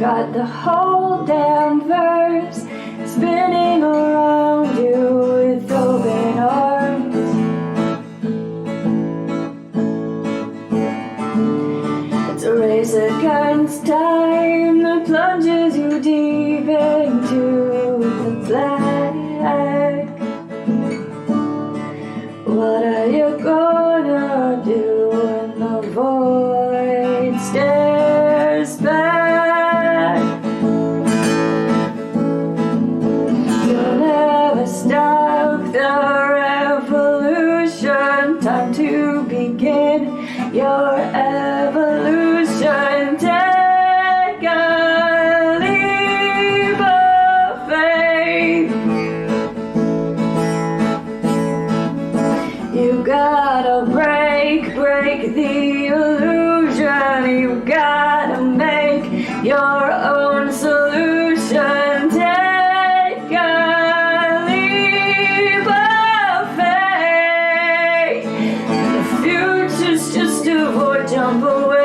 got the whole damn verse spinning around you with open arms. It's a race against time that plunges you deep into the black. What are you gonna do when the void stares back? You'll never stop the revolution. Time to begin your evolution. Take a leap of faith. You gotta break the illusion. You gotta make your own solution. Take a leap of faith. The future's just a void, jump away.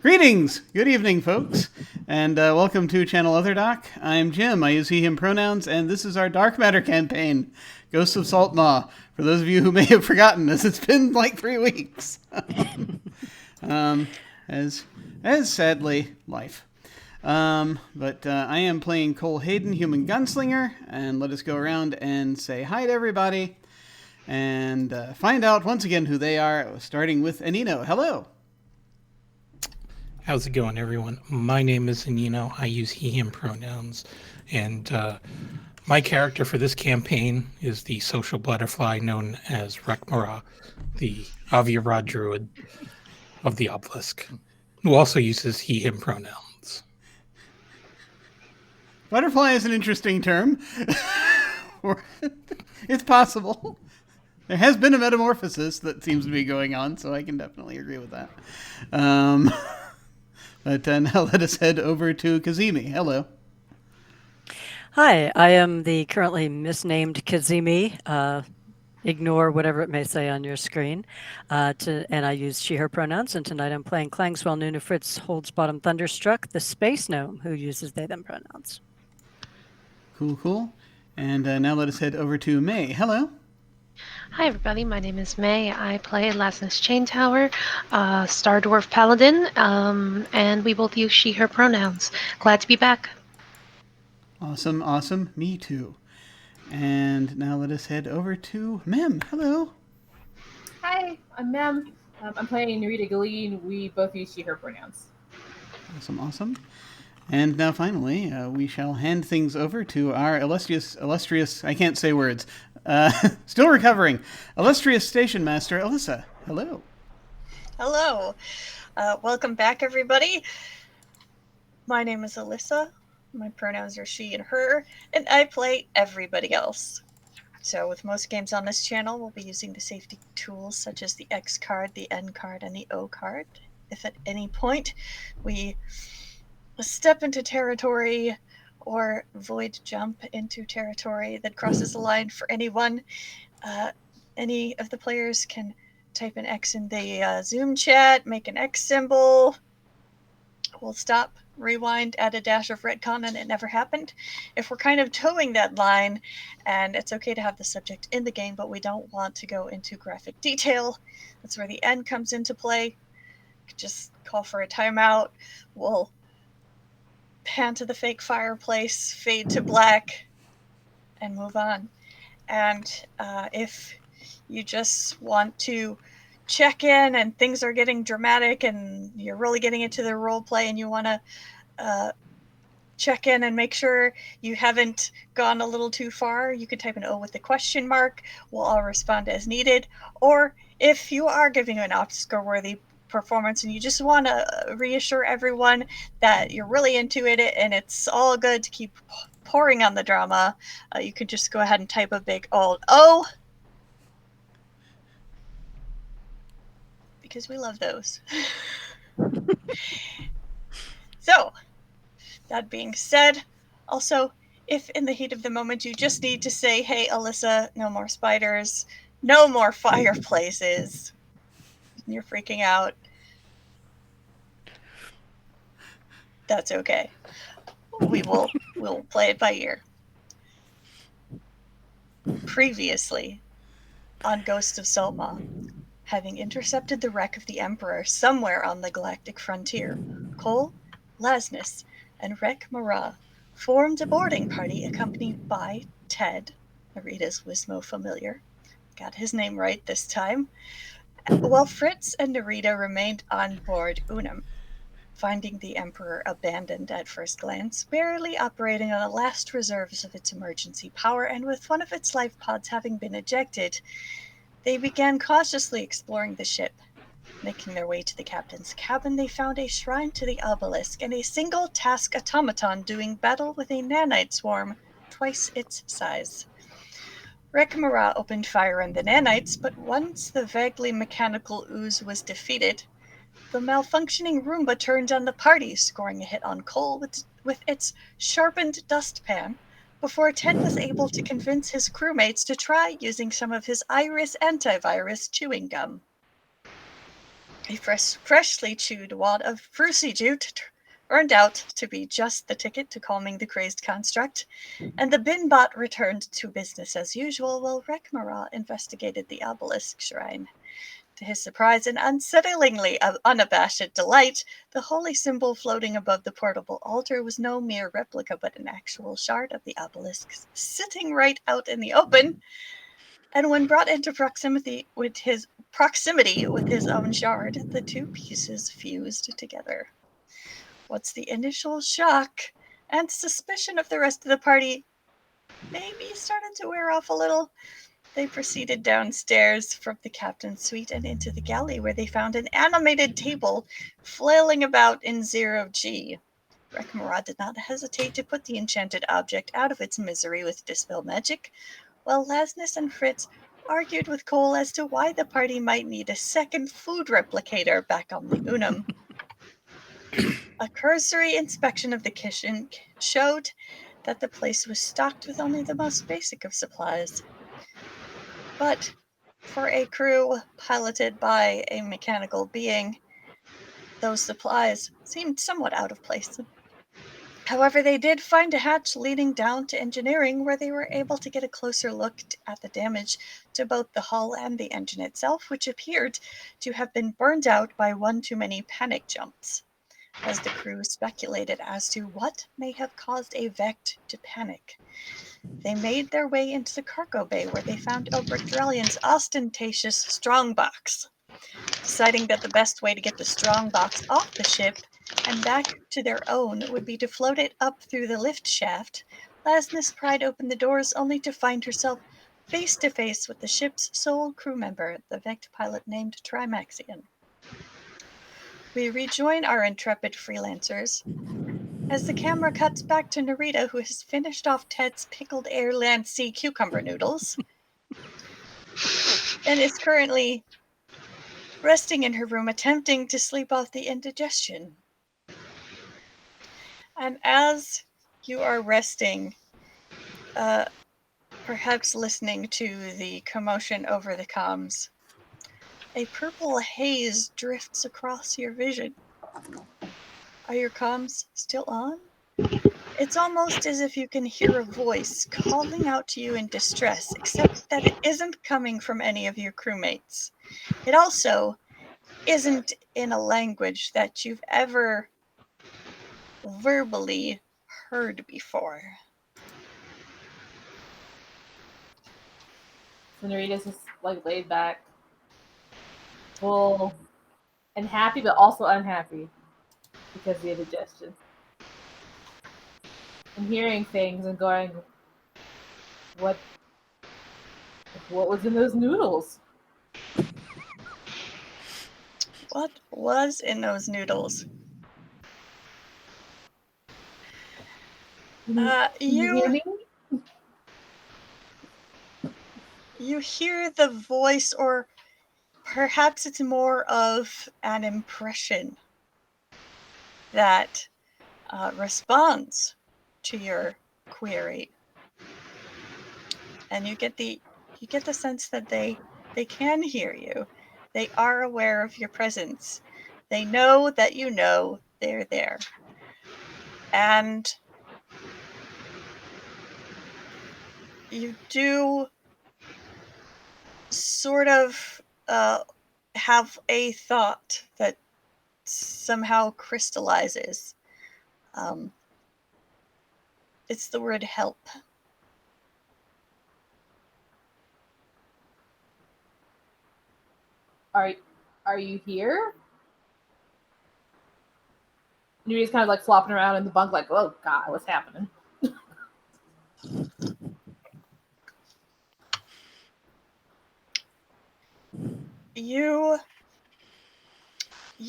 Greetings! Good evening, folks, and welcome to Channel Otherdoc. I'm Jim. I use he, him pronouns, and this is our Dark Matter campaign, Ghosts of Saltmaw, for those of you who may have forgotten, as it's been like 3 weeks. As sadly, life. But I am playing Cole Hayden, Human Gunslinger, and let us go around and say hi to everybody, and find out once again who they are, starting with Anino. Hello! How's it going, everyone? My name is Anino. I use he, him pronouns. And my character for this campaign is the social butterfly known as Rekmara, the Aviarad druid of the obelisk, who also uses he, him pronouns. Butterfly is an interesting term. It's possible. There has been a metamorphosis that seems to be going on, so I can definitely agree with that. But now let us head over to Cazimi. Hello. Hi, I am the currently misnamed Cazimi. Ignore whatever it may say on your screen. And I use she, her pronouns. And tonight I'm playing Clangswell Nuna Fritz Holds Bottom Thunderstruck, the space gnome who uses they, them pronouns. Cool. And now let us head over to May. Hello. Hi everybody, my name is May. I play Lasness Chain Tower, Star Dwarf Paladin, and we both use she, her pronouns. Glad to be back. Awesome. Me too. And now let us head over to Mem. Hello. Hi, I'm Mem. I'm playing Narita Galeen. We both use she, her pronouns. Awesome. And now finally, we shall hand things over to our illustrious, I can't say words, still recovering, illustrious station master, Alyssa. Hello. Hello. Welcome back, everybody. My name is Alyssa. My pronouns are she and her, and I play everybody else. So with most games on this channel, we'll be using the safety tools such as the X card, the N card, and the O card. If at any point we step into territory or void jump into territory that crosses the line for anyone, any of the players can type an X in the Zoom chat, make an X symbol. We'll stop, rewind, add a dash of retcon, and it never happened. If we're kind of towing that line, and it's okay to have the subject in the game, but we don't want to go into graphic detail, that's where the N comes into play. Just call for a timeout. We'll pan to the fake fireplace, fade to black, and move on. And if you just want to check in and things are getting dramatic and you're really getting into the role play and you want to check in and make sure you haven't gone a little too far, you can type an O with the question mark. We'll all respond as needed. Or if you are giving an Oscar-worthy performance, and you just want to reassure everyone that you're really into it and it's all good to keep pouring on the drama, you could just go ahead and type a big old O, because we love those. So, that being said, also, if in the heat of the moment you just need to say, hey, Alyssa, no more spiders, no more fireplaces, and you're freaking out, that's okay. We'll play it by ear. Previously, on Ghost of Saltmaw, having intercepted the wreck of the Emperor somewhere on the galactic frontier, Cole, Lasnus, and Rek Mara formed a boarding party accompanied by Ted, Narita's Wismo familiar. Got his name right this time. While Fritz and Narita remained on board Unum, finding the Emperor abandoned at first glance, barely operating on the last reserves of its emergency power, and with one of its life pods having been ejected, they began cautiously exploring the ship. Making their way to the captain's cabin, they found a shrine to the obelisk and a single-task automaton doing battle with a nanite swarm twice its size. Rekmara opened fire on the nanites, but once the vaguely mechanical ooze was defeated, the malfunctioning Roomba turned on the party, scoring a hit on Cole with its sharpened dustpan, before Ted was able to convince his crewmates to try using some of his Iris antivirus chewing gum. A freshly chewed wad of Frucy Jute turned out to be just the ticket to calming the crazed construct, and the Binbot returned to business as usual while Rekmara investigated the obelisk shrine. To his surprise and unsettlingly unabashed delight, the holy symbol floating above the portable altar was no mere replica but an actual shard of the obelisk sitting right out in the open. And when brought into proximity with his own shard, the two pieces fused together. Once the initial shock and suspicion of the rest of the party maybe started to wear off a little, they proceeded downstairs from the captain's suite and into the galley, where they found an animated table flailing about in 0G. Rekmara did not hesitate to put the enchanted object out of its misery with Dispel Magic, while Lasnus and Fritz argued with Cole as to why the party might need a second food replicator back on the Unum. A cursory inspection of the kitchen showed that the place was stocked with only the most basic of supplies. But for a crew piloted by a mechanical being, those supplies seemed somewhat out of place. However, they did find a hatch leading down to engineering, where they were able to get a closer look at the damage to both the hull and the engine itself, which appeared to have been burned out by one too many panic jumps, as the crew speculated as to what may have caused a Vect to panic. They made their way into the cargo bay, where they found Obrick ostentatious strongbox. Deciding that the best way to get the strongbox off the ship and back to their own would be to float it up through the lift shaft, Lasnus pried open the doors only to find herself face to face with the ship's sole crew member, the Vect pilot named Trimaxion. We rejoin our intrepid freelancers as the camera cuts back to Narita, who has finished off Ted's pickled airland sea cucumber noodles and is currently resting in her room, attempting to sleep off the indigestion. And as you are resting, perhaps listening to the commotion over the comms, a purple haze drifts across your vision. Are your comms still on? It's almost as if you can hear a voice calling out to you in distress, except that it isn't coming from any of your crewmates. It also isn't in a language that you've ever verbally heard before. So Narita's just like laid back, full and happy, but also unhappy because of the indigestion. And hearing things and going, what was in those noodles? What was in those noodles? Can you hear me? You hear the voice, or perhaps it's more of an impression that responds to your query, and you get the sense that they can hear you. They are aware of your presence. They know that you know they're there, and you do sort of have a thought that somehow crystallizes. It's the word help. Are you here? And you're just kind of like flopping around in the bunk, like, oh god, what's happening? You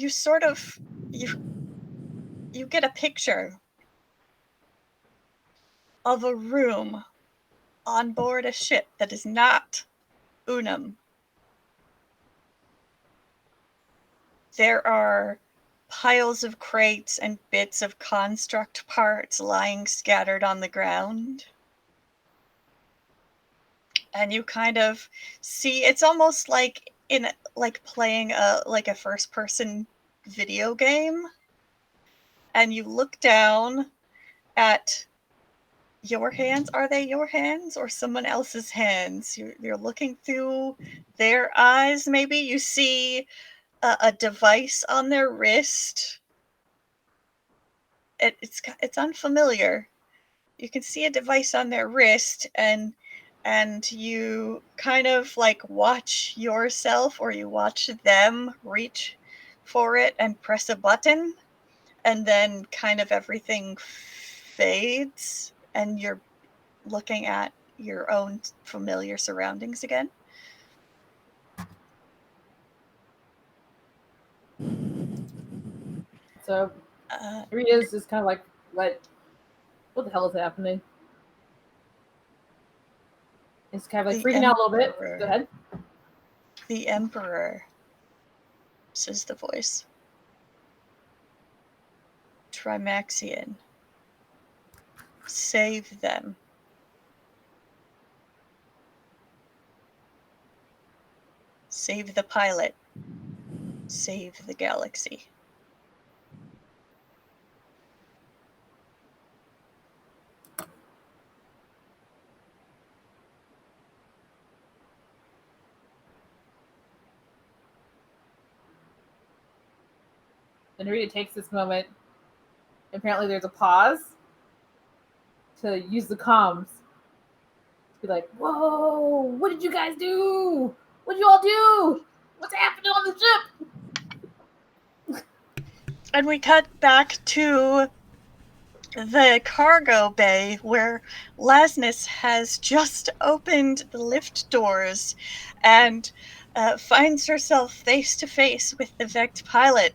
sort of you get a picture of a room on board a ship that is not Unum. There are piles of crates and bits of construct parts lying scattered on the ground. And you kind of see, it's almost like playing a first person video game. And you look down at your hands. Are they your hands or someone else's hands? You're looking through their eyes. Maybe you see a device on their wrist. It's unfamiliar. You can see a device on their wrist, and you kind of like watch yourself, or you watch them reach for it and press a button, and then kind of everything fades and you're looking at your own familiar surroundings again. So Rita's just kind of like, what the hell is happening? It's kind of like freaking out a little bit. Go ahead. The Emperor, says the voice. Trimaxian. Save them. Save the pilot. Save the galaxy. And Rita takes this moment. Apparently there's a pause to use the comms. To be like, whoa, what did you guys do? What did you all do? What's happening on the ship? And we cut back to the cargo bay where Lasness has just opened the lift doors and finds herself face to face with the Vect pilot,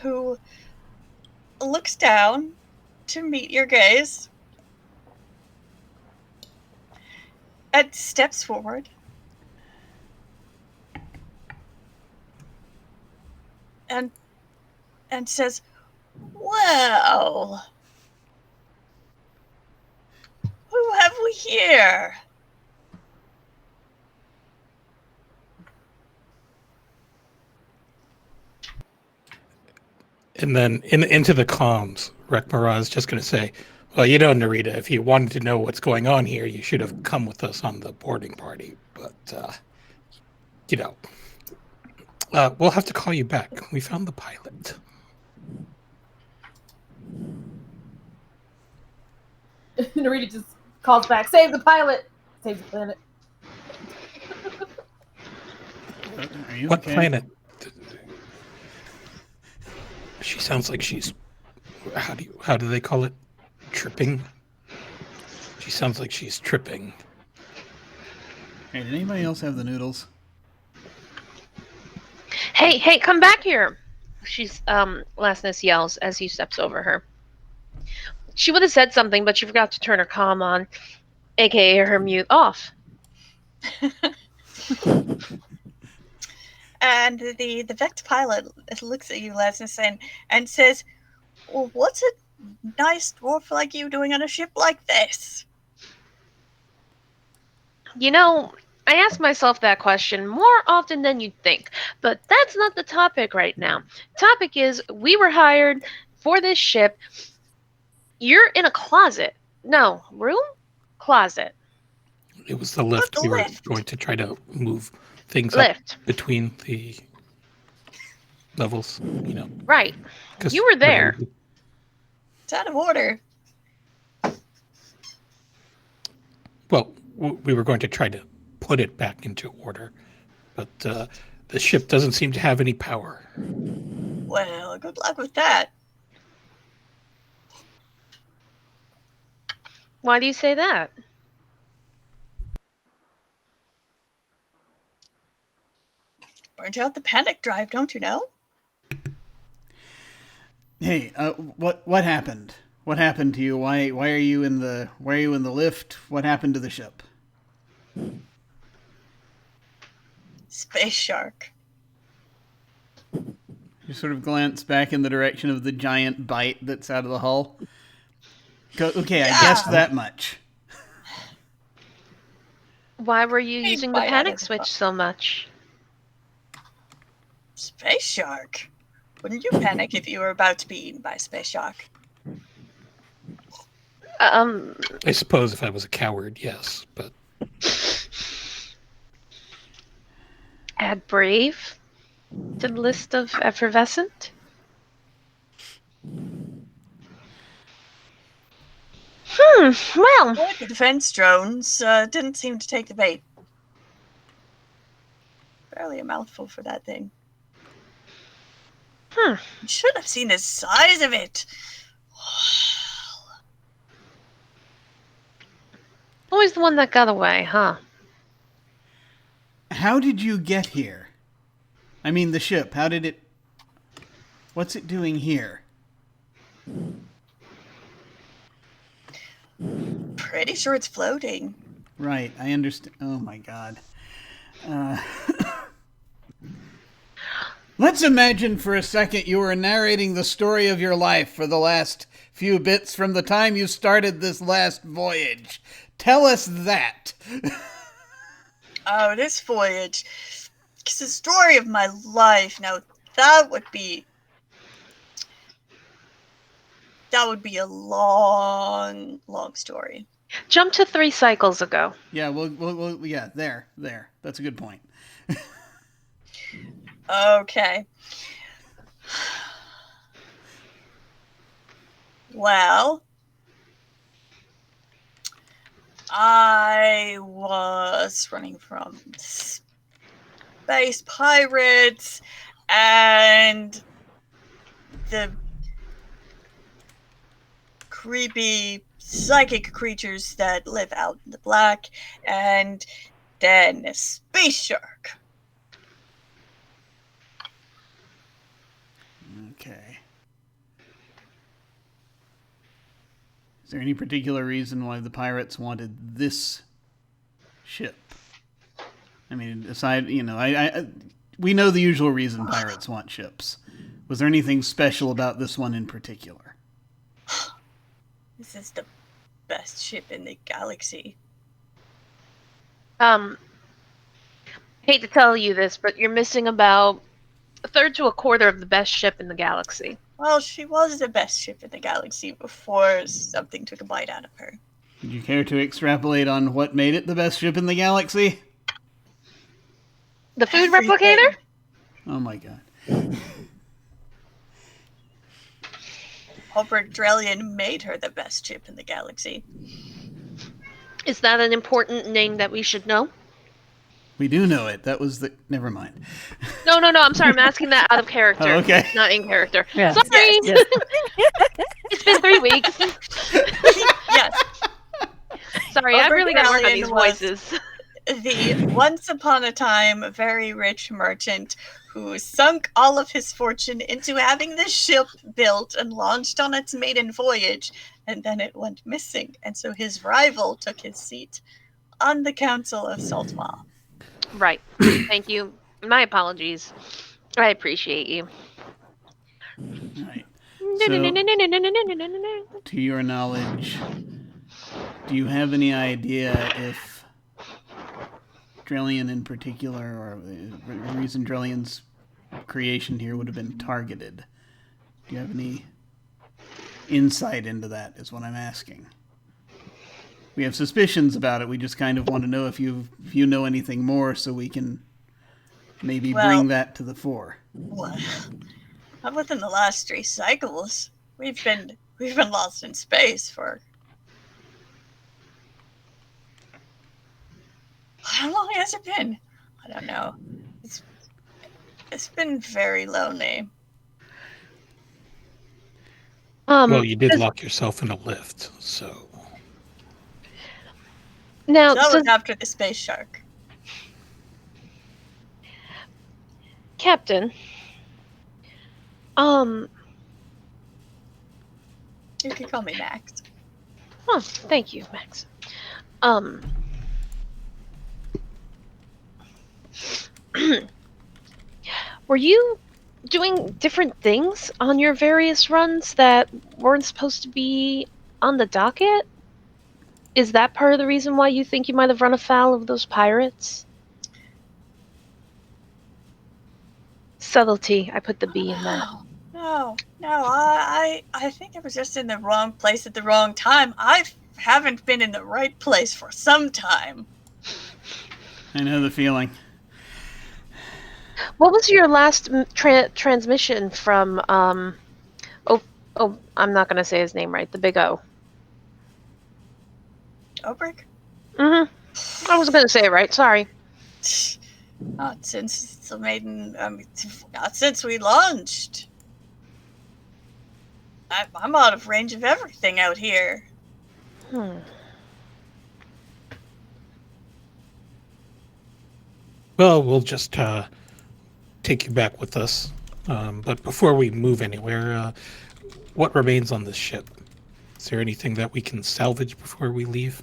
who looks down to meet your gaze and steps forward and says, "Well, who have we here?" And then into the comms, Rekmara is just going to say, well, you know, Narita, if you wanted to know what's going on here, you should have come with us on the boarding party. But, you know, we'll have to call you back. We found the pilot. Narita just calls back, save the pilot! Save the planet. Are you What okay? planet? She sounds like she's, how do they call it? Tripping? She sounds like she's tripping. Hey, did anybody else have the noodles? Hey, come back here! She's Lasness yells as he steps over her. She would have said something, but she forgot to turn her comm on, aka her mute off. And the Vect pilot looks at you, Lasness, and says, well, what's a nice dwarf like you doing on a ship like this? You know, I ask myself that question more often than you'd think, but that's not the topic right now. Topic is, we were hired for this ship. You're in a closet. No, room? Closet. It was the lift. The We were lift. going to try to move things Lift. up between the levels, Right. 'cause You were there. It's out of order. Well, we were going to try to put it back into order, but the ship doesn't seem to have any power. Well, good luck with that. Why do you say that? Burnt out the panic drive, don't you know? Hey, what happened? What happened to you? Why are you in the lift? What happened to the ship? Space shark. You sort of glance back in the direction of the giant bite that's out of the hull. Okay, I guessed that much. Why were you Big using the bite out panic of the switch so much? Space shark. Wouldn't you panic if you were about to be eaten by a space shark? I suppose if I was a coward, yes, but Add brave to the list of effervescent? Well, The defense drones didn't seem to take the bait. Barely a mouthful for that thing. You should have seen the size of it. always the one that got away, huh? How did you get here? I mean, the ship. How did it... What's it doing here? Pretty sure it's floating. Right, I understand. Oh my god. Let's imagine for a second you were narrating the story of your life for the last few bits from the time you started this last voyage. Tell us that. Oh, this voyage. It's the story of my life. Now, that would be a long, long story. Jump to 3 cycles ago. Yeah, yeah, there. That's a good point. Okay. Well, I was running from space pirates and the creepy psychic creatures that live out in the black, and then a space shark. Okay. Is there any particular reason why the pirates wanted this ship? I mean, aside, we know the usual reason pirates want ships. Was there anything special about this one in particular? This is the best ship in the galaxy. Hate to tell you this, but you're missing about a third to a quarter of the best ship in the galaxy. Well, she was the best ship in the galaxy before something took a bite out of her. Would you care to extrapolate on what made it the best ship in the galaxy? The food Everything. replicator? Oh my god. Albert Drellian made her the best ship in the galaxy. Is that an important name that we should know? We do know it. That was the... Never mind. No, I'm sorry. I'm asking that out of character. Oh, okay. Not in character. Yeah. Sorry. Yes. It's been 3 weeks. Yes. Sorry, I Albert really got to work on Drellian these was- voices. the once upon a time very rich merchant who sunk all of his fortune into having this ship built and launched on its maiden voyage, and then it went missing, and so his rival took his seat on the Council of Saltmaw. Right. Thank you. My apologies. I appreciate you. Right. So, to your knowledge, do you have any idea if Drellian in particular, or the reason Drellian's creation here would have been targeted? Do you have any insight into that, is what I'm asking. We have suspicions about it. We just kind of want to know if you know anything more so we can maybe bring that to the fore. Well, within the last 3 cycles, we've been lost in space for how long has it been? I don't know. It's been very lonely. Well, you did lock yourself in a lift, so. Now, that was after the space shark. Captain, you can call me Max. Oh, thank you, Max. Were you doing different things on your various runs that weren't supposed to be on the docket? Is that part of the reason why you think you might have run afoul of those pirates? Subtlety. I put the B in that. No. I think I was just in the wrong place at the wrong time. I haven't been in the right place for some time. I know the feeling. What was your last transmission from, I'm not going to say his name right, the Big O. Obrick? Mm-hmm. I wasn't going to say it right, sorry. Not since the maiden, not since we launched. I'm out of range of everything out here. Well, we'll just take you back with us. But before we move anywhere, what remains on this ship? Is there anything that we can salvage before we leave?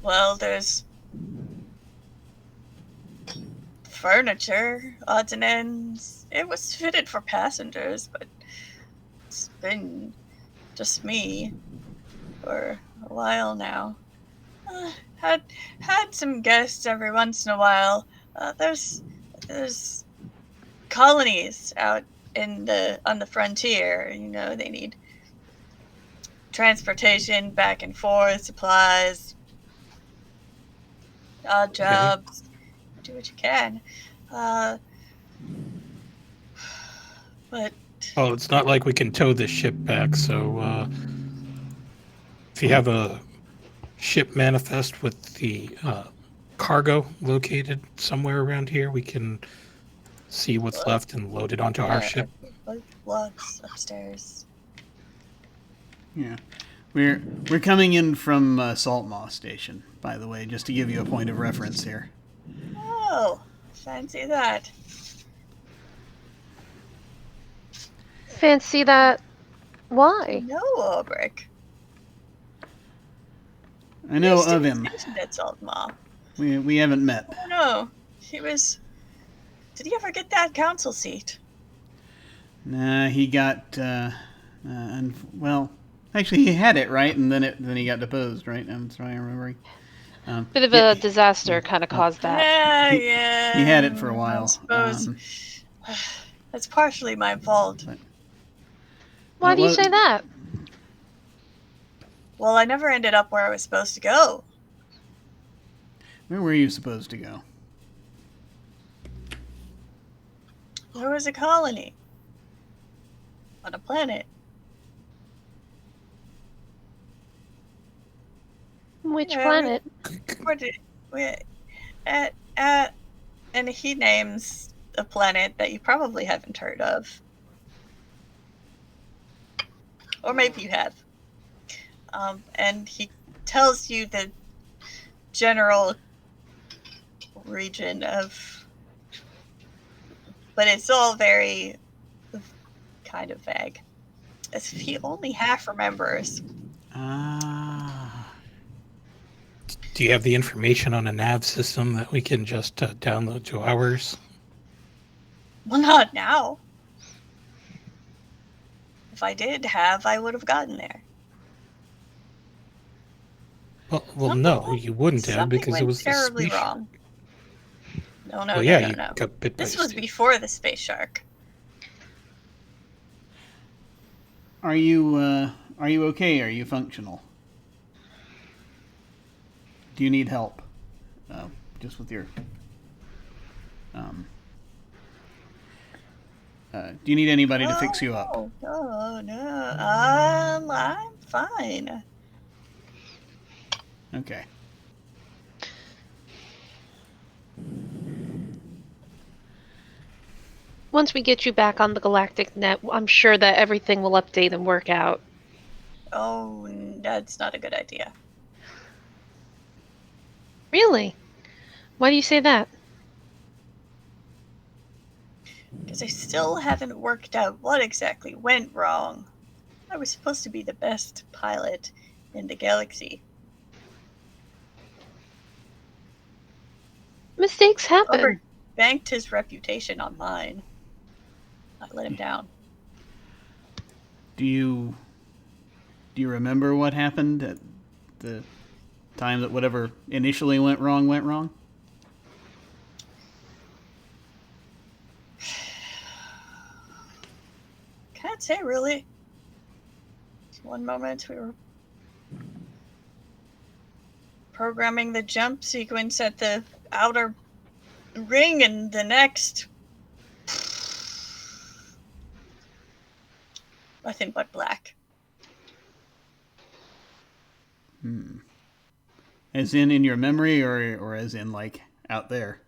Well, there's furniture, odds and ends. It was fitted for passengers, but it's been just me for a while now. Had some guests every once in a while. There's colonies out on the frontier. You know, they need transportation back and forth, supplies, odd jobs. Do what you can. But well, it's not like we can tow this ship back, so if you have a ship manifest with the cargo located somewhere around here, we can see what's left and load it onto our ship. Logs upstairs. Yeah. We're coming in from Saltmaw Station, by the way, just to give you a point of reference here. Oh, fancy that. Fancy that? Why? No, Obrick. I know of him. At Saltmaw. We haven't met. Oh, no. Did he ever get that council seat? Nah, he got well, actually he had it, right, and then he got deposed, right? That's what I'm remembering. Bit of a disaster kind of caused that. Yeah. He had it for a while. I suppose that's partially my fault. Why do you say that? Well, I never ended up where I was supposed to go. Where were you supposed to go? There was a colony on a planet. Which planet? And he names a planet that you probably haven't heard of. Or maybe you have. And he tells you the general region of, but it's all very kind of vague, as if he only half remembers. Do you have the information on a nav system that we can just download to ours? Well, not now. If I did have, I would have gotten there. Well, no, you wouldn't have, Something because it went was the terribly space wrong. No, Well, yeah, you no. got bit by This a was snake. before the space shark. Are you okay? Are you functional? Do you need help? Just with your. Do you need anybody to fix you up? No. I'm fine. Okay. Once we get you back on the galactic net, I'm sure that everything will update and work out. Oh, that's not a good idea. Really? Why do you say that? Because I still haven't worked out what exactly went wrong. I was supposed to be the best pilot in the galaxy. Mistakes happen. Robert banked his reputation on mine. I let him down. Do you remember what happened at the time that whatever initially went wrong? Can't say really. One moment we were programming the jump sequence at the outer ring, and the next, nothing but black. As in your memory, or as in like out there?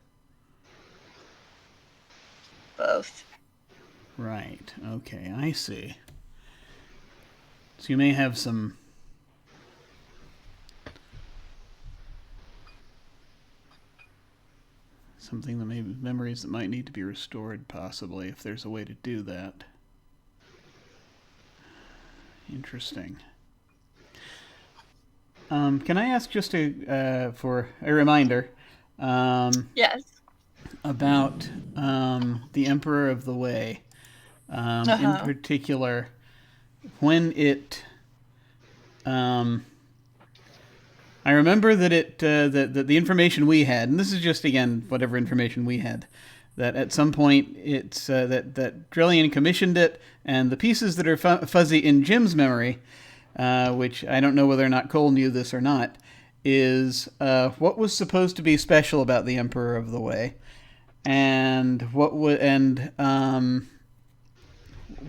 Both. Right. Okay, I see. So you may have some something that may memories that might need to be restored, possibly, if there's a way to do that. Interesting. Can I ask just for a reminder? Yes. About the Emperor of the Way. In particular, when it, I remember that that the information we had, and this is just again whatever information we had, that at some point it's that Drillian commissioned it, and the pieces that are fuzzy in Jim's memory, which I don't know whether or not Cole knew this or not, is what was supposed to be special about the Emperor of the Way, and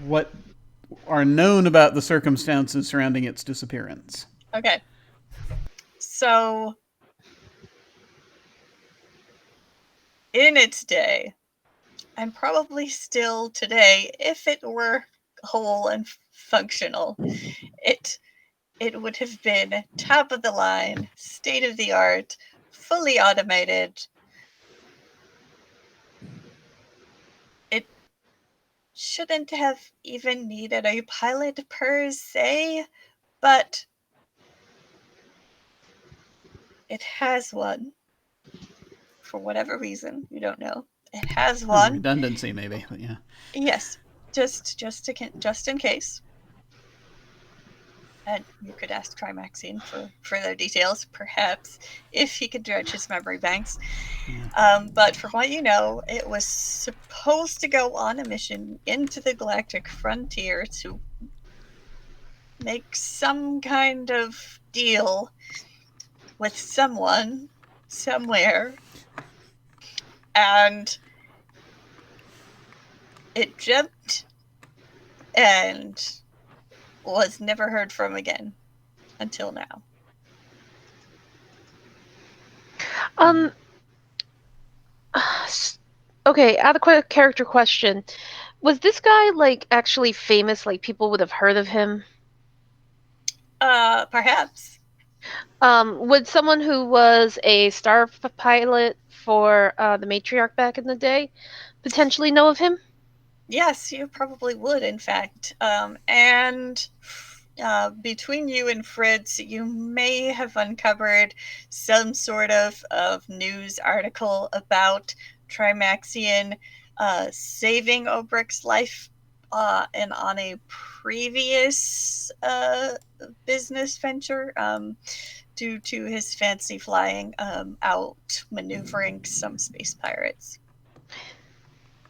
what are known about the circumstances surrounding its disappearance. Okay. So, in its day, and probably still today, if it were whole and functional, it would have been top of the line, state of the art, fully automated. It shouldn't have even needed a pilot per se, but it has one. For whatever reason, you don't know. It has one. Redundancy, maybe, but yeah. Yes, just in case. And you could ask Trimaxine for further details, perhaps, if he could dredge his memory banks. Yeah. But from what you know, it was supposed to go on a mission into the galactic frontier to make some kind of deal with someone, somewhere. And it jumped and was never heard from again until now. Okay, out of character question. Was this guy, like, actually famous? Like, people would have heard of him? Perhaps. Would someone who was a star pilot for the matriarch back in the day potentially know of him? Yes, you probably would, in fact. And between you and Fritz, you may have uncovered some sort of news article about Trimaxion saving Obrick's life and on a previous business venture due to his fancy flying out maneuvering some space pirates.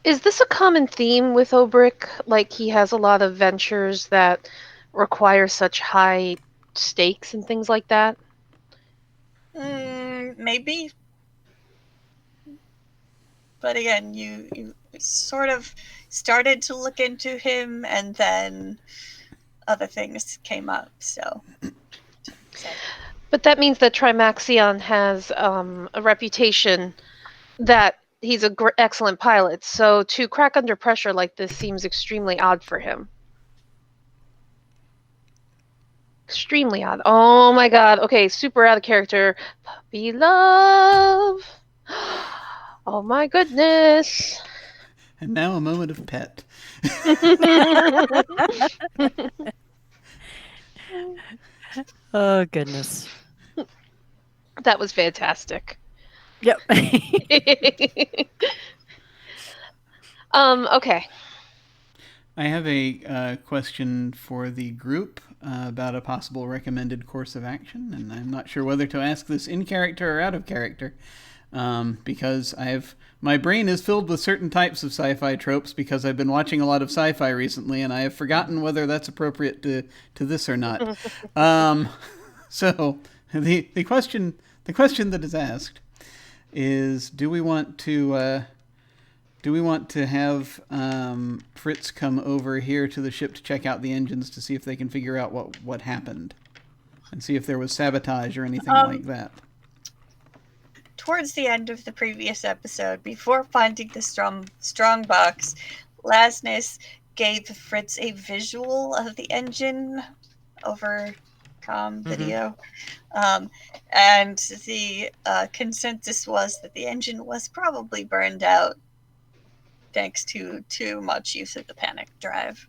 Is this a common theme with Obrick? Like he has a lot of ventures that require such high stakes and things like that? Maybe. But again, you sort of started to look into him, and then other things came up. So. But that means that Trimaxion has a reputation that he's an excellent pilot. So to crack under pressure like this seems extremely odd for him. Extremely odd. Oh my god. Okay, super out of character. Puppy love. Oh my goodness. And now a moment of pet. Oh, goodness. That was fantastic. Yep. Okay. I have a question for the group about a possible recommended course of action, and I'm not sure whether to ask this in character or out of character, because my brain is filled with certain types of sci-fi tropes because I've been watching a lot of sci-fi recently, and I have forgotten whether that's appropriate to this or not. So the question that is asked is: Do we want to have Fritz come over here to the ship to check out the engines to see if they can figure out what happened, and see if there was sabotage or anything like that? Towards the end of the previous episode, before finding the strong box, Lasness gave Fritz a visual of the engine over video. And the consensus was that the engine was probably burned out thanks to too much use of the panic drive.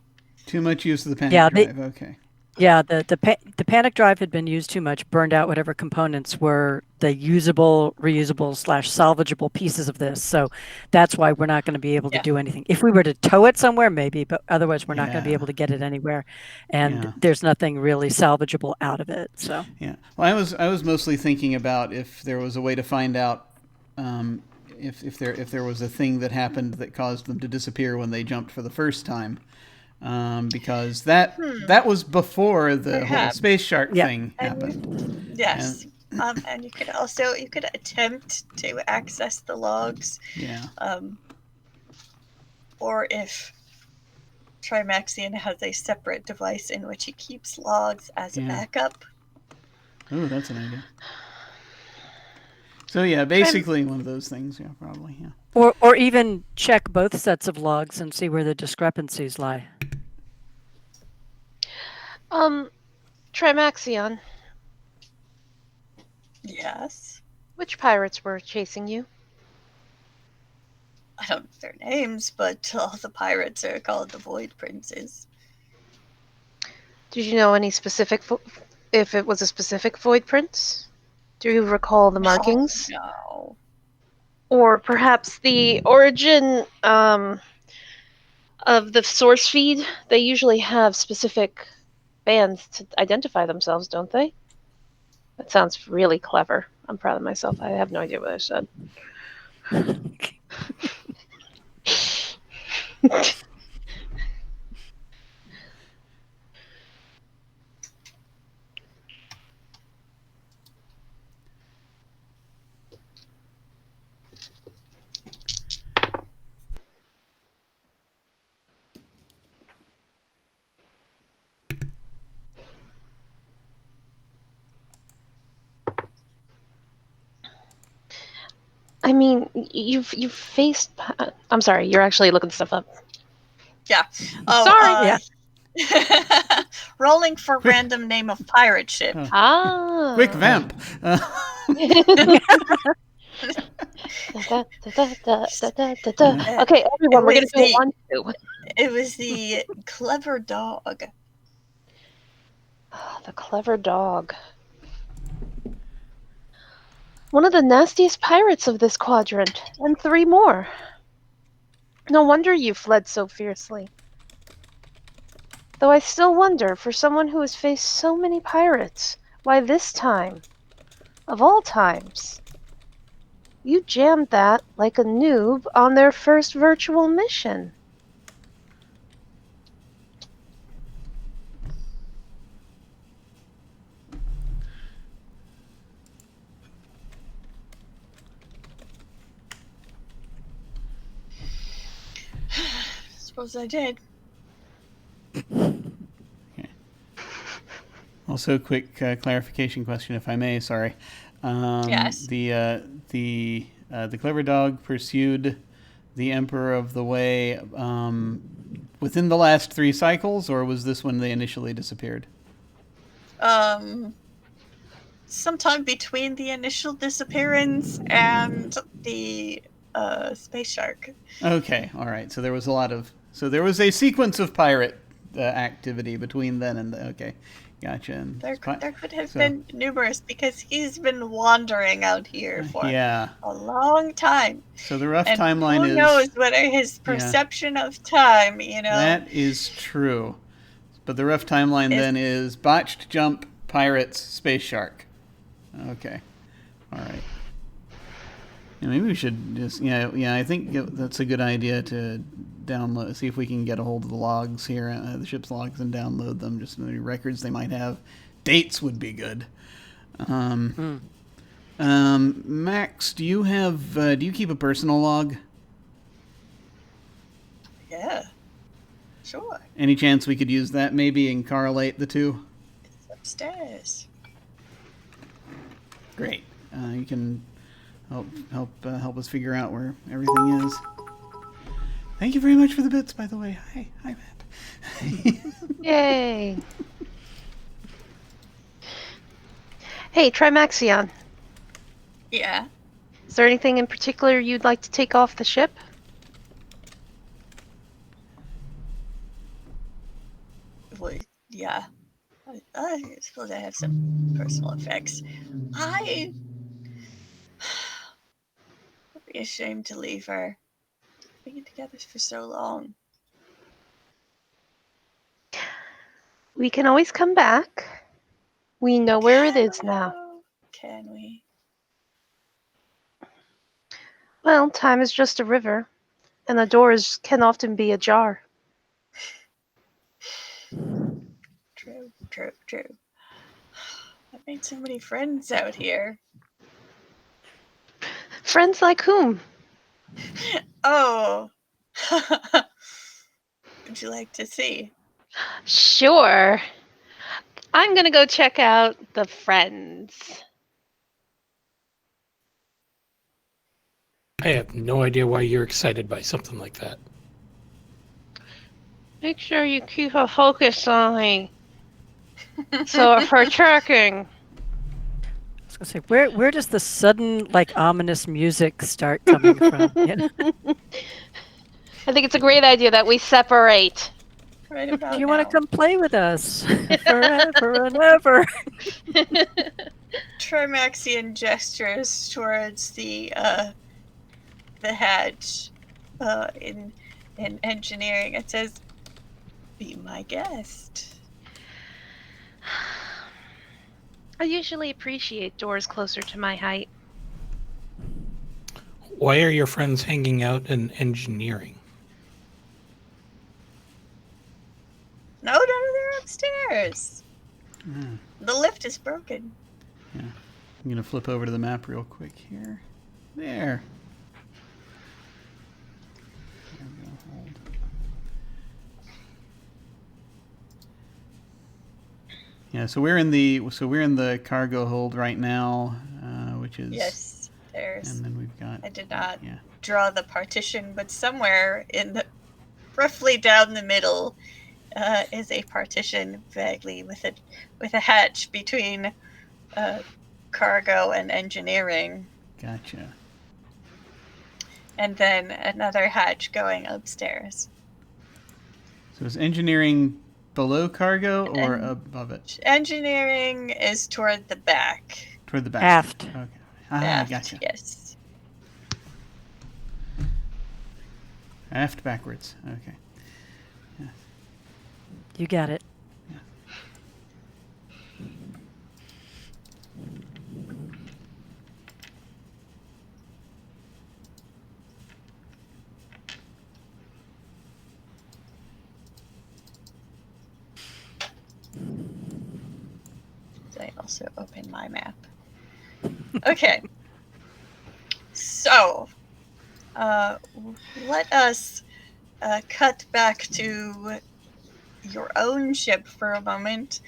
Too much use of the panic drive, okay. Yeah, the panic drive had been used too much, burned out whatever components were the usable, reusable / salvageable pieces of this. So that's why we're not going to be able to do anything. If we were to tow it somewhere, maybe, but otherwise we're not going to be able to get it anywhere. And there's nothing really salvageable out of it. So yeah, well, I was mostly thinking about if there was a way to find out if there was a thing that happened that caused them to disappear when they jumped for the first time. Because that was before the whole space shark thing happened. Yes. And you could attempt to access the logs. Yeah. Or if Trimaxion has a separate device in which he keeps logs as a backup. Oh, that's an idea. So yeah, basically one of those things. Yeah, probably. Yeah. Or even check both sets of logs and see where the discrepancies lie. Trimaxion. Yes. Which pirates were chasing you? I don't know their names, but all the pirates are called the Void Princes. Did you know any specific if it was a specific Void Prince? Do you recall the markings? No. Or perhaps the origin of the source feed? They usually have specific bands to identify themselves, don't they? That sounds really clever. I'm proud of myself. I have no idea what I said. I mean, you've faced. I'm sorry, you're actually looking stuff up. Yeah. Sorry. Yeah. Rolling for random name of pirate ship. Oh. Ah. Quick vamp. Okay, everyone, we're It gonna was do a the- 1-2. It was the clever dog. The clever dog. One of the nastiest pirates of this quadrant, and 3 more. No wonder you fled so fiercely. Though I still wonder, for someone who has faced so many pirates, why this time, of all times, you jammed that like a noob on their first virtual mission. Suppose I did. Also, quick clarification question, if I may. Sorry. Yes. The clever dog pursued the Emperor of the Way within the last 3 cycles, or was this when they initially disappeared? Sometime between the initial disappearance and the space shark. Okay, all right. So there was a sequence of pirate activity between then and okay, gotcha. And There could have so- been numerous because he's been wandering out here for yeah. a long time. So the rough And timeline who is knows whether his perception of time, that is true. But the rough timeline Is- then is botched jump, pirates, space shark. Okay, all right. Yeah, maybe we should just I think that's a good idea to download, see if we can get a hold of the logs here, the ship's logs, and download them. Just any records they might have. Dates would be good. Max, do you keep a personal log? Yeah. Sure. Any chance we could use that maybe and correlate the two? It's upstairs. Great. You can help us figure out where everything is. Thank you very much for the bits, by the way. Hi, Matt. Yay! Hey, Trimaxion. Yeah. Is there anything in particular you'd like to take off the ship? Well, yeah. I suppose I have some personal effects. I'd be ashamed to leave her. We've been together for so long. We can always come back. We know where it is now. Can we? Well, time is just a river, and the doors can often be ajar. True. I've made so many friends out here. Friends like whom? Oh. Would you like to see? Sure. I'm gonna go check out the friends. I have no idea why you're excited by something like that. Make sure you keep a focus on me. So for tracking. I was gonna say, where does the sudden ominous music start coming from? Yeah. I think it's a great idea that we separate. Right about Do you want now. to come play with us forever and ever? Trimaxion gestures towards the hatch in engineering. It says, "Be my guest." I usually appreciate doors closer to my height. Why are your friends hanging out in engineering? No, they're upstairs. The lift is broken. I'm gonna flip over to the map real quick here. There. There we go. Hold. Yeah, so we're in the cargo hold right now, which is Yes, there's. and then we've got I did not yeah. draw the partition, but somewhere roughly down the middle, is a partition vaguely with a hatch between cargo and engineering, Gotcha. and then another hatch going upstairs. So is engineering below cargo or And above it? engineering is toward the back. Toward the back. Aft. Okay. Ah, Aft, gotcha. yes. Aft backwards. Okay. You got it. I also open my map. Okay. So, let us cut back to your own ship for a moment.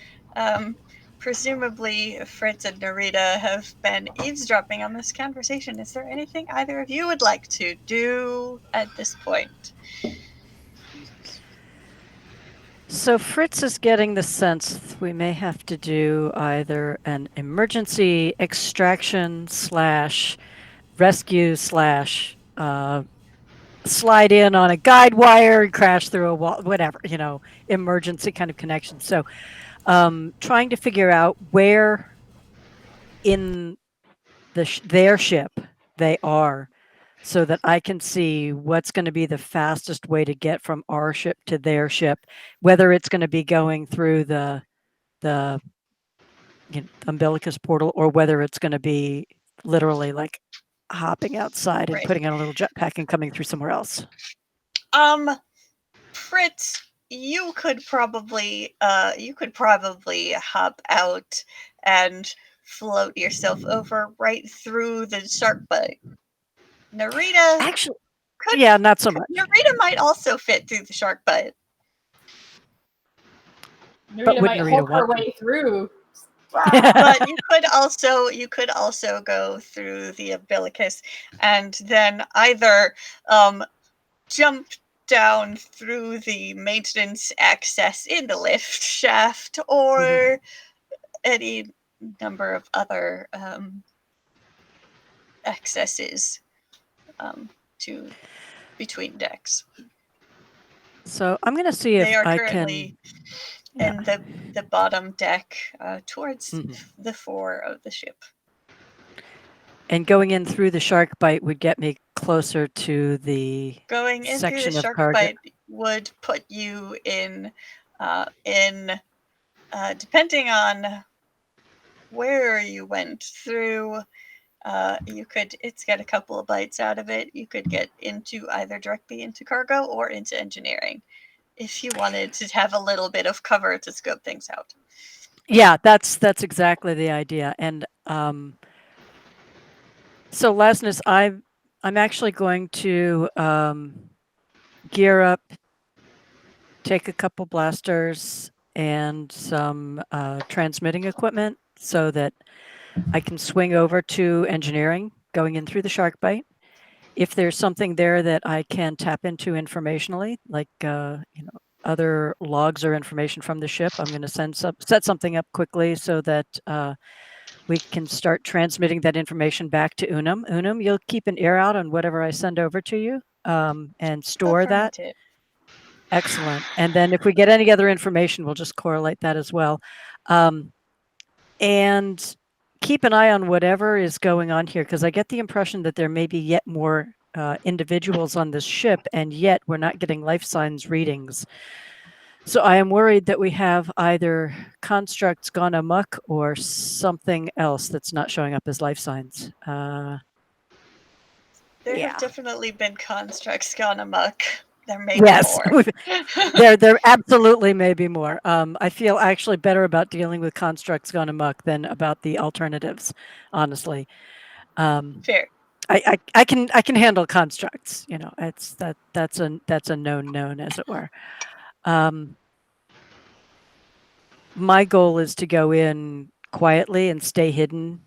Presumably, Fritz and Narita have been eavesdropping on this conversation. Is there anything either of you would like to do at this point? So Fritz is getting the sense we may have to do either an emergency extraction / rescue / slide in on a guide wire and crash through a wall, whatever, emergency kind of connection. So trying to figure out where in their ship they are, so that I can see what's going to be the fastest way to get from our ship to their ship, whether it's going to be going through the umbilicus portal, or whether it's going to be literally like hopping outside and Right. putting on a little jetpack and coming through somewhere else. Fritz, you could probably hop out and float yourself over right through the shark bite. Narita, Actually, yeah, not so much. Narita might also fit through the shark bite. Narita might Narita hook her want to? way through. But you could also go through the umbilicus and then either jump down through the maintenance access in the lift shaft, or any number of other accesses to between decks. So I'm going to see if They are I currently can. in the bottom deck towards the fore of the ship. And going in through the shark bite would get me closer to the Going in through section the of shark cargo. bite would put you in depending on where you went through. It's got a couple of bites out of it. You could get into either directly into cargo or into engineering, if you wanted to have a little bit of cover to scope things out. Yeah, that's exactly the idea. And so Lasness, I'm actually going to gear up, take a couple blasters and some transmitting equipment so that I can swing over to engineering going in through the shark bite. If there's something there that I can tap into informationally, like other logs or information from the ship, I'm going to set something up quickly so that we can start transmitting that information back to Unum. Unum, you'll keep an ear out on whatever I send over to you and store that. Excellent. And then if we get any other information, we'll just correlate that as well. And keep an eye on whatever is going on here, because I get the impression that there may be yet more individuals on this ship, and yet we're not getting life signs readings. So I am worried that we have either constructs gone amok or something else that's not showing up as life signs. There have definitely been constructs gone amok. There may be more. there absolutely may be more. I feel actually better about dealing with constructs gone amok than about the alternatives, honestly. Fair. I can handle constructs. That's a known, as it were. My goal is to go in quietly and stay hidden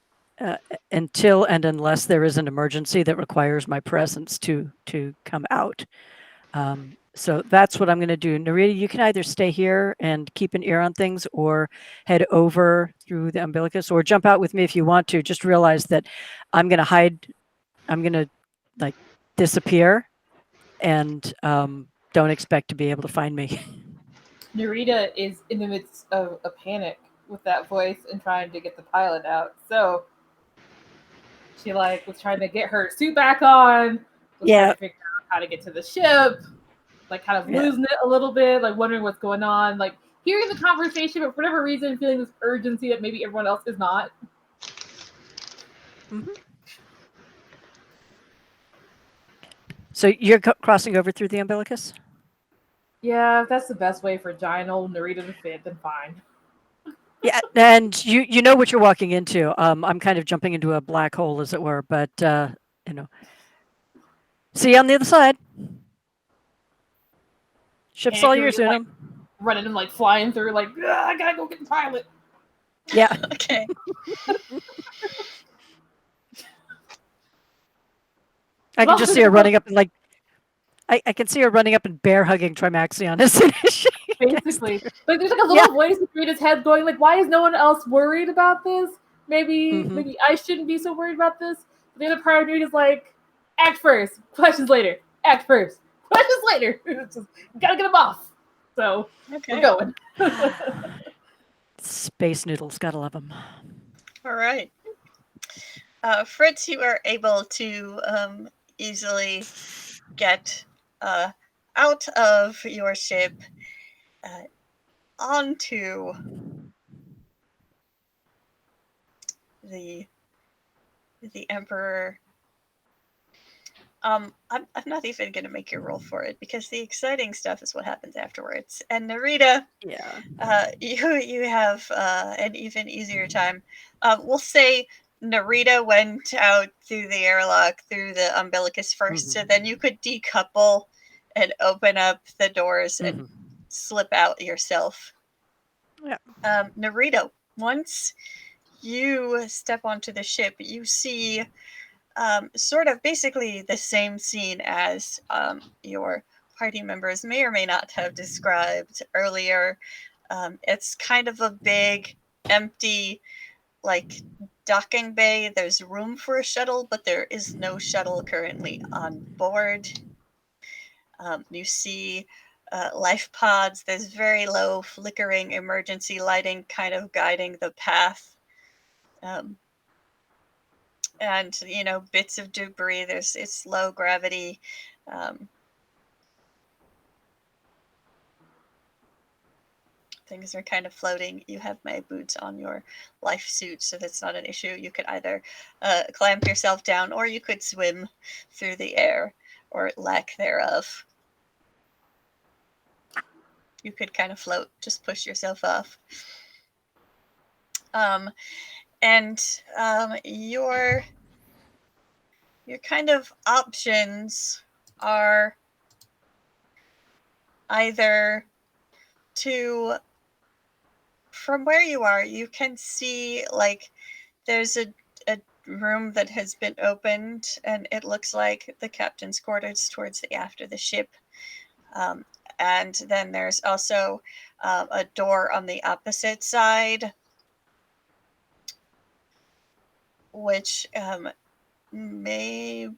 until and unless there is an emergency that requires my presence to come out. So that's what I'm going to do. Narita, you can either stay here and keep an ear on things or head over through the umbilicus or jump out with me if you want to. Just realize that I'm going to hide. I'm going to like disappear and don't expect to be able to find me. Narita is in the midst of a panic with that voice and trying to get the pilot out. So she like was trying to get her suit back on, was trying Yeah. to figure out how to get to the ship, like kind of Yeah. losing it a little bit, like wondering what's going on, like hearing the conversation, but for whatever reason feeling this urgency that maybe everyone else is not. Mhm. So you're crossing over through the umbilicus? Yeah, if that's the best way for giant old Narita to fit, then fine. Yeah, and you know what you're walking into. I'm kind of jumping into a black hole, as it were, but you know. See you on the other side. Ship's all yours, Like, Unum. running and like flying through, like I gotta go get the pilot. Yeah. Okay. I can just see her running up and like I can see her running up and bear hugging Trimaxion as soon as she Basically, like there's like a little voice in Rita's head going like, "Why is no one else worried about this? Maybe I shouldn't be so worried about this." But the other part of Rita's like, "Act first, questions later. Act first, questions later. Just, gotta get them off." So we're going. Space noodles, gotta love them. All right. Fritz, you are able to easily get out of your ship onto the Emperor. I'm not even going to make you roll for it because the exciting stuff is what happens afterwards. And Narita, you have an even easier time. We'll say Narita went out through the airlock through the umbilicus first, so then you could decouple and open up the doors and slip out yourself. Yeah. Narita, once you step onto the ship, you see sort of basically the same scene as your party members may or may not have described earlier. It's kind of a big, empty, like docking bay. There's room for a shuttle, but there is no shuttle currently on board. You see life pods. There's very low flickering emergency lighting kind of guiding the path. And bits of debris. It's low gravity. Things are kind of floating. You have my boots on your life suit, so that's not an issue. You could either clamp yourself down, or you could swim through the air, or lack thereof. You could kind of float, just push yourself off. And your kind of options are either to, from where you are, you can see like there's a room that has been opened, and it looks like the captain's quarters towards the aft of the ship. And then there's also a door on the opposite side, which may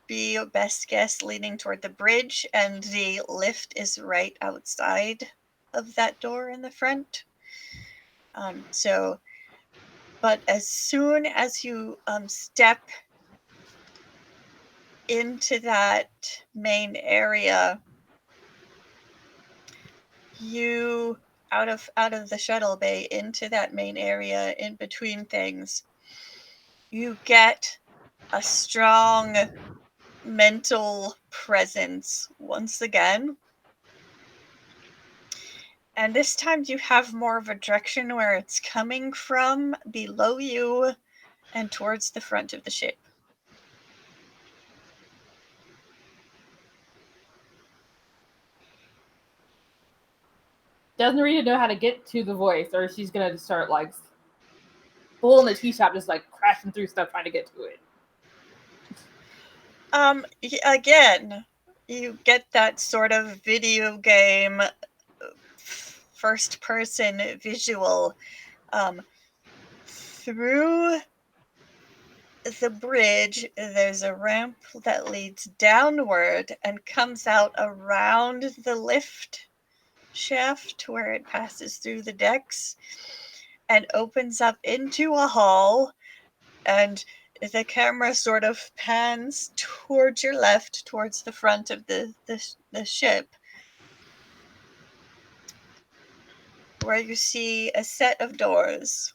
be your best guess leading toward the bridge, and the lift is right outside of that door in the front. But as soon as you step into that main area, you out of the shuttle bay into that main area in between things, you get a strong mental presence once again. And this time you have more of a direction where it's coming from, below you and towards the front of the ship. Does Narita know how to get to the voice, or she's gonna start like full in the tea shop, just like crashing through stuff trying to get to it? Again, you get that sort of video game first-person visual through the bridge. There's a ramp that leads downward and comes out around the lift shaft where it passes through the decks and opens up into a hall, and the camera sort of pans towards your left, towards the front of the ship, where you see a set of doors.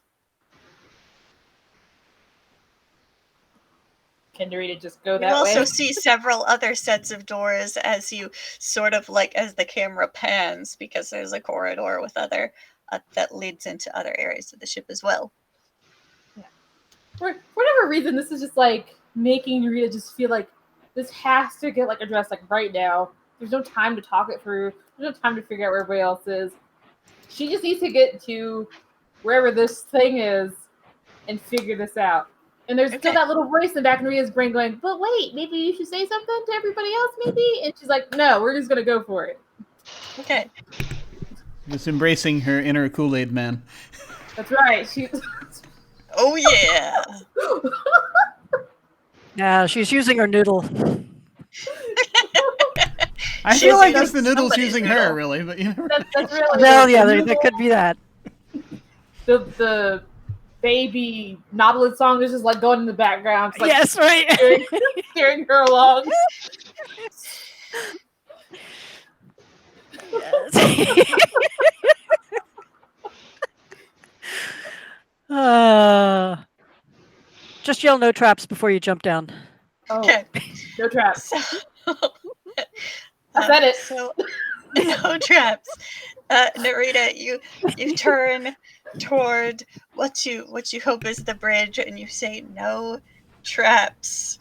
Can Narita just go You that also way? see several other sets of doors as you sort of like as the camera pans, because there's a corridor with other that leads into other areas of the ship as well. For whatever reason, this is just like making Narita just feel like this has to get like addressed like right now. There's no time to talk it through. There's no time to figure out where everybody else is. She just needs to get to wherever this thing is and figure this out. And there's still that little voice in the back of Narita's brain going, but wait, maybe you should say something to everybody else, maybe? And she's like, no, we're just going to go for it. Okay. Just embracing her inner Kool-Aid man. That's right. Oh, yeah. Yeah, she's using her noodle. I She's feel like using it's the noodles somebody's using noodle. her, really, but you know. That's really Well, yeah, there could be that. The baby Nautilus song is just like going in the background. Just, like, Yes, right. steering her along. Just yell no traps before you jump down. Oh, Okay. no traps. I said it. So, no traps. Narita, you turn toward what you hope is the bridge, and you say no traps.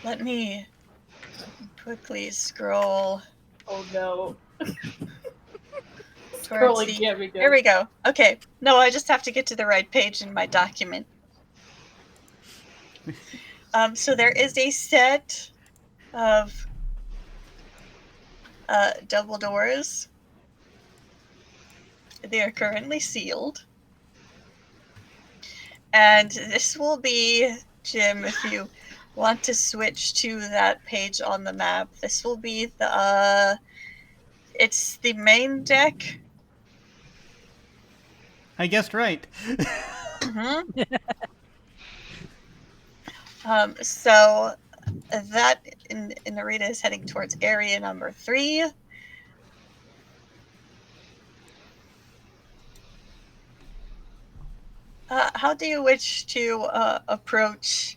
Let me quickly scroll. Oh no. towards Scrolling can't be good. Here we go. Okay. No, I just have to get to the right page in my document. So there is a set of double doors. They are currently sealed. And this will be, Jim, if you want to switch to that page on the map, this will be the, it's the main deck. I guessed right. Mm-hmm. So that in Narita is heading towards area number 3. How do you wish to approach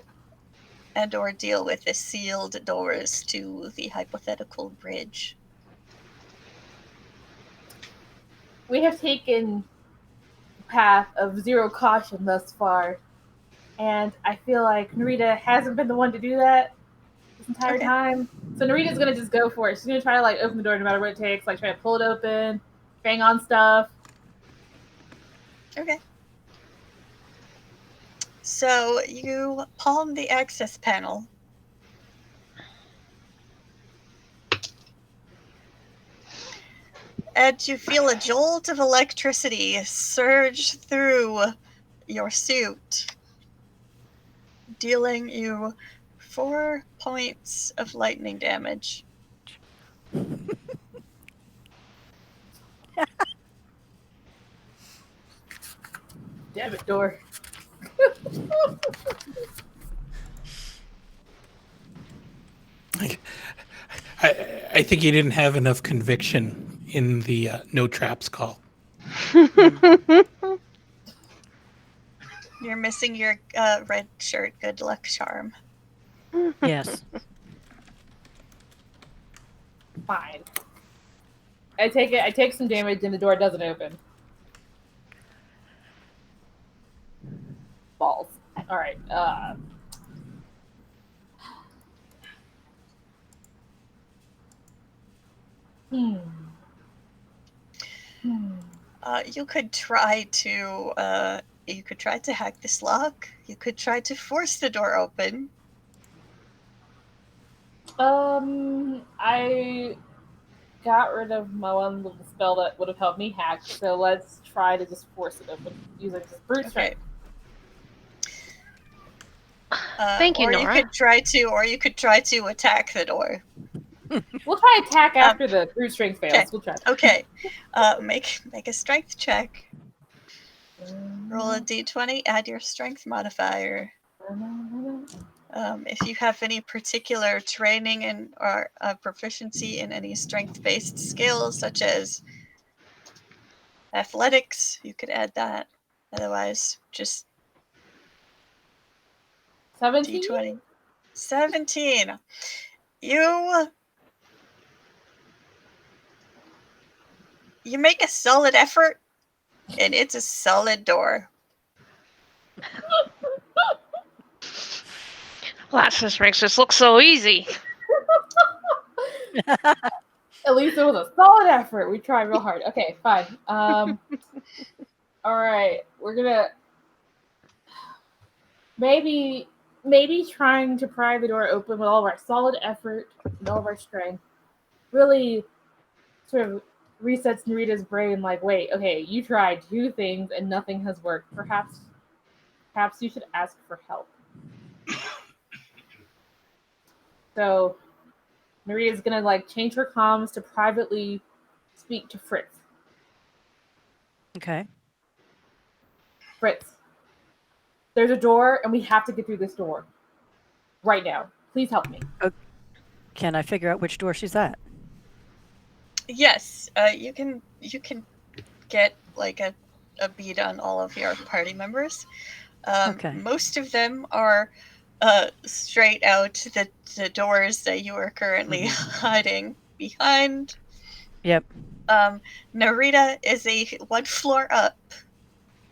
and or deal with the sealed doors to the hypothetical bridge? We have taken the path of zero caution thus far. And I feel like Narita hasn't been the one to do that this entire time. So Narita's going to just go for it. She's going to try to like open the door no matter what it takes. Like try to pull it open, bang on stuff. Okay. So you palm the access panel. And you feel a jolt of electricity surge through your suit, dealing you 4 points of lightning damage. Damn it, door. I think you didn't have enough conviction in the no traps call. You're missing your red shirt good luck charm. Yes. Fine. I take some damage and the door doesn't open. Balls. Alright, You could try to hack this lock. You could try to force the door open. I got rid of my one with the spell that would have helped me hack, so let's try to just force it open using just brute strength. Thank you, or Nora. you could try to attack the door. We'll try attack after the brute strength fails. Okay. We'll try. Okay. Make a strength check. Roll a d20, add your strength modifier. If you have any particular training or proficiency in any strength-based skills, such as athletics, you could add that. Otherwise, just 17? d20. 17. You make a solid effort, and it's a solid door. Well, that just makes this look so easy. At least it was a solid effort. We tried real hard. Okay, fine. All right, we're gonna maybe trying to pry the door open with all of our solid effort and all of our strength really sort of resets Narita's brain. Like, wait, okay, you tried 2 things and nothing has worked. Perhaps you should ask for help. So Narita's gonna change her comms to privately speak to Fritz. Okay. Fritz, there's a door and we have to get through this door right now. Please help me. Can I figure out which door she's at? Yes, you can get a bead on all of your party members. Okay. Most of them are straight out the doors that you are currently hiding behind. Yep. Narita is 1 floor up,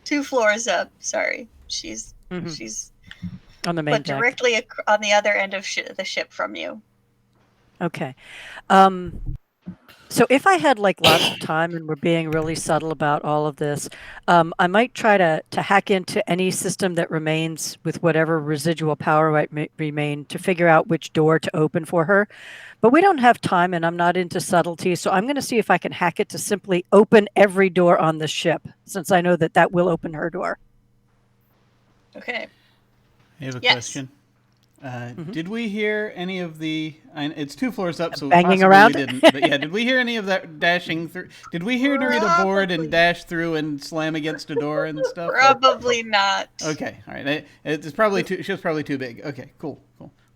2 floors up. Sorry, she's On the main but deck. directly on the other end of the ship from you. Okay. So if I had lots of time and we're being really subtle about all of this, I might try to hack into any system that remains with whatever residual power might remain to figure out which door to open for her. But we don't have time and I'm not into subtlety, so I'm going to see if I can hack it to simply open every door on the ship, since I know that will open her door. Okay. I have a Yes. question. Did we hear any of the? It's 2 floors up, so Banging possibly around? we didn't. But yeah, did we hear any of that dashing through? Did we hear Narita board and dash through and slam against a door and stuff? Probably not. Okay, all right. It's probably too. She was probably too big. Okay, cool.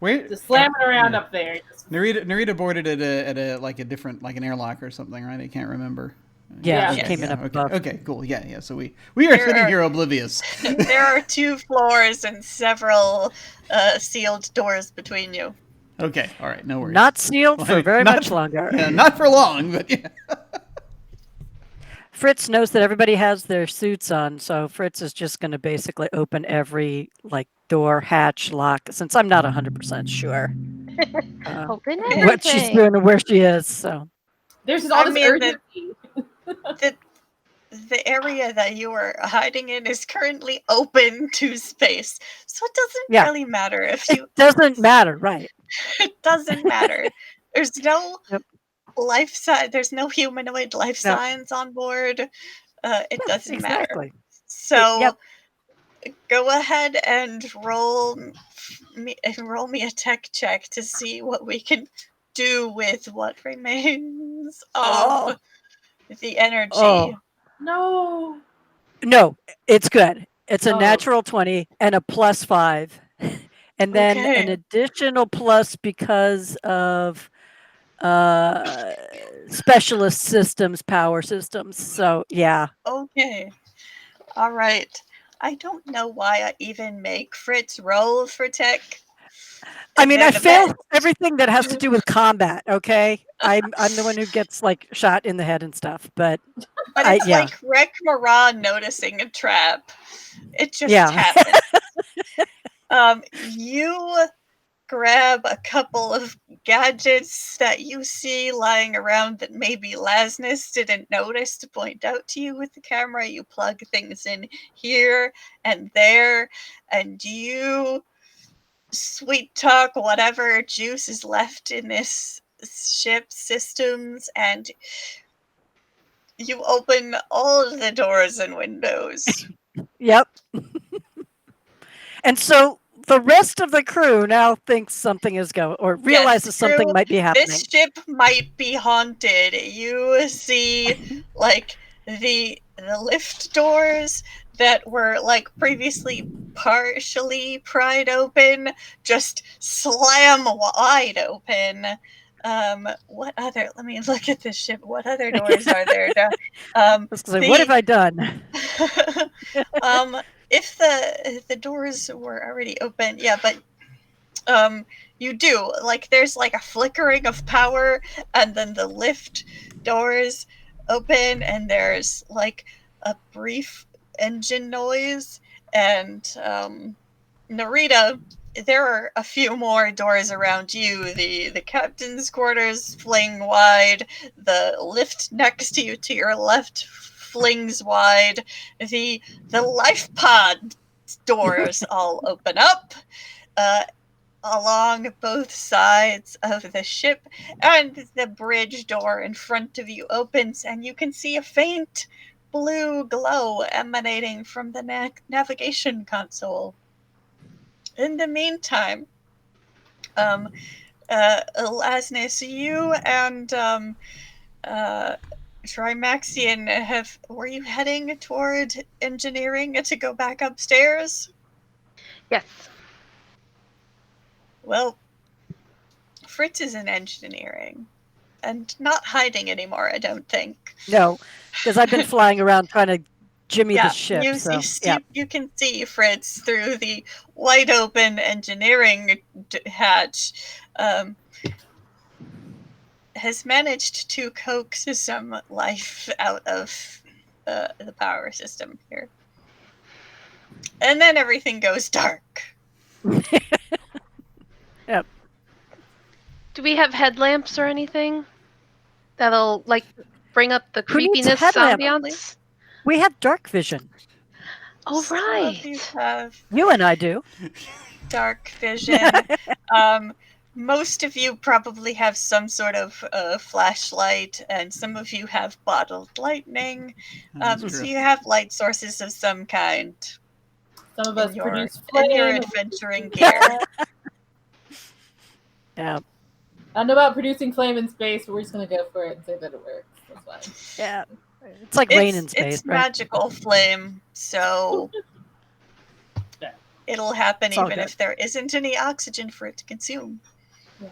Where? Just slamming around up there. Narita boarded at a different an airlock or something, right? I can't remember. Yeah, Yeah. she came in up Okay. above. Okay, cool. Yeah. So we are sitting here oblivious. There are 2 floors and several sealed doors between you. Okay, all right. No worries. Not sealed for very much longer. Yeah, not for long, but yeah. Fritz knows that everybody has their suits on, so Fritz is just going to basically open every door, hatch, lock, since I'm not 100% sure Open what she's everything. doing and where she is. So There's just all this urgency. The area that you are hiding in is currently open to space, so it doesn't really matter if you. It doesn't matter, right? It doesn't matter. There's no Yep. life sign. There's no humanoid life signs on board. It doesn't matter. So go ahead and roll me a tech check to see what we can do with what remains of the energy. Oh. No, it's good. It's a natural 20 and a +5. And then an additional plus because of specialist systems, power systems. So, yeah. Okay. All right. I don't know why I even make Fritz roll for tech. I mean, I failed everything that has to do with combat, okay? I'm the one who gets shot in the head and stuff, but it's like Rek Mara noticing a trap. It just happens. You grab a couple of gadgets that you see lying around that maybe Lasnus didn't notice to point out to you with the camera. You plug things in here and there, and you sweet talk whatever juice is left in this ship systems, and you open all of the doors and windows. Yep. And so the rest of the crew now thinks something is going, or realizes something crew, might be happening. This ship might be haunted. You see, like, the lift doors that were, like, previously partially pried open just slam wide open. What other? Let me look at this ship. What other doors are there? What have I done? If the doors were already open, yeah, but you do, like, there's like a flickering of power, and then the lift doors open, and there's like a brief engine noise, and Narita, there are a few more doors around you. The captain's quarters fling wide, the lift next to you to your left flings wide, the life pod doors all open up along both sides of the ship, and the bridge door in front of you opens, and you can see a faint blue glow emanating from the navigation console. In the meantime, Lasnis, you and Trimaxian, were you heading toward engineering to go back upstairs? Yes. Well, Fritz is in engineering, and not hiding anymore, I don't think. No, because I've been flying around trying to jimmy the ship. You can see Fritz through the wide open engineering hatch. Has managed to coax some life out of the power system here. And then everything goes dark. Yep. Do we have headlamps or anything that'll, like, bring up the creepiness ambiance? We have dark vision. Oh, right. You and I do. Dark vision. Most of you probably have some sort of flashlight, and some of you have bottled lightning. So you have light sources of some kind. Some of us produce flame. In your adventuring gear. Yeah. I don't know about producing flame in space, but we're just going to go for it and say that it works. That's fine. Yeah. It's like rain in space, it's magical flame, so it'll happen even if there isn't any oxygen for it to consume. Yeah.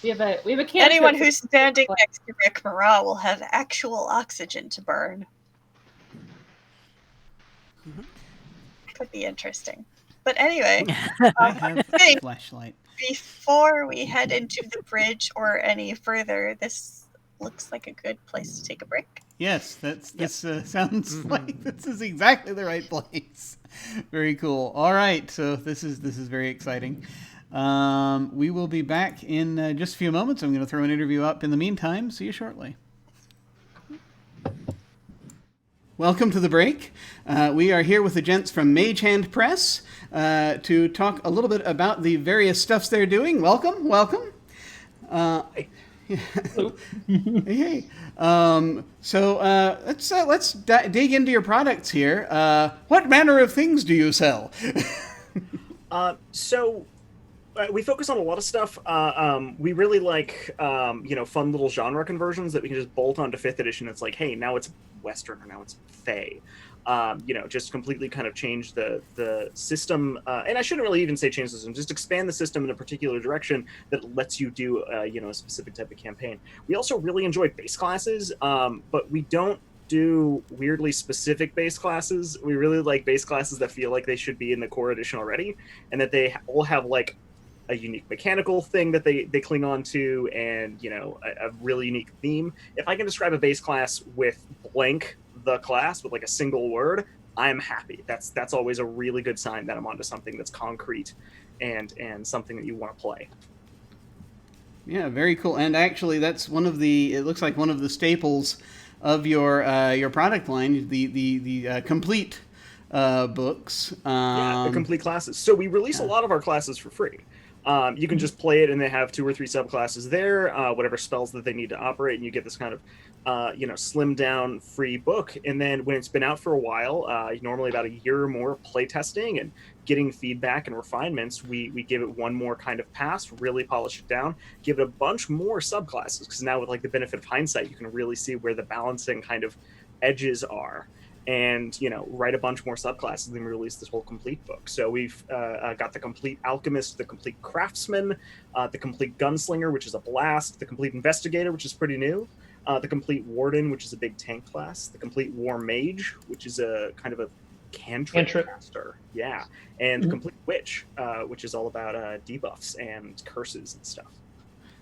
We have a Anyone who's standing next to Rick Marat will have actual oxygen to burn. Mm-hmm. Could be interesting. But anyway, I have a flashlight. Before we head into the bridge or any further, this looks like a good place to take a break. Yes, this sounds like this is exactly the right place. Very cool. All right, so this is very exciting. We will be back in just a few moments. I'm going to throw an interview up in the meantime. See you shortly. Welcome to the break. We are here with the gents from Mage Hand Press to talk a little bit about the various stuffs they're doing. Welcome. Hey. So let's dig into your products here. What manner of things do you sell? We focus on a lot of stuff. We really like, fun little genre conversions that we can just bolt onto 5th edition. It's like, hey, now it's Western or now it's Fey. Just completely kind of change the system. And I shouldn't really even say change the system, just expand the system in a particular direction that lets you do, a specific type of campaign. We also really enjoy base classes, but we don't do weirdly specific base classes. We really like base classes that feel like they should be in the core edition already, and that they all have like a unique mechanical thing that they cling on to, and a really unique theme. If I can describe a base class with blank the class with like a single word, I'm happy. That's always a really good sign that I'm onto something that's concrete and something that you want to play. Yeah, very cool. And actually, that's it looks like one of the staples of your product line, the complete books. The complete classes. So we release a lot of our classes for free. You can just play it, and they have 2 or 3 subclasses there, whatever spells that they need to operate, and you get this kind of slimmed down free book. And then when it's been out for a while, normally about a year or more play testing and getting feedback and refinements, we give it one more kind of pass, really polish it down, give it a bunch more subclasses, because now with like the benefit of hindsight, you can really see where the balancing kind of edges are, and write a bunch more subclasses, and then release this whole complete book. So we've got the complete alchemist, the complete craftsman, the complete gunslinger, which is a blast, the complete investigator, which is pretty new, the complete warden, which is a big tank class, the complete war mage, which is a kind of a cantrip master, and the complete witch, which is all about debuffs and curses and stuff.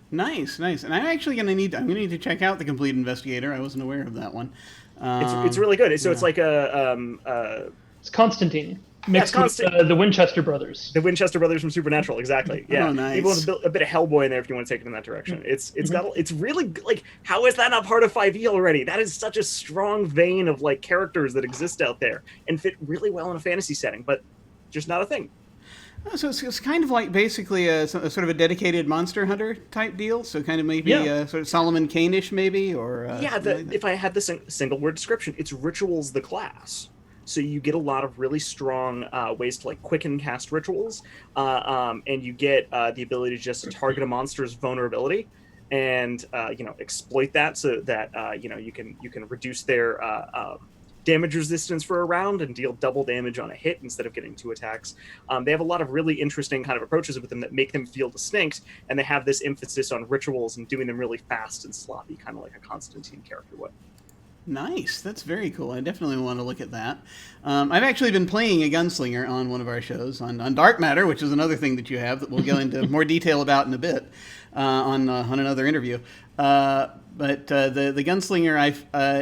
Nice. And I'm actually gonna need to check out the complete investigator. I wasn't aware of that one. It's really good. So it's like it's Constantine mixed with the Winchester brothers. The Winchester brothers from Supernatural, exactly. Yeah, Oh, nice. Even with a bit of Hellboy in there if you want to take it in that direction. It's really like, how is that not part of 5e already? That is such a strong vein of like characters that exist out there and fit really well in a fantasy setting, but just not a thing. Oh, so it's kind of like basically a sort of a dedicated Monster Hunter type deal. So kind of maybe sort of Solomon Kane-ish maybe, or if I had the single word description, it's rituals the class. So you get a lot of really strong ways to like quicken cast rituals, and you get the ability to just target a monster's vulnerability and exploit that, so that you can reduce their damage resistance for a round and deal double damage on a hit instead of getting 2 attacks. They have a lot of really interesting kind of approaches with them that make them feel distinct, and they have this emphasis on rituals and doing them really fast and sloppy, kind of like a Constantine character would. Nice. That's very cool. I definitely want to look at that. I've actually been playing a gunslinger on one of our shows on Dark Matter, which is another thing that you have that we'll go into more detail about in a bit on another interview. But the gunslinger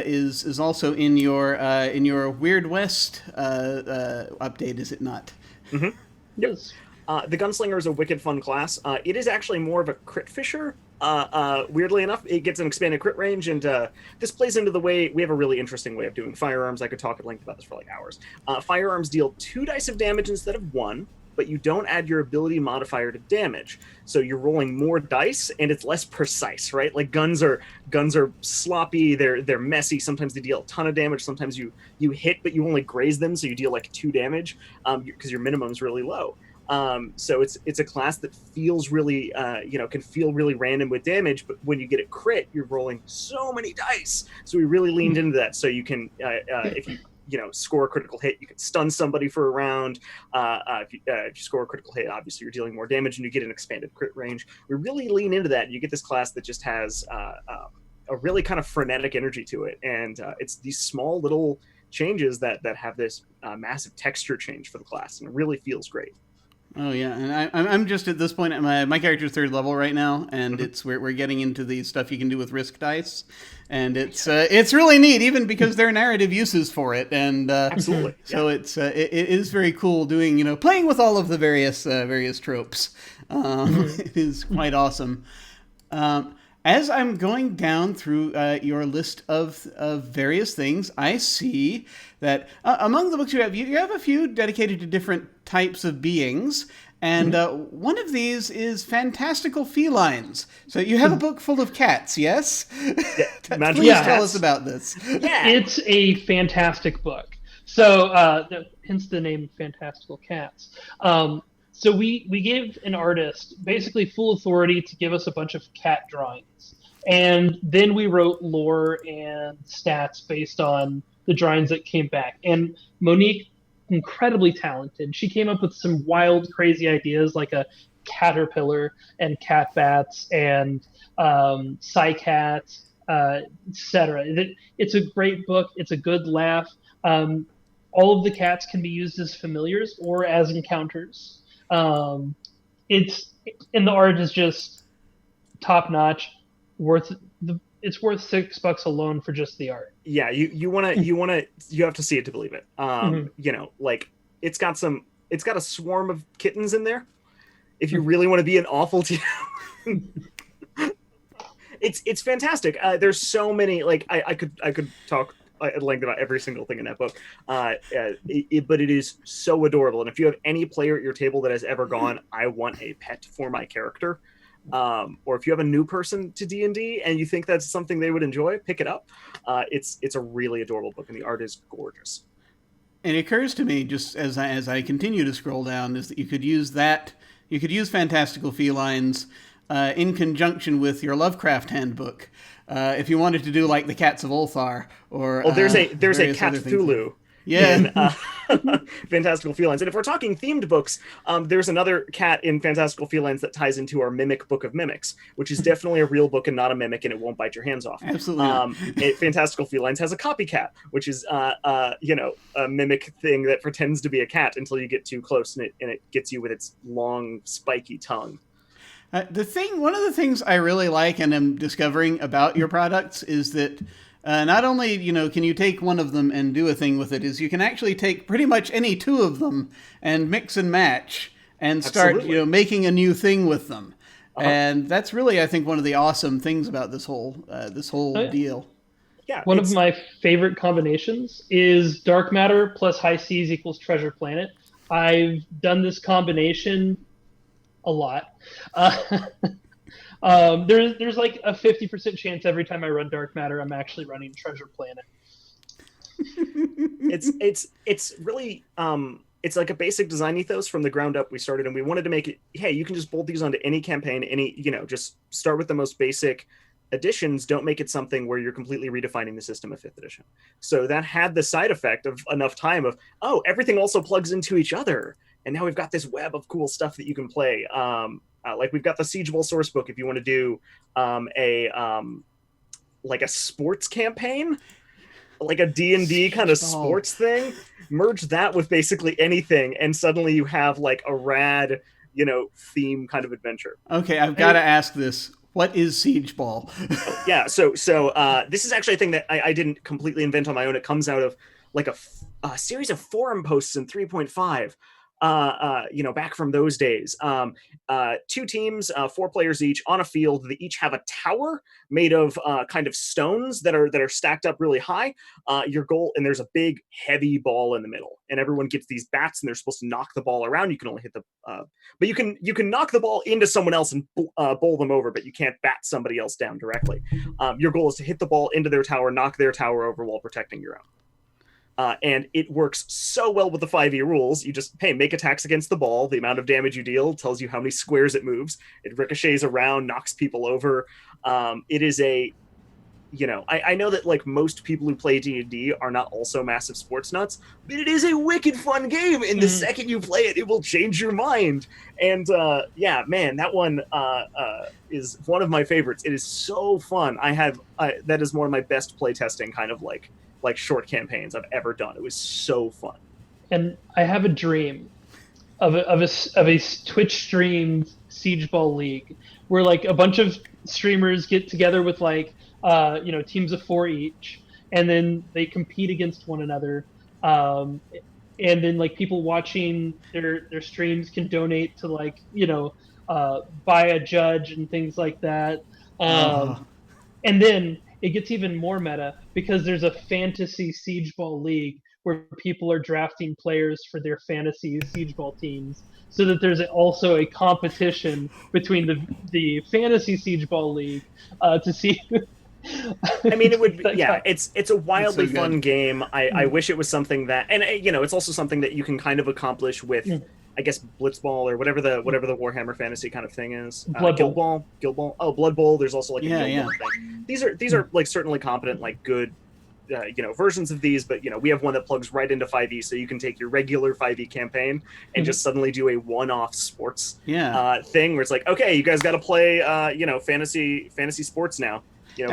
is also in your Weird West update, is it not? Mm-hmm. Yes. The gunslinger is a wicked fun class. It is actually more of a crit fisher. Weirdly enough, it gets an expanded crit range, and this plays into the way we have a really interesting way of doing firearms. I could talk at length about this for like hours. Firearms deal 2 dice of damage instead of 1, but you don't add your ability modifier to damage. So you're rolling more dice, and it's less precise, right? Like guns are sloppy, they're messy. Sometimes they deal a ton of damage. Sometimes you hit, but you only graze them, so you deal like 2 damage because your minimum is really low. So it's a class that feels really, can feel really random with damage, but when you get a crit, you're rolling so many dice. So we really leaned into that. So you can, if you score a critical hit, you can stun somebody for a round. If you score a critical hit, obviously you're dealing more damage and you get an expanded crit range. We really lean into that. And you get this class that just has a really kind of frenetic energy to it. And it's these small little changes that have this massive texture change for the class. And it really feels great. Oh yeah, and I'm just at this point. My character's 3rd level right now, and it's we're getting into the stuff you can do with risk dice, and it's really neat, even because there are narrative uses for it, and absolutely. So it is very cool doing playing with all of the various tropes. It is quite awesome. As I'm going down through your list of various things, I see that among the books you have a few dedicated to different types of beings, and one of these is fantastical felines. So you have a book full of cats, yes? Yeah, please tell us about this. Yeah. It's a fantastic book. So hence the name Fantastical Cats. So we gave an artist basically full authority to give us a bunch of cat drawings. And then we wrote lore and stats based on the drawings that came back. And Monique, incredibly talented, she came up with some wild, crazy ideas like a caterpillar and cat bats and psycats, etc. It's a great book. It's a good laugh. All of the cats can be used as familiars or as encounters. It's and the art is just top notch. It's worth $6 alone for just the art. Yeah, you have to see it to believe it. Like it's got a swarm of kittens in there. If you really want to be an awful TM. It's fantastic. There's so many, like I could talk at length about every single thing in that book. But it is so adorable. And if you have any player at your table that has ever gone, I want a pet for my character, or if you have a new person to D&D and you think that's something they would enjoy, pick it up. It's a really adorable book, and the art is gorgeous. It occurs to me, just as I continue to scroll down, is that you could use Fantastical Felines in conjunction with your Lovecraft handbook, if you wanted to do like the Cats of Ulthar, or there's a Cat Cthulhu. In Fantastical Felines. And if we're talking themed books, there's another cat in Fantastical Felines that ties into our Mimic Book of Mimics, which is definitely a real book and not a mimic, and it won't bite your hands off. Absolutely. Fantastical Felines has a copycat, which is a mimic thing that pretends to be a cat until you get too close, and it gets you with its long, spiky tongue. One of the things I really like and am discovering about your products is that not only, can you take one of them and do a thing with it, is you can actually take pretty much any two of them and mix and match and start, Absolutely. Making a new thing with them. And that's really, I think, one of the awesome things about this whole deal. Yeah, one of my favorite combinations is dark matter plus high seas equals treasure planet. I've done this combination a lot. There's like a 50% chance every time I run dark matter, I'm actually running treasure planet. It's really it's like a basic design ethos from the ground up. We started, and we wanted to make it, hey, you can just bolt these onto any campaign, just start with the most basic additions. Don't make it something where you're completely redefining the system of 5th edition. So that had the side effect of enough time of, everything also plugs into each other, and now we've got this web of cool stuff that you can play. Like we've got the Siege Bowl source book if you want to do a sports campaign, like a D&D kind of sports thing. Merge that with basically anything, and suddenly you have like a rad, theme kind of adventure. Okay, I've got to ask this. What is Siege Ball? Yeah, so this is actually a thing that I didn't completely invent on my own. It comes out of like a series of forum posts in 3.5. Back from those days. 2 teams, 4 players each on a field. They each have a tower made of kind of stones that are stacked up really high. Your goal, and there's a big heavy ball in the middle, and everyone gets these bats, and they're supposed to knock the ball around. You can only hit but you can knock the ball into someone else and bowl them over, but you can't bat somebody else down directly. Your goal is to hit the ball into their tower, knock their tower over while protecting your own. And it works so well with the 5e rules. You just, make attacks against the ball. The amount of damage you deal tells you how many squares it moves. It ricochets around, knocks people over. It is I know that like most people who play D&D are not also massive sports nuts, but it is a wicked fun game. And the second you play it, it will change your mind. And that one is one of my favorites. It is so fun. That is one of my best playtesting kind of like short campaigns I've ever done. It was so fun. And I have a dream of a Twitch streamed Siege Ball League where like a bunch of streamers get together with like teams of 4 each, and then they compete against one another. And then like people watching their streams can donate to like buy a judge and things like that. And then it gets even more meta because there's a fantasy Siege Ball League where people are drafting players for their fantasy Siege Ball teams, so that there's also a competition between the fantasy Siege Ball League to see. I mean, it would. Yeah, it's a wildly fun game. I wish it was something that, and it's also something that you can kind of accomplish with. I guess Blitzball or whatever the Warhammer Fantasy kind of thing is. Guild Ball. Oh, Blood Bowl. There's also like a Guild Ball thing. These are like certainly competent, like good, versions of these. But we have one that plugs right into 5e, so you can take your regular 5e campaign and just suddenly do a one-off sports thing where it's like, okay, you guys got to play fantasy sports now.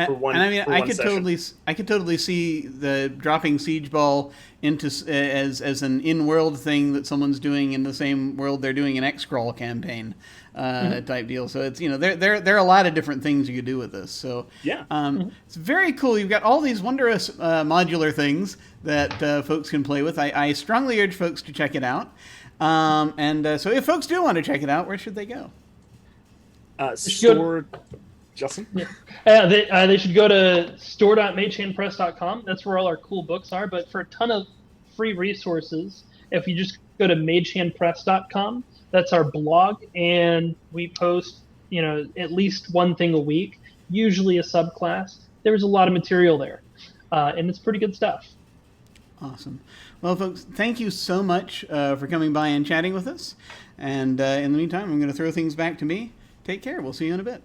For one. And I mean, I could totally see the dropping Siege Ball into as an in-world thing that someone's doing in the same world they're doing an X-Crawl campaign type deal. So it's there are a lot of different things you could do with this. So it's very cool. You've got all these wondrous modular things that folks can play with. I strongly urge folks to check it out. So if folks do want to check it out, where should they go? Justin? They should go to store.magehandpress.com. That's where all our cool books are. But for a ton of free resources, if you just go to magehandpress.com, that's our blog, and we post, at least one thing a week, usually a subclass. There's a lot of material there, and it's pretty good stuff. Awesome. Well, folks, thank you so much for coming by and chatting with us. And in the meantime, I'm going to throw things back to me. Take care. We'll see you in a bit.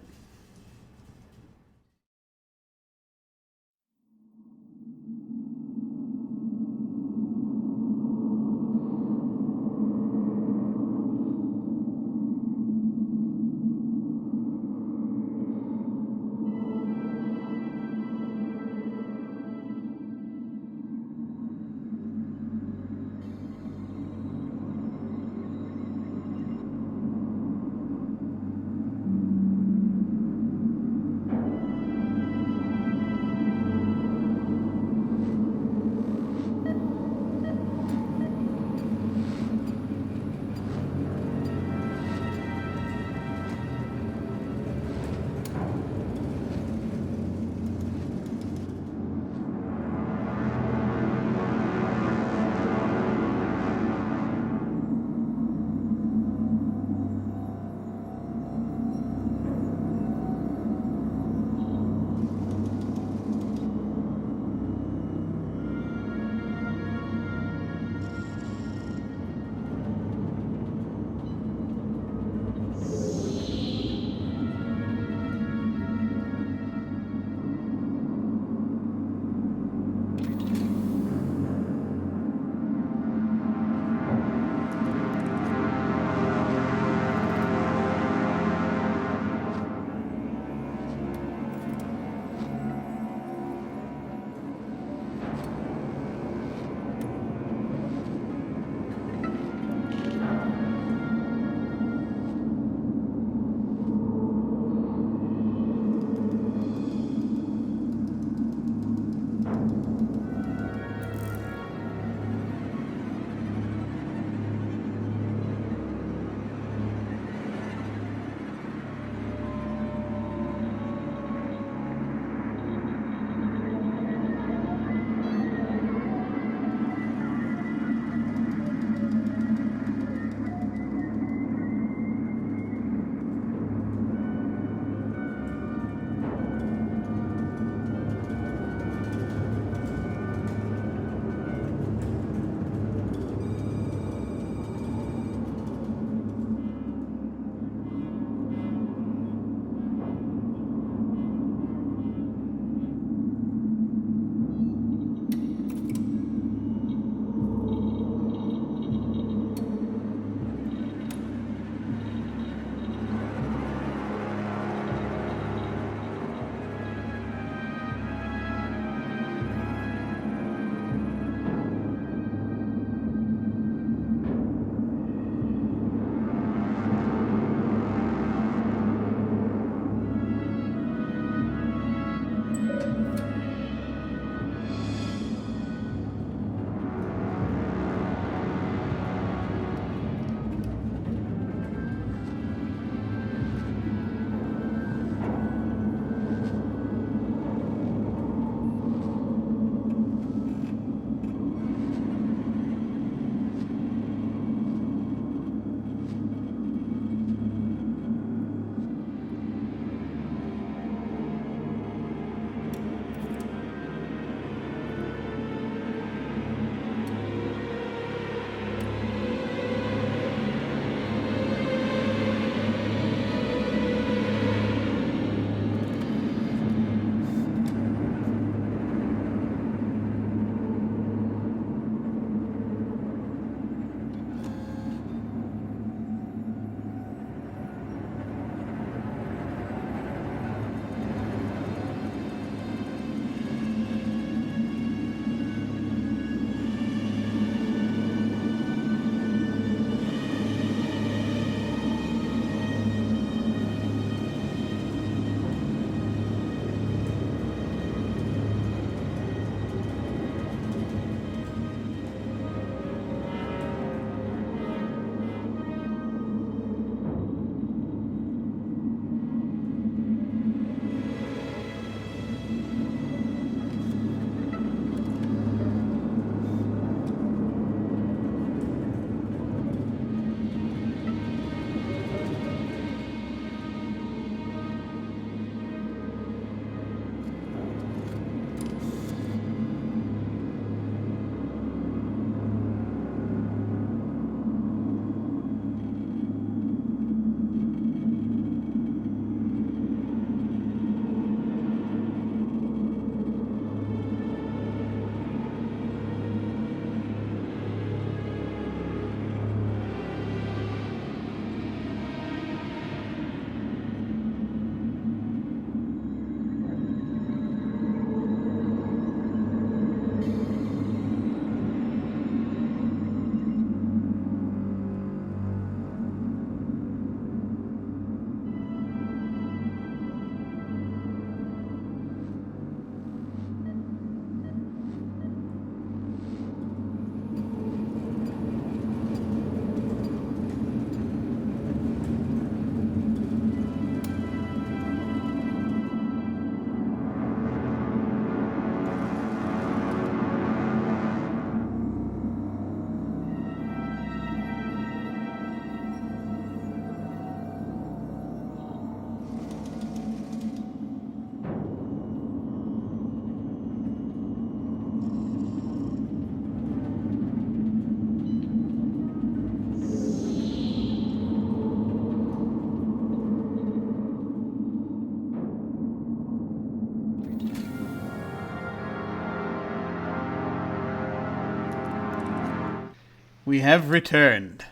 We have returned.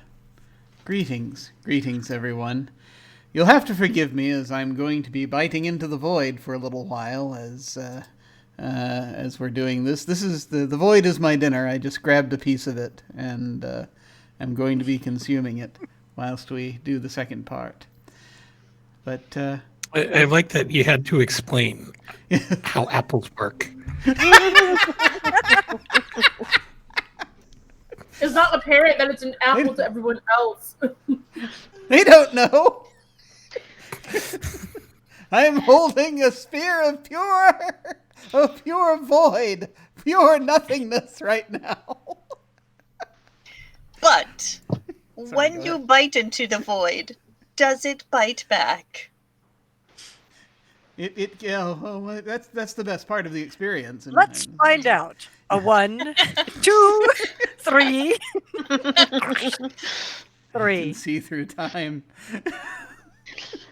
Greetings, everyone. You'll have to forgive me, as I'm going to be biting into the void for a little while as we're doing this. This is the void is my dinner. I just grabbed a piece of it, and I'm going to be consuming it whilst we do the second part. But I like that you had to explain how apples work. It's not apparent that it's an apple to everyone else. They don't know. I'm holding a spear of pure void, pure nothingness right now. But Sorry, when go you ahead. bite into the void, does it bite back? That's the best part of the experience. And Let's find out. A 1, 2, 3. I 3. can see through time.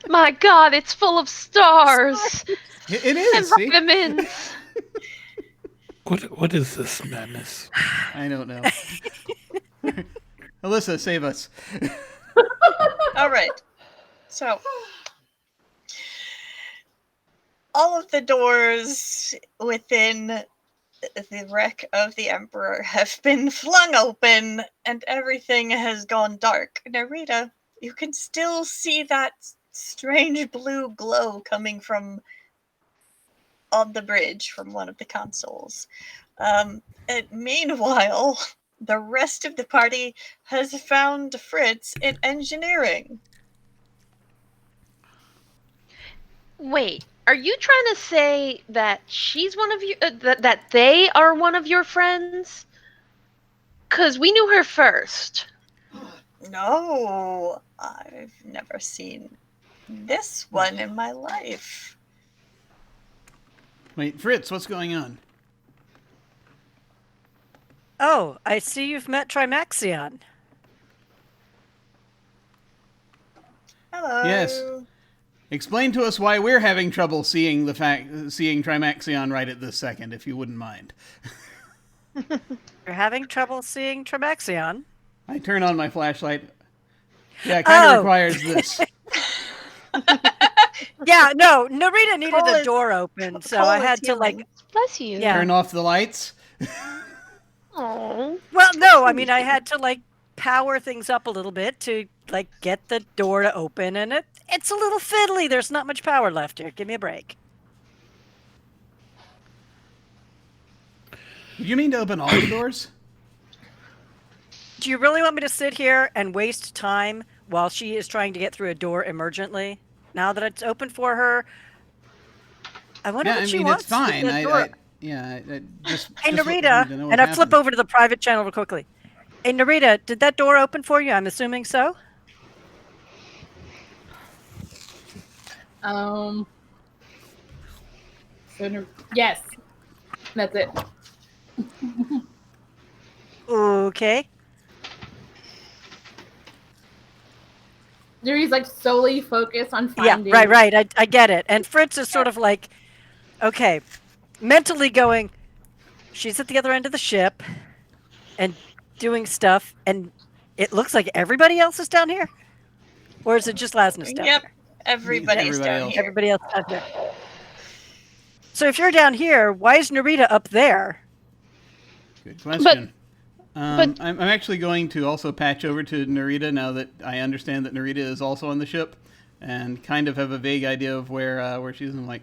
My God, it's full of stars It and is. See? vitamins. What is this madness? I don't know. Alyssa, save us. All right. So, all of the doors within the wreck of the Emperor have been flung open, and everything has gone dark. Narita, you can still see that strange blue glow coming from on the bridge from one of the consoles. And meanwhile, the rest of the party has found Fritz in engineering. Wait, are you trying to say that she's one of you? That they are one of your friends? 'Cause we knew her first. No, I've never seen this one in my life. Wait, Fritz, what's going on? Oh, I see you've met Trimaxion. Hello. Yes. Explain to us why we're having trouble seeing Trimaxion right at this second, if you wouldn't mind. You're having trouble seeing Trimaxion? I turn on my flashlight. Yeah, it kind of Oh. requires this. Yeah, no, Narita needed Cole a is- door open, so Cole I is had to healing. Bless you. Yeah. Turn off the lights. Aw. Well, no, I mean I had to power things up a little bit to get the door to open, and it's a little fiddly. There's not much power left here. Give me a break. Did you mean to open all the doors? Do you really want me to sit here and waste time while she is trying to get through a door emergently? Now that it's open for her, I wonder Yeah, what I she mean, wants. it's fine. with that door. I just. Hey, just Narita, wanted to know and what I flip happened. over to the private channel real quickly. Hey, Narita, did that door open for you? I'm assuming so. Yes. That's it. Okay. Yuri's solely focused on finding. Yeah, right. I get it. And Fritz is sort of okay, mentally going, she's at the other end of the ship and doing stuff, and it looks like everybody else is down here? Or is it just Lasnus down Yep, here? everybody's Everybody down else. here. Everybody else down here. So if you're down here, why is Narita up there? Good question. but- I'm actually going to also patch over to Narita now that I understand that Narita is also on the ship, and kind of have a vague idea of where she's. I'm like,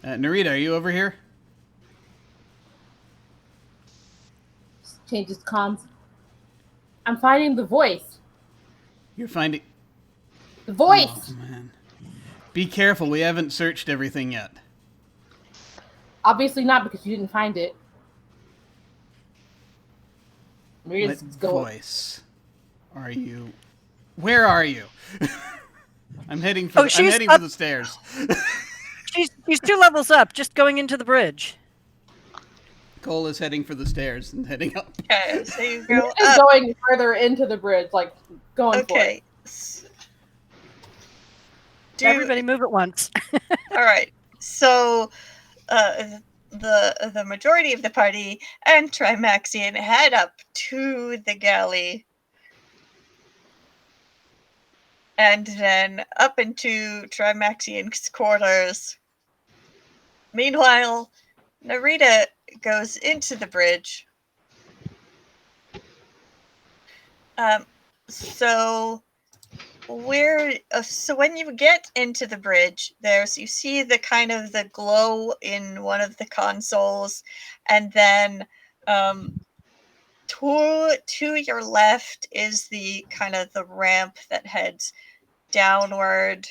Narita, are you over here? Changes comms. I'm finding the voice. You're finding. The voice. Oh, man. Be careful. We haven't searched everything yet. Obviously not, because you didn't find it. Maria's What going. voice are you? Where are you? I'm heading for. Oh, I'm she's heading up- for the stairs. She's 2 levels up, just going into the bridge. Cole is heading for the stairs and heading up. Okay, so you go Maria's up. going further into the bridge, going for Okay. it. Do, Everybody move at once. All right. So, the majority of the party and Trimaxian head up to the galley and then up into Trimaxian's quarters. Meanwhile, Narita goes into the bridge. So when you get into the bridge, you see the kind of the glow in one of the consoles, and then to your left is the kind of the ramp that heads downward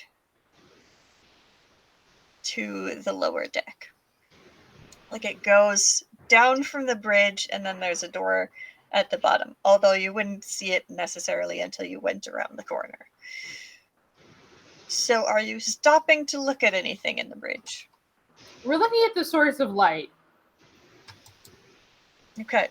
to the lower deck. Like it goes down from the bridge, and then there's a door at the bottom, although you wouldn't see it necessarily until you went around the corner. So are you stopping to look at anything in the bridge? We're looking at the source of light. Okay.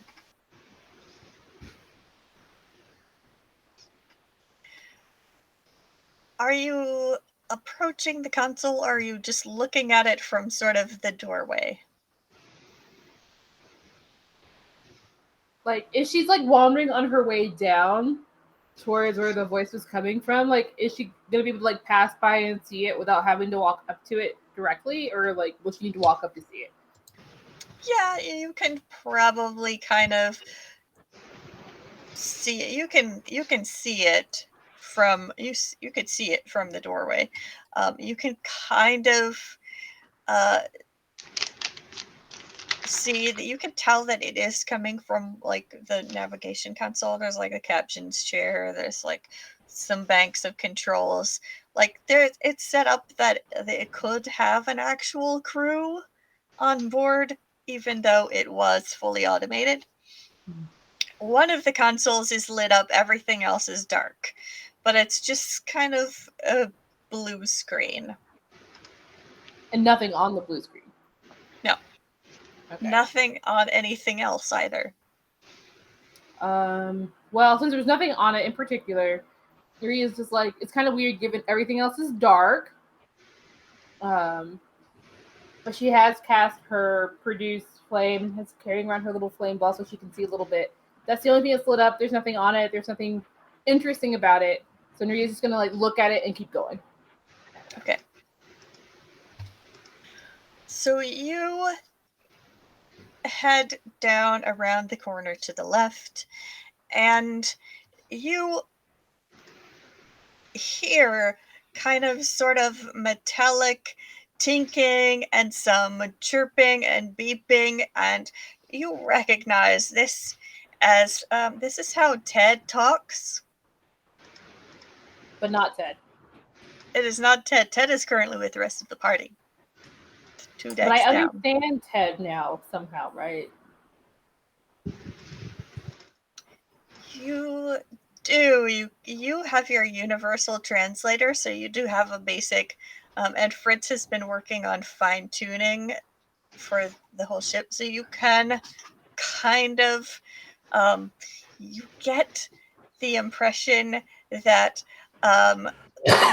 Are you approaching the console, or are you just looking at it from sort of the doorway? Like, if she's like wandering on her way down towards where the voice was coming from, like, is she gonna be able to like pass by and see it without having to walk up to it directly, or like will she need to walk up to see it? Yeah, you can probably kind of see it. You can see it from you could see it from the doorway. You can kind of see that you can tell that it is coming from like the navigation console. There's like a captions chair. There's like some banks of controls. Like it's set up that it could have an actual crew on board, even though it was fully automated. One of the consoles is lit up, everything else is dark, but it's just kind of a blue screen. And nothing on the blue screen. No. Okay. Nothing on anything else either. Well, since there's nothing on it in particular, Yuri is just like, it's kind of weird given everything else is dark. But she has cast her produce flame, is carrying around her little flame ball so she can see a little bit. That's the only thing that's lit up. There's nothing on it. There's nothing interesting about it. So Nuria's just gonna like look at it and keep going. Okay. So you head down around the corner to the left, and you hear kind of sort of metallic tinking and some chirping and beeping, and you recognize this as this is how Ted talks. But not Ted. It is not Ted. Ted is currently with the rest of the party. 2 decks But I down. understand Ted now somehow, right? You do. You have your universal translator, so you do have a basic. And Fritz has been working on fine tuning for the whole ship, so you can kind of you get the impression that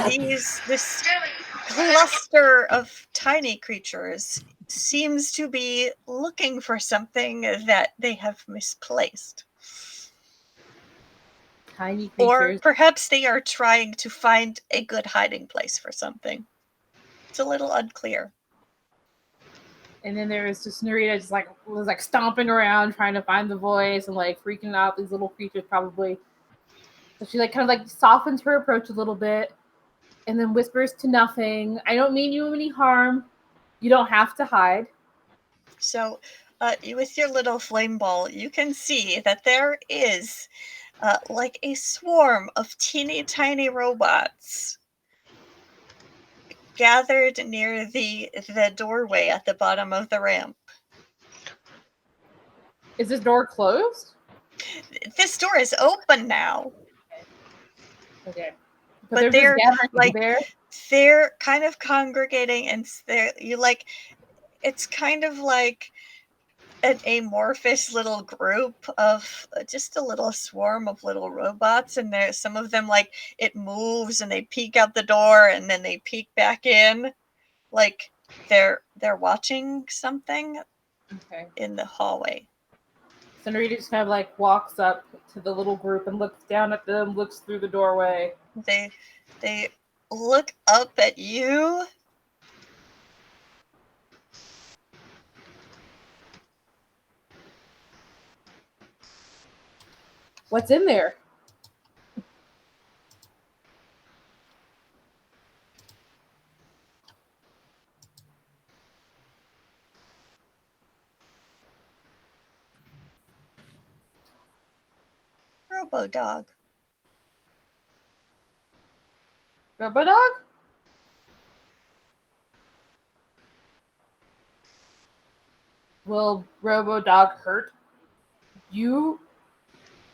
this cluster of tiny creatures seems to be looking for something that they have misplaced. Tiny Or creatures. perhaps they are trying to find a good hiding place for something. It's a little unclear. And then there is just Narita just like was like stomping around trying to find the voice and like freaking out these little creatures probably. So she like kind of like softens her approach a little bit and then whispers to nothing. I don't mean you any harm. You don't have to hide. So with your little flame ball, you can see that there is like a swarm of teeny tiny robots gathered near the doorway at the bottom of the ramp. Is this door closed? This door is open now. Okay. But they're like there. They're kind of congregating, and it's kind of like an amorphous little group of just a little swarm of little robots, and there's some of them like it moves and they peek out the door and then they peek back in, like they're watching something. Okay. in the hallway. So Narita just kind of like walks up to the little group and looks down at them, looks through the doorway. They look up at you. What's in there? Robo dog. Robo dog? Will Robo dog hurt you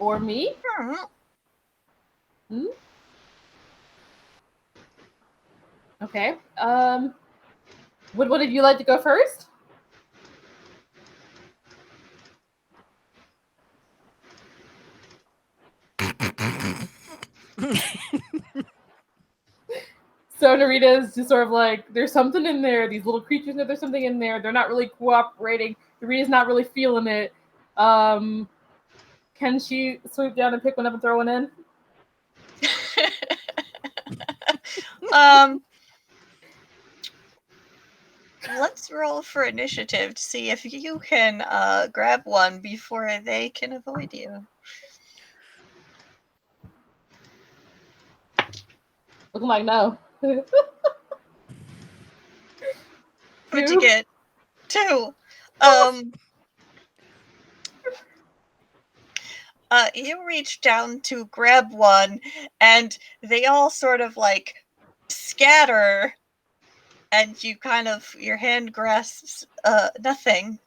or me? Hmm? Okay. Would one of you like to go first? So Narita is just sort of like, there's something in there. These little creatures know there's something in there. They're not really cooperating. Narita's not really feeling it. Can she swoop down and pick one up and throw one in? Let's roll for initiative to see if you can grab one before they can avoid you. Looking like no. What'd you Two? get? 2. You reach down to grab one, and they all sort of like scatter, and you kind of, your hand grasps nothing,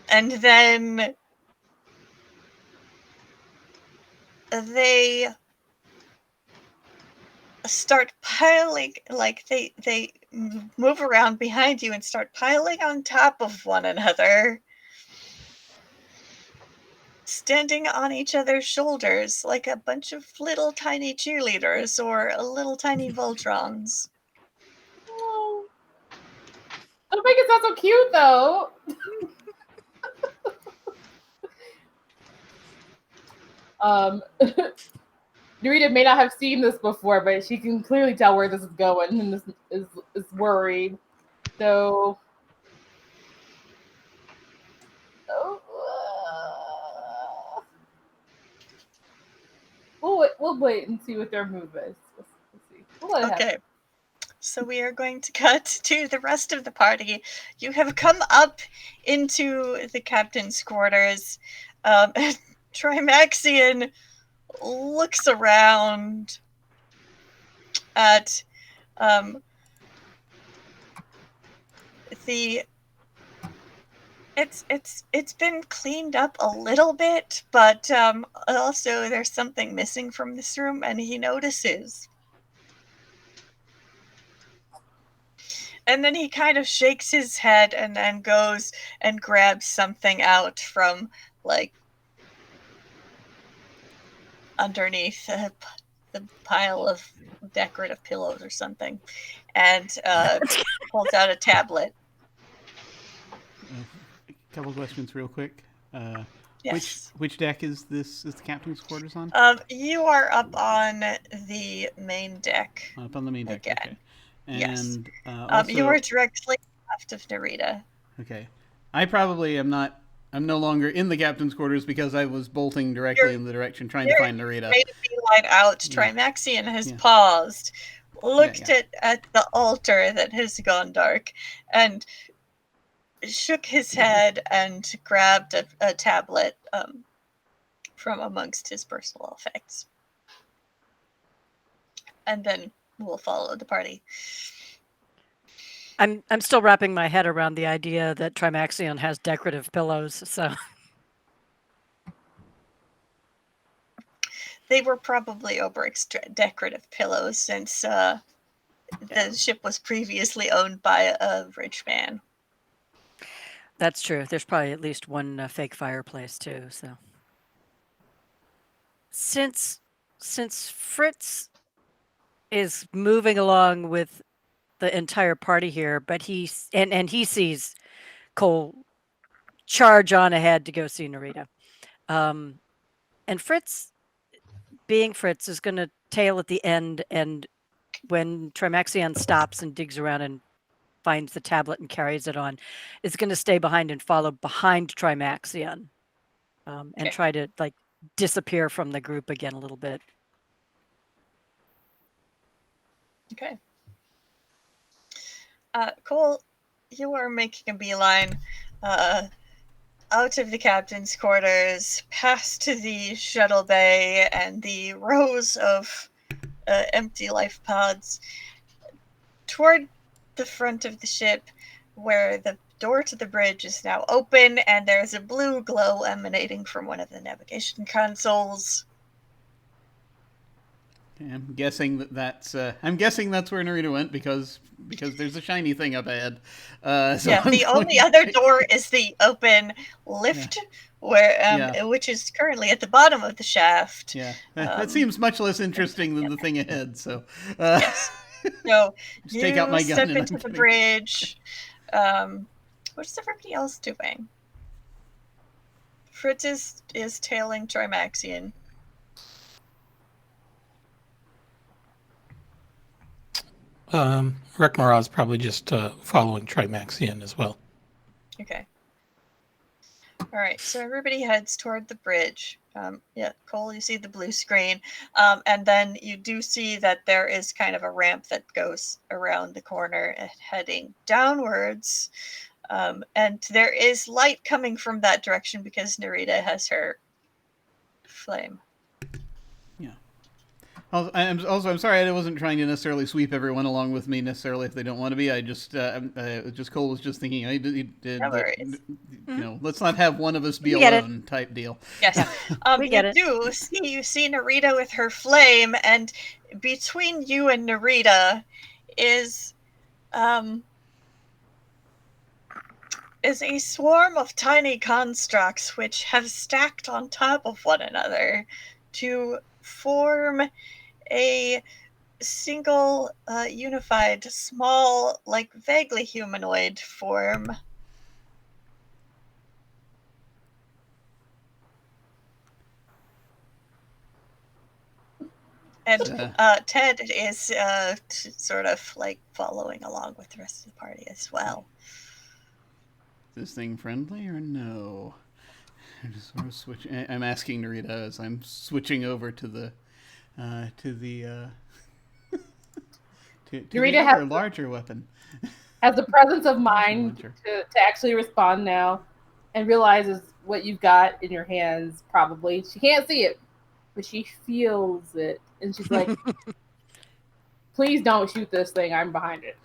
and then they start piling, like they move around behind you and start piling on top of one another, standing on each other's shoulders like a bunch of little tiny cheerleaders or little tiny Voltrons. Oh. That'll make it sound so cute, though. Narita may not have seen this before, but she can clearly tell where this is going and is worried. So, we'll wait and see what their move is. Let's see. We'll let it happen. Okay. So we are going to cut to the rest of the party. You have come up into the captain's quarters. Trimaxion looks around at the. It's been cleaned up a little bit, but also there's something missing from this room, and he notices. And then he kind of shakes his head and then goes and grabs something out from, like, underneath the pile of decorative pillows or something, and pulls out a tablet. A couple questions real quick. Yes. Which deck is this? Is the captain's quarters on? You are up on the main deck. Up on the main deck. Again. Okay. Yes. And also, you are directly left of Narita. Okay. I probably am not. I'm no longer in the captain's quarters because I was bolting directly in the direction trying to find Narita. Made a beeline out. Trimaxion has paused, looked at the altar that has gone dark, and shook his head and grabbed a tablet from amongst his personal effects. And then we'll follow the party. I'm still wrapping my head around the idea that Trimaxion has decorative pillows, so they were probably over decorative pillows since the ship was previously owned by a rich man. That's true. There's probably at least one fake fireplace too. So since Fritz is moving along with the entire party here, but he sees Cole charge on ahead to go see Narita. And Fritz, being Fritz, is going to tail at the end, and when Trimaxion stops and digs around and finds the tablet and carries it on, is going to stay behind and follow behind Trimaxion, and try to like disappear from the group again a little bit. Okay. Cole, you are making a beeline out of the captain's quarters, past the shuttle bay and the rows of empty life pods, toward the front of the ship, where the door to the bridge is now open, and there's a blue glow emanating from one of the navigation consoles. I'm guessing that's where Narita went because there's a shiny thing up ahead. The only other door is the open lift, which is currently at the bottom of the shaft. Yeah, that seems much less interesting than the thing ahead. So, yes. So just take out my gun step and into the bridge. What's everybody else doing? Fritz is tailing Trimaxion. Rekmaraz's probably just following Trimaxion as well. Okay. All right, so everybody heads toward the bridge. Cole, you see the blue screen. And then you do see that there is kind of a ramp that goes around the corner heading downwards. And there is light coming from that direction because Narita has her flame. Yeah. I'm sorry I wasn't trying to necessarily sweep everyone along with me necessarily if they don't want to be. I just Cole was just thinking let's not have one of us be alone type deal. Yes. You see Narita with her flame, and between you and Narita is a swarm of tiny constructs which have stacked on top of one another to form a single, unified, small, like vaguely humanoid form. And Ted is sort of like following along with the rest of the party as well. Is this thing friendly or no? I'm just sort of switching. I'm asking Narita as I'm switching over to the Narita has larger weapon. Has the presence of mind to actually respond now, and realizes what you've got in your hands. Probably she can't see it, but she feels it, and she's like, "Please don't shoot this thing. I'm behind it."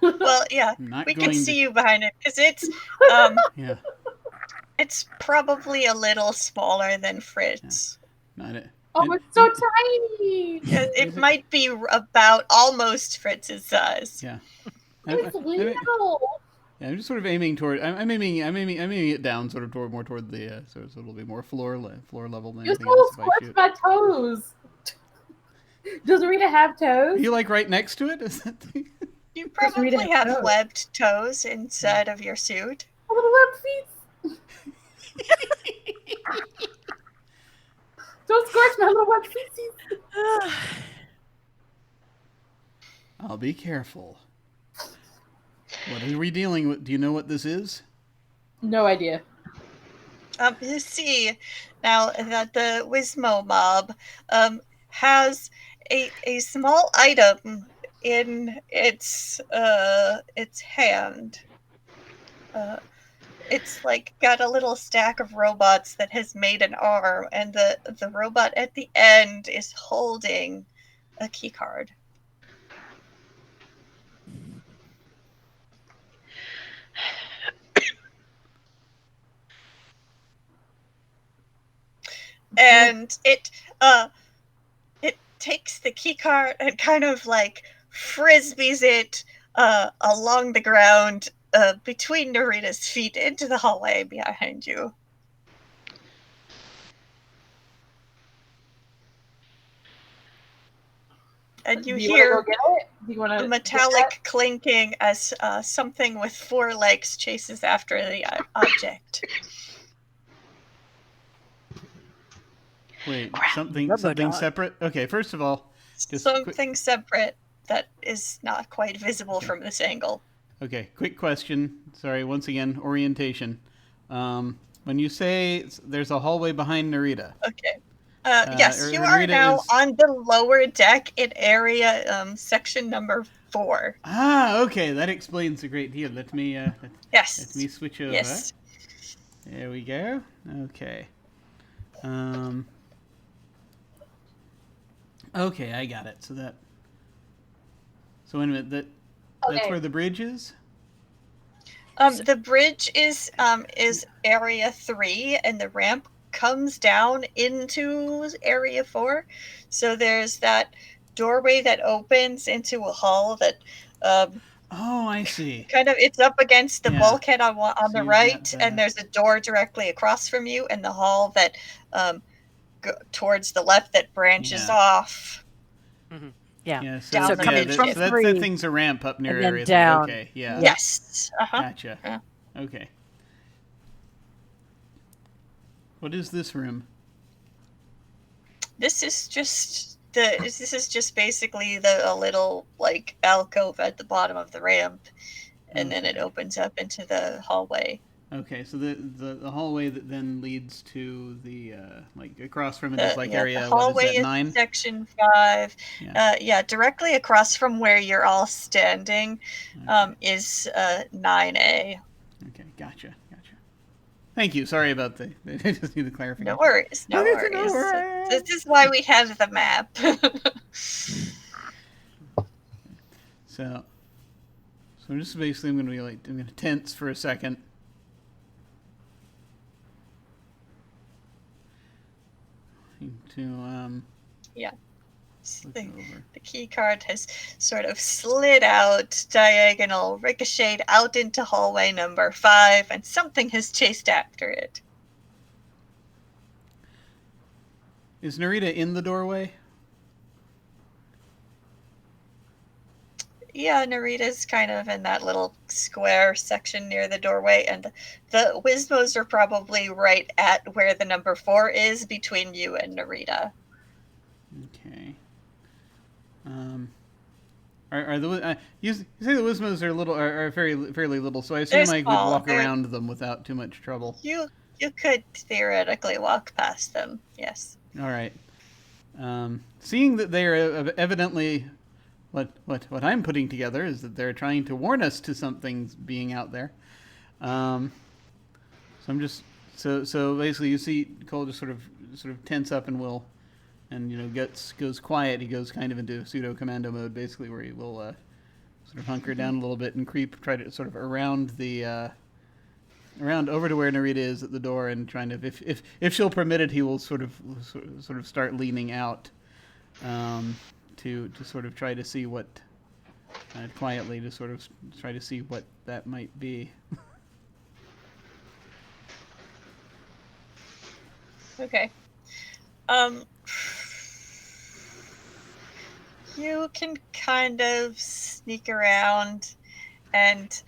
Well, yeah, we can see you behind it because it's it's probably a little smaller than Fritz. Yeah. Not it. Oh, it's so tiny. It might be about almost Fritz's size. Yeah. It's little. Yeah, I'm just sort of aiming toward. I'm aiming it down, sort of toward the so it'll be more floor level than anything else. If I shoot. My toes. Does Rita have toes? Are you like right next to it? Is that thing? You probably have webbed toes inside of your suit. Little web feet. Don't scorch my little web feet. I'll be careful. What are we dealing with? Do you know what this is? No idea. You see now that the Wismo mob has a small item in its hand. It's like got a little stack of robots that has made an arm, and the robot at the end is holding a key card. And it takes the key card and kind of like frisbees it along the ground between Narita's feet into the hallway behind you. and you Do you want to hear go get it? Do you want a to metallic clinking as something with 4 legs chases after the object. Wait, Rubber something dog. separate? Okay, first of all, just Something separate that is not quite visible from this angle. okay, quick question. Sorry, once again, orientation. When you say there's a hallway behind Narita, Okay. Yes, you are Narita now is... on the lower deck in area section number 4. Okay, that explains a great deal. Let me Yes. switch over. Yes. There we go. Okay. Okay, I got it. So wait a minute. That's Okay. where the bridge is. The bridge is area 3, and the ramp comes down into area 4. So there's that doorway that opens into a hall that Oh, I see. kind of, it's up against the Yeah. bulkhead on So the you've right, got and there's a door directly across from you, and the hall that towards the left that branches off. Yeah. Yeah, so Down So the coming main from ship. that 3 thing's a ramp up near and then area down. 3. Okay, yeah. Yes. Uh-huh. Gotcha. Yeah. Okay. What is this room? This is just basically a little like alcove at the bottom of the ramp, and then it Okay. opens up into the hallway. Okay, so the hallway that then leads to the like across from it is like area the what hallway is that 9? section 5. Yeah. Directly across from where you're all standing is 9A. Okay, gotcha. Thank you. Sorry about I just need the clarification. No worries. No worries. This is why we have the map. So just basically I'm gonna tense for a second. To Yeah. look over. The key card has sort of slid out diagonal, ricocheted out into hallway number 5, and something has chased after it. Is Narita in the doorway? Yeah, Narita's kind of in that little square section near the doorway, and the Wizmos are probably right at where the number 4 is between you and Narita. Okay. Are the you say the Wizmos are fairly little, so I assume They're I could small. walk around them without too much trouble. You could theoretically walk past them, yes. All right. Seeing that they are evidently what I'm putting together is that they're trying to warn us to something being out there. So I'm just so basically you see Cole just sort of tense up and goes quiet. He goes kind of into pseudo commando mode, basically, where he will sort of hunker down a little bit and try to sort of around over to where Narita is at the door, and trying to, if she'll permit it, he will sort of start leaning out to sort of try to see what quietly to sort of try to see what that might be. Okay. You can kind of sneak around and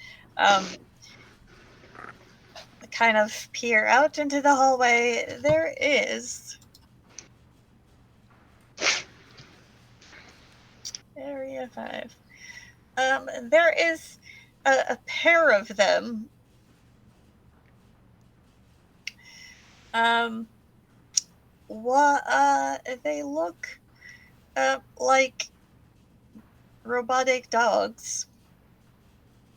kind of peer out into the hallway. There is area 5. There is a pair of them. They look like robotic dogs.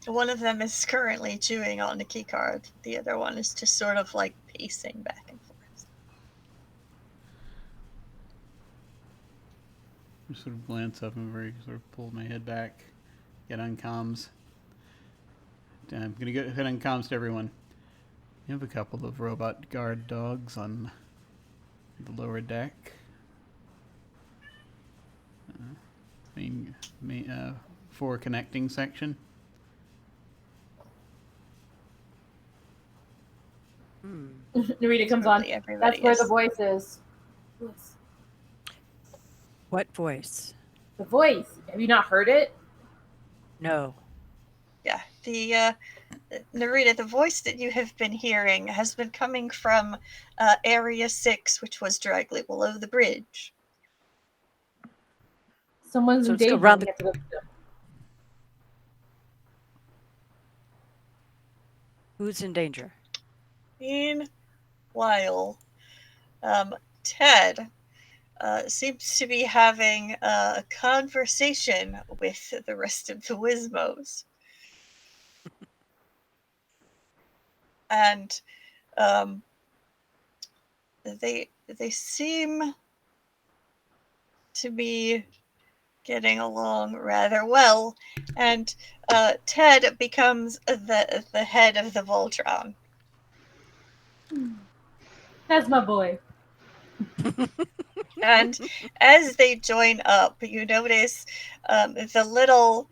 One of them is currently chewing on the key card. The other one is just sort of like pacing back and forth. I sort of glance up and sort of pull my head back, get on comms. I'm gonna go ahead on comms to everyone. You have a couple of robot guard dogs on the lower deck. For connecting section. Narita comes on. Everybody That's where is. the voice is. What voice? The voice. Have you not heard it? No. Yeah, the Narita, the voice that you have been hearing has been coming from Area 6, which was directly below the bridge. Someone's So in let's go danger. round We the- have to go get them. Who's in danger? Meanwhile, Ted seems to be having a conversation with the rest of the Wismos. And they seem to be getting along rather well, and Ted becomes the head of the Voltron. That's my boy. And as they join up, you notice the little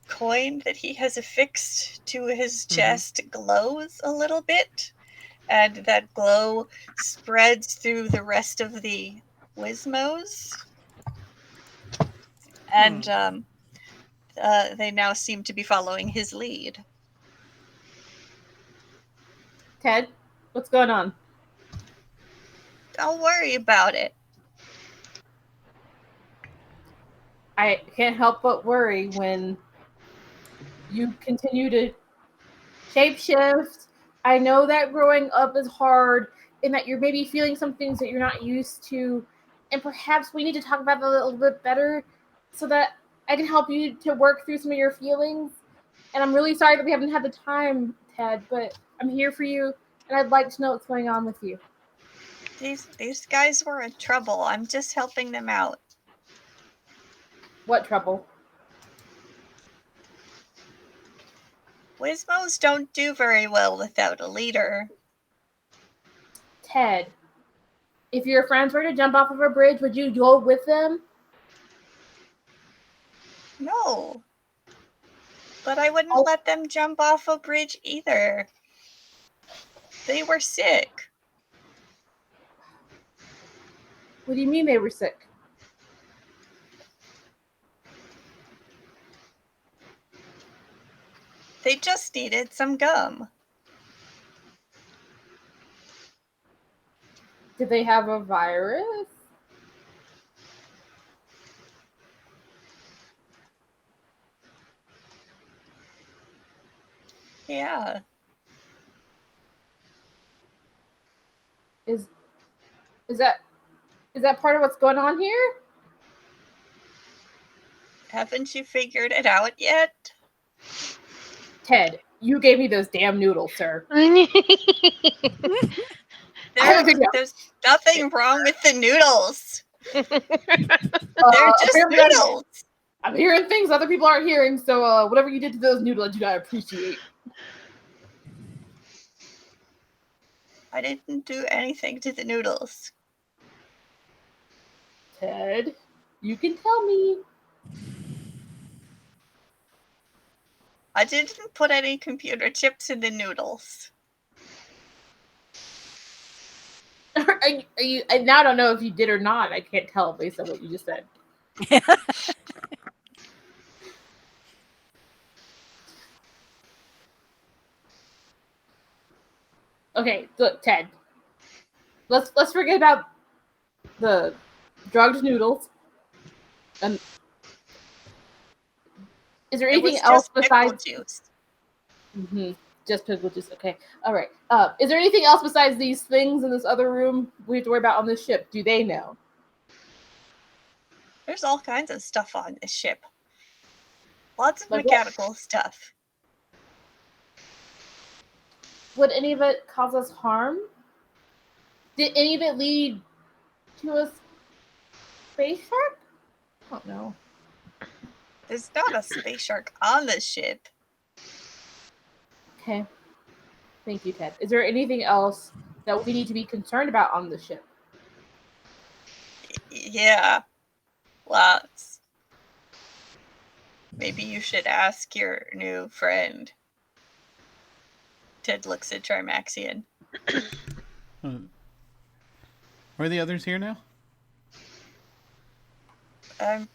coin that he has affixed to his chest glows a little bit, and that glow spreads through the rest of the Wismos. And they now seem to be following his lead. Ted, what's going on? Don't worry about it. I can't help but worry when you continue to shapeshift. I know that growing up is hard and that you're maybe feeling some things that you're not used to. And perhaps we need to talk about it a little bit better so that I can help you to work through some of your feelings. And I'm really sorry that we haven't had the time, Ted, but I'm here for you and I'd like to know what's going on with you. These guys were in trouble. I'm just helping them out. What trouble? Wismos don't do very well without a leader. Ted, if your friends were to jump off of a bridge, would you go with them? No. But I wouldn't let them jump off a bridge either. They were sick. What do you mean they were sick? They just needed some gum. Did they have a virus? Yeah. Is that part of what's going on here? Haven't you figured it out yet? Ted, you gave me those damn noodles, sir. There's nothing wrong with the noodles. They're just apparently noodles. I'm hearing things other people aren't hearing, so whatever you did to those noodles, you gotta appreciate. I didn't do anything to the noodles. Ted, you can tell me. I didn't put any computer chips in the noodles. Are you? I now don't know if you did or not. I can't tell based on what you just said. Okay, look, Ted. Let's forget about the drugged noodles. And is there anything else besides juice? Mm-hmm. Just pickle juice. Okay. All right. Is there anything else besides these things in this other room we have to worry about on this ship? Do they know? There's all kinds of stuff on this ship. Lots of Like mechanical stuff. Would any of it cause us harm? Did any of it lead to a space shark? I don't know. There's not a space shark on this ship. Okay. Thank you, Ted. Is there anything else that we need to be concerned about on the ship? Yeah. Lots. Maybe you should ask your new friend. Ted looks at Trimaxian. Are the others here now?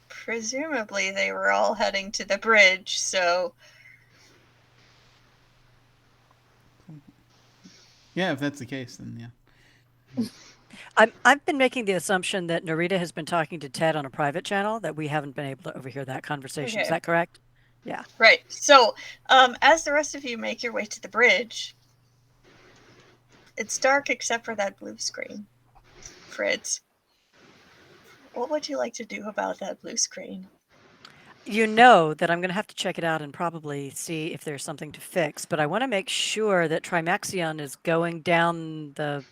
Presumably they were all heading to the bridge, so Yeah, if that's the case, then yeah. I've been making the assumption that Narita has been talking to Ted on a private channel, that we haven't been able to overhear that conversation. Is Okay. that correct? Yeah. Right. So, as the rest of you make your way to the bridge, it's dark except for that blue screen. Fritz, what would you like to do about that blue screen? You know that I'm going to have to check it out and probably see if there's something to fix, but I want to make sure that Trimaxion is going down the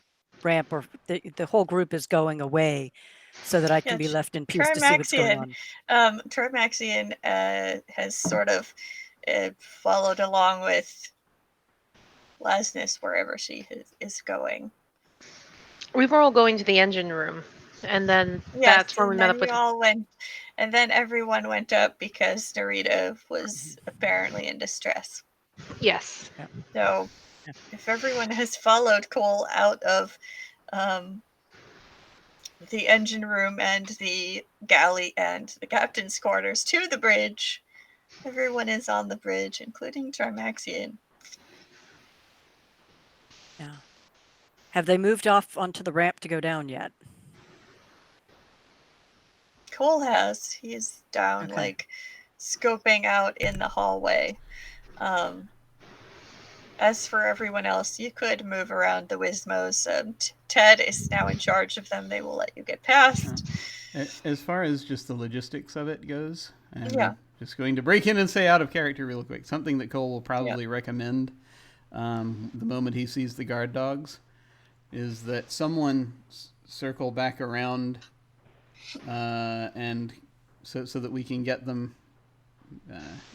ramp, or the whole group is going away, so that I can be left in peace to see what's going on. Trimaxion has sort of followed along with Lasness wherever she is going. We were all going to the engine room, and then that's where we met up with. All went, and then everyone went up because Narita was apparently in distress. Yes. Yeah. So, if everyone has followed Cole out of the engine room and the galley and the captain's quarters to the bridge, everyone is on the bridge, including Trimaxion. Yeah. Have they moved off onto the ramp to go down yet? Cole has. He's down, Okay. scoping out in the hallway. As for everyone else, you could move around the Wismos. Ted is now in charge of them. They will let you get past. As far as just the logistics of it goes, and Yeah. just going to break in and say out of character real quick, something that Cole will probably recommend the moment he sees the guard dogs is that someone circle back around and so that we can get them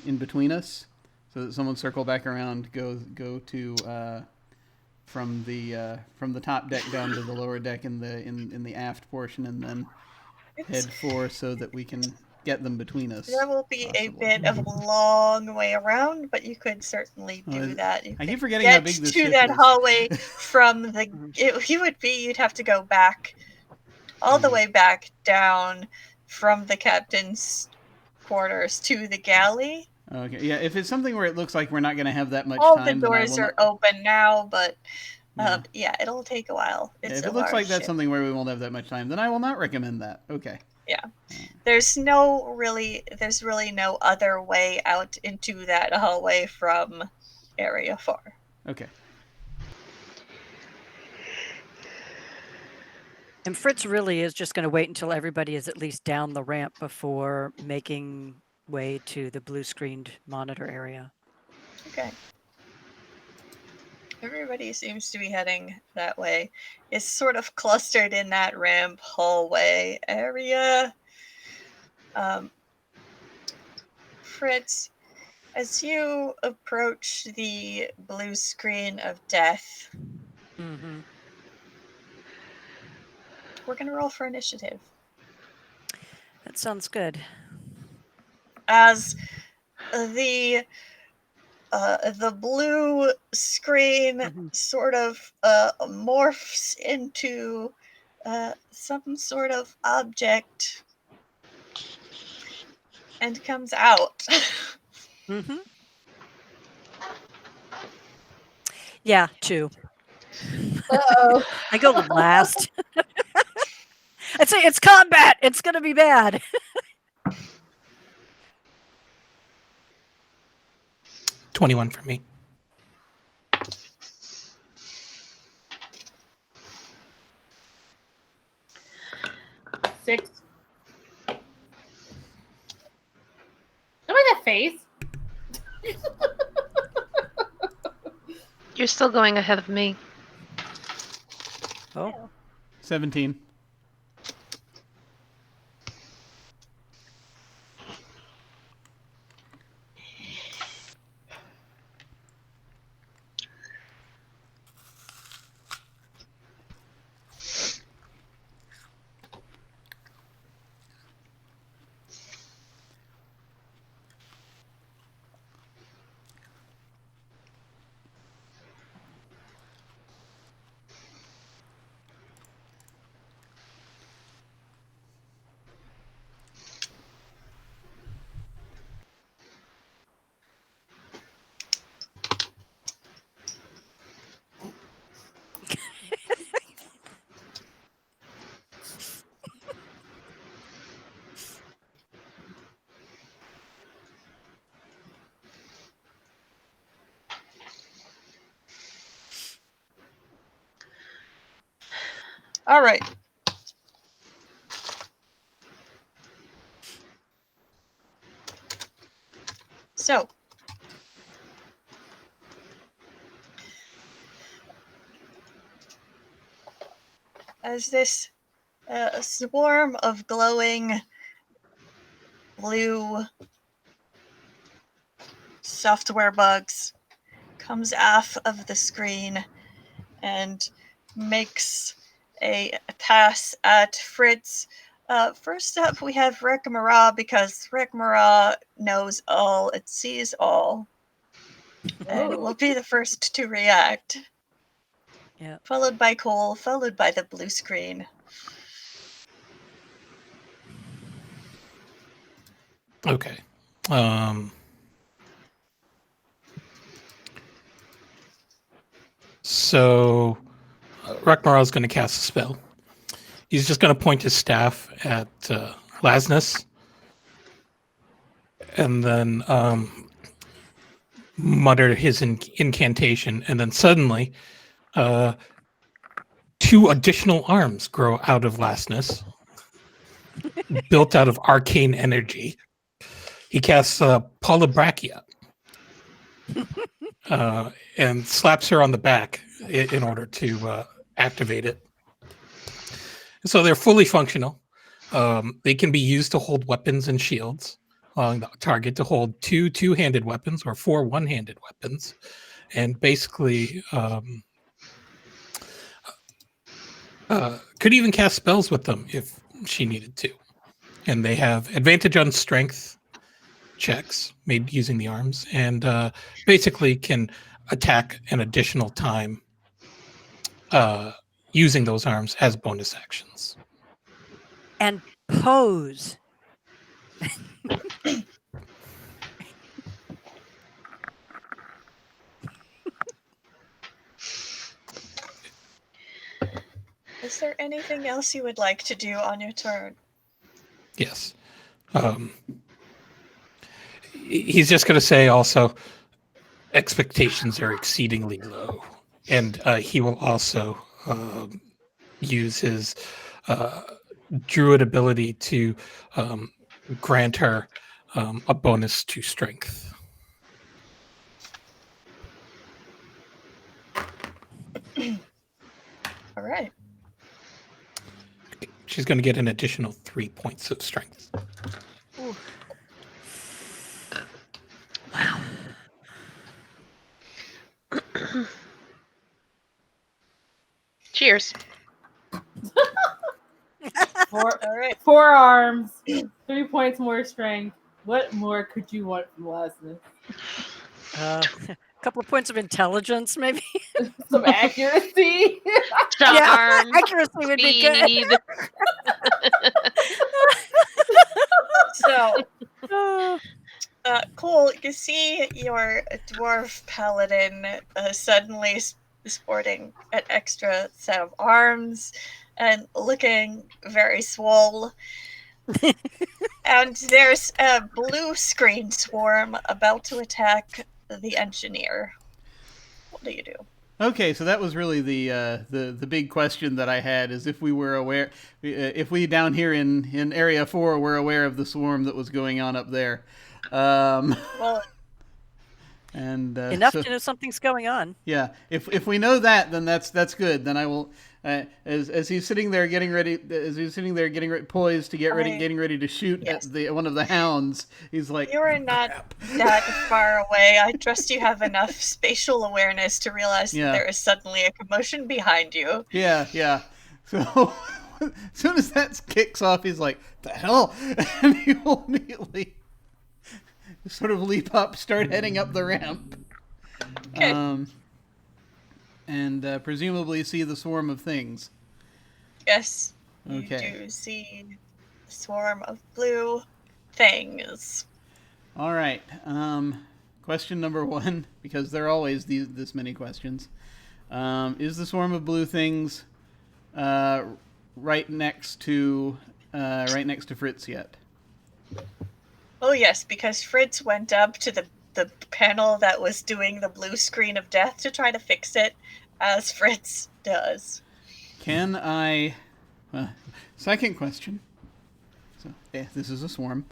in between us. So that someone circle back around, go to from the top deck down to the lower deck in the aft portion, and then head for so that we can get them between us. There will be a bit of a long way around, but you could certainly do that. I keep forgetting how big this ship to that is. hallway from the. You'd have to go back, all the way back down from the captain's quarters to the galley. Okay, yeah. If it's something where it looks like we're not going to have that much All time, the doors are open now, but it'll take a while. If it looks like that's something where we won't have that much time, then I will not recommend that. Okay. Yeah. There's really no other way out into that hallway from Area 4. Okay. And Fritz really is just going to wait until everybody is at least down the ramp before making way to the blue screened monitor area. Okay. Everybody seems to be heading that way. It's sort of clustered in that ramp hallway area. Fritz, as you approach the blue screen of death, we're going to roll for initiative. That sounds good. As the blue screen sort of morphs into some sort of object and comes out. Yeah, 2. Uh-oh. I go last. I'd say it's combat. It's going to be bad. $21 for me. Six. Look at that face. You're still going ahead of me. Oh. 17. All right. So, as this swarm of glowing blue software bugs comes off of the screen and makes a pass at Fritz. First up, we have Rekmara, because Rekmara knows all, it sees all, and will be the first to react. Yeah. Followed by Cole, followed by the blue screen. Okay. So Rekmara is going to cast a spell. He's just going to point his staff at Lasnus, and then mutter his incantation, and then suddenly 2 additional arms grow out of Lasnus, built out of arcane energy. He casts Polybrachia and slaps her on the back in order to activate it. So they're fully functional. They can be used to hold weapons and shields, allowing the target to hold 2 two-handed weapons or 4 one-handed weapons, and basically could even cast spells with them if she needed to. And they have advantage on strength checks made using the arms, and basically can attack an additional time using those arms as bonus actions. And pose. Is there anything else you would like to do on your turn? Yes. He's just going to say also, expectations are exceedingly low. And he will also use his druid ability to grant her a bonus to strength. All right. She's going to get an additional 3 points of strength. Ooh. Cheers. All right. 4 arms, 3 points more strength. What more could you want from Lasness? A couple of points of intelligence, maybe. Some accuracy. Charm. Accuracy would be good. Speed. So, Cole, you see your dwarf paladin suddenly sporting an extra set of arms and looking very swole. And there's a blue screen swarm about to attack the engineer. What do you do? Okay, so that was really the big question that I had, is if we were aware, if we down here in Area 4 were aware of the swarm that was going on up there. Well, and enough to know something's going on. Yeah, if we know that, then that's good. Then I will, as he's sitting there getting ready, poised to getting ready to shoot Yes. at one of the hounds. He's like, you are not that far away. I trust you have enough spatial awareness to realize that there is suddenly a commotion behind you. Yeah. So as soon as that kicks off, he's like, "The hell!" and he will immediately sort of leap up, start heading up the ramp. Okay. And presumably see the swarm of things. Yes. Okay. You do see a swarm of blue things. All right. Question number 1, because there are always this many questions. Is the swarm of blue things right next to Fritz yet? Oh yes, because Fritz went up to the panel that was doing the blue screen of death to try to fix it, as Fritz does. Can I... second question. So, this is a swarm.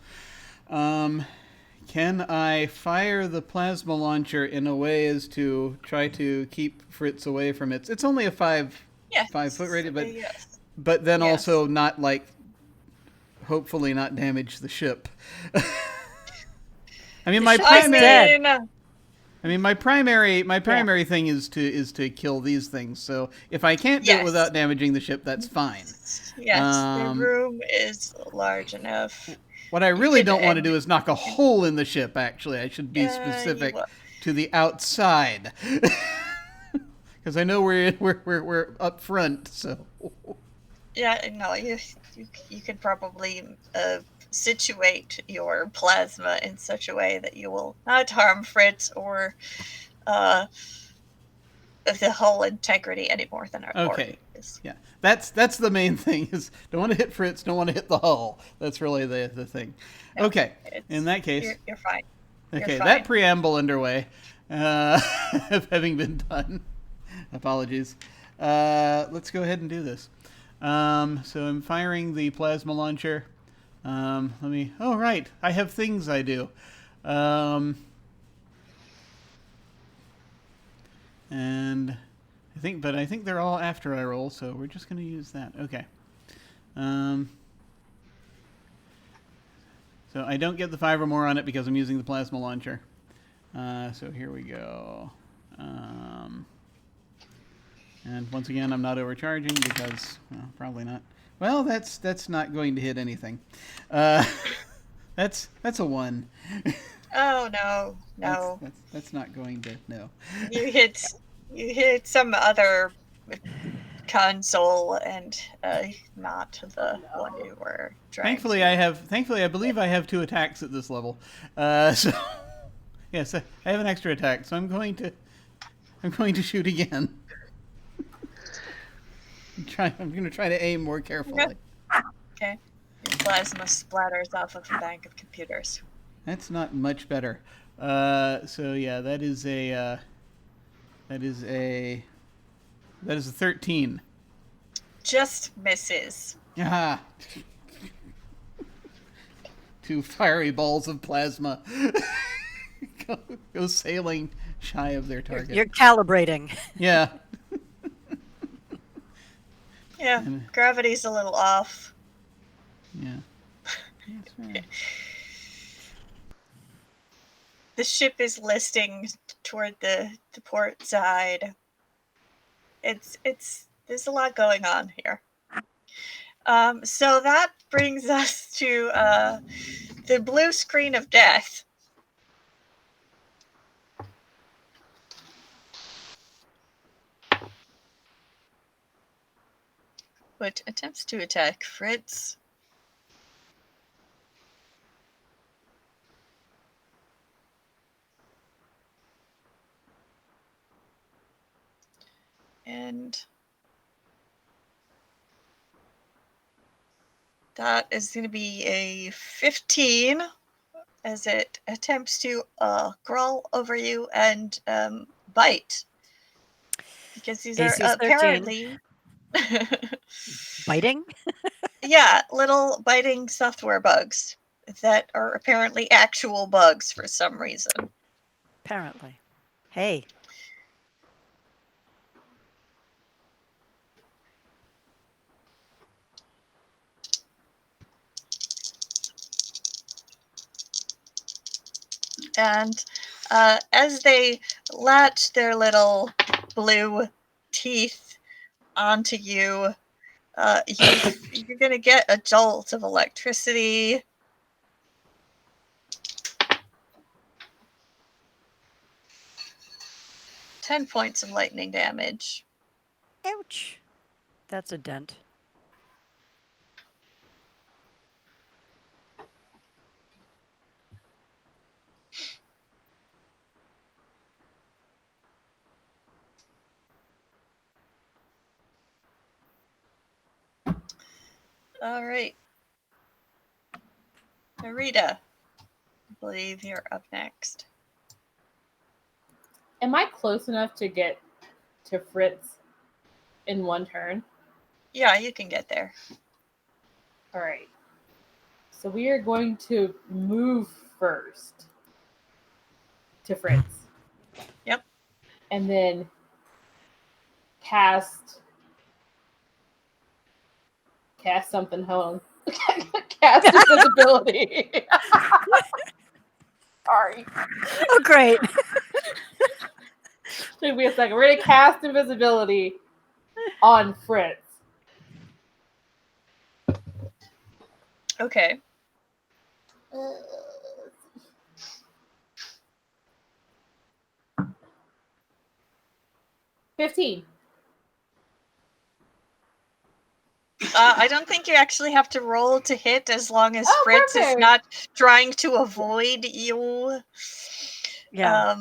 Can I fire the plasma launcher in a way as to try to keep Fritz away from it? It's only a 5-foot radius, Yes. but then Yes. also not like, hopefully not damage the ship. I mean, my primary thing is to kill these things. So if I can't do it without damaging the ship, that's fine. Yes, the room is large enough. What I really don't want to do is knock a hole in the ship. Actually, I should be specific to the outside, because I know we're up front. So yeah, no, you could probably situate your plasma in such a way that you will not harm Fritz or the whole integrity any more than our board is. Yeah, that's the main thing. Is don't want to hit Fritz, don't want to hit the hull. That's really the thing. No, okay, in that case, you're fine. Okay, you're fine. That preamble underway, having been done. Apologies. Let's go ahead and do this. So I'm firing the plasma launcher. Let me. Oh right, I have things I do. And I think they're all after I roll, so we're just going to use that. Okay. So I don't get the 5 or more on it because I'm using the plasma launcher. So here we go. And once again, I'm not overcharging because, well, probably not. Well, that's not going to hit anything. That's a 1. Oh no. That's not going to You hit some other console and not the one you were trying. Thankfully, I believe I have 2 attacks at this level. So yes, I have an extra attack. So I'm going to shoot again. I'm going to try to aim more carefully. Okay. Your plasma splatters off of a bank of computers. That's not much better. So yeah, that is a 13. Just misses. Ah. 2 fiery balls of plasma go sailing shy of their target. You're calibrating. Yeah. Yeah, gravity's a little off. Yeah. That's right. The ship is listing toward the port side. There's a lot going on here. So that brings us to the blue screen of death. Which attempts to attack Fritz. And that is going to be a 15 as it attempts to crawl over you and bite. Because these are apparently... Biting? Yeah, little biting software bugs that are apparently actual bugs for some reason. Apparently. Hey. And as they latch their little blue teeth onto you, you're going to get a jolt of electricity. Ten points of lightning damage. Ouch. That's a dent. All right. Narita, I believe you're up next. Am I close enough to get to Fritz in one turn? Yeah, you can get there. All right. So we are going to move first to Fritz. Yep. And then cast something. Hold on. Cast invisibility. Sorry. Oh, great. Took me a second. We're gonna cast invisibility on Fritz. Okay. 15. I don't think you actually have to roll to hit as long as Fritz is perfect. not trying to avoid you. Yeah.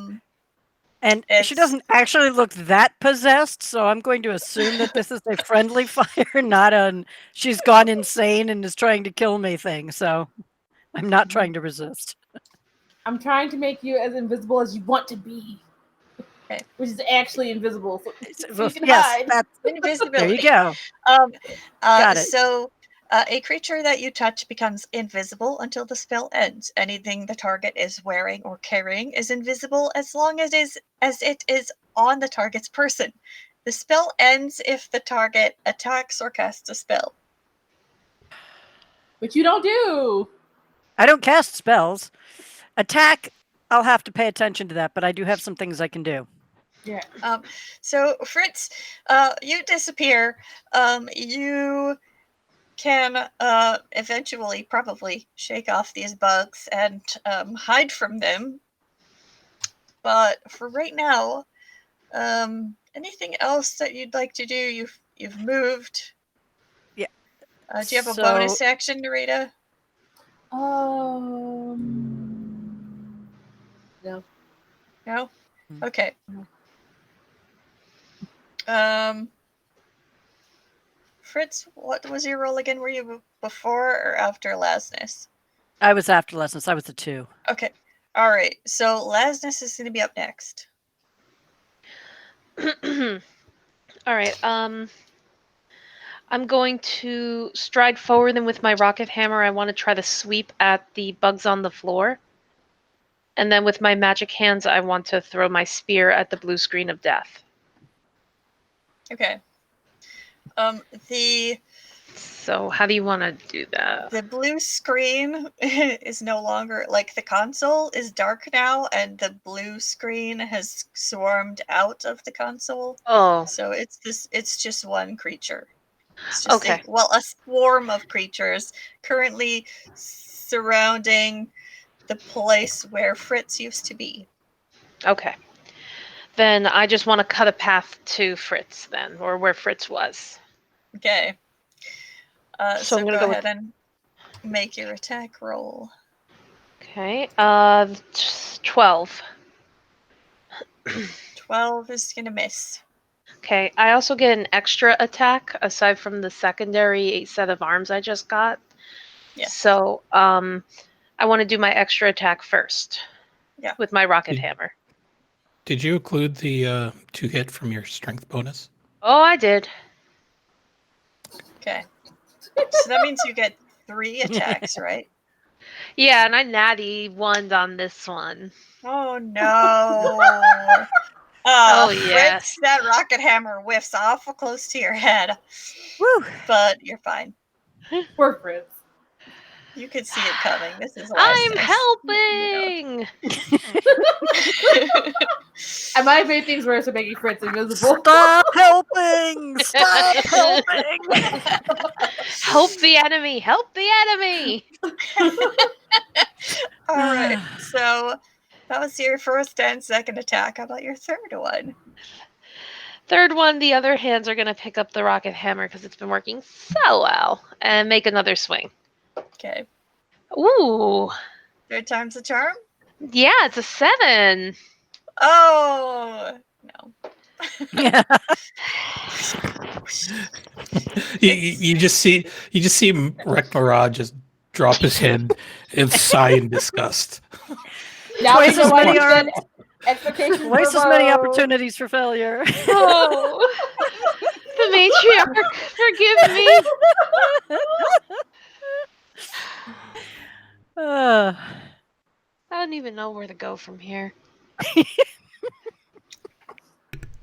And she It's- doesn't actually look that possessed, so I'm going to assume that this is a friendly fire, not a she's gone insane and is trying to kill me thing. So I'm not trying to resist. I'm trying to make you as invisible as you want to be. Okay. Which is actually invisible. So you can Yes, hide. that's Invisibility. there you go. Got it. So a creature that you touch becomes invisible until the spell ends. Anything the target is wearing or carrying is invisible as long as it is on the target's person. The spell ends if the target attacks or casts a spell. But you don't do. I don't cast spells. Attack, I'll have to pay attention to that, but I do have some things I can do. Yeah. So Fritz, you disappear. You can eventually probably shake off these bugs and hide from them. But for right now, anything else that you'd like to do? You've moved. Yeah. Do you have a bonus action, Narita? No. No? Okay. Fritz, what was your roll again? Were you before or after Lasness? I was after lessons. I was the 2. Okay. All right. So Lasness is going to be up next. All right. I'm going to stride forward, and with my rocket hammer, I want to try to sweep at the bugs on the floor. And then with my magic hands, I want to throw my spear at the blue screen of death. Okay. So how do you want to do that? The blue screen is no longer like the console is dark now, and the blue screen has swarmed out of the console. Oh. So it's just one creature. It's just Okay. a swarm of creatures currently surrounding the place where Fritz used to be. Okay. Then I just want to cut a path to Fritz then, or where Fritz was. Okay. So I'm gonna go go ahead and make your attack roll. Okay. 12. 12 is gonna miss. Okay. I also get an extra attack aside from the secondary set of arms I just got. Yeah. So I want to do my extra attack first. Yeah. With my rocket hammer. Did you include the 2 hit from your strength bonus? Oh, I did. Okay. So that means you get 3 attacks, right? Yeah, and I natty 1'd on this one. Oh no. Oh, Fritz, yes. that rocket hammer whiffs awful close to your head. Woo! But you're fine. Poor Fritz. You could see it coming. This is I'm Lasness. helping! I might have made things worse by making Fritz invisible. Stop helping! Stop helping! Help the enemy! Help the enemy! All right. So that was your first and second attack. How about your third one? Third one, the other hands are going to pick up the rocket hammer because it's been working so well and make another swing. Okay. Ooh. Third time's the charm? Yeah, it's a 7. Oh, no. Yeah. You just see Rekmara just drop his head and sigh in disgust. Now Twice you know as why many you said arms. expectations Twice were as many low. opportunities for failure. Oh. The matriarch Forgive me. Uh, I don't even know where to go from here.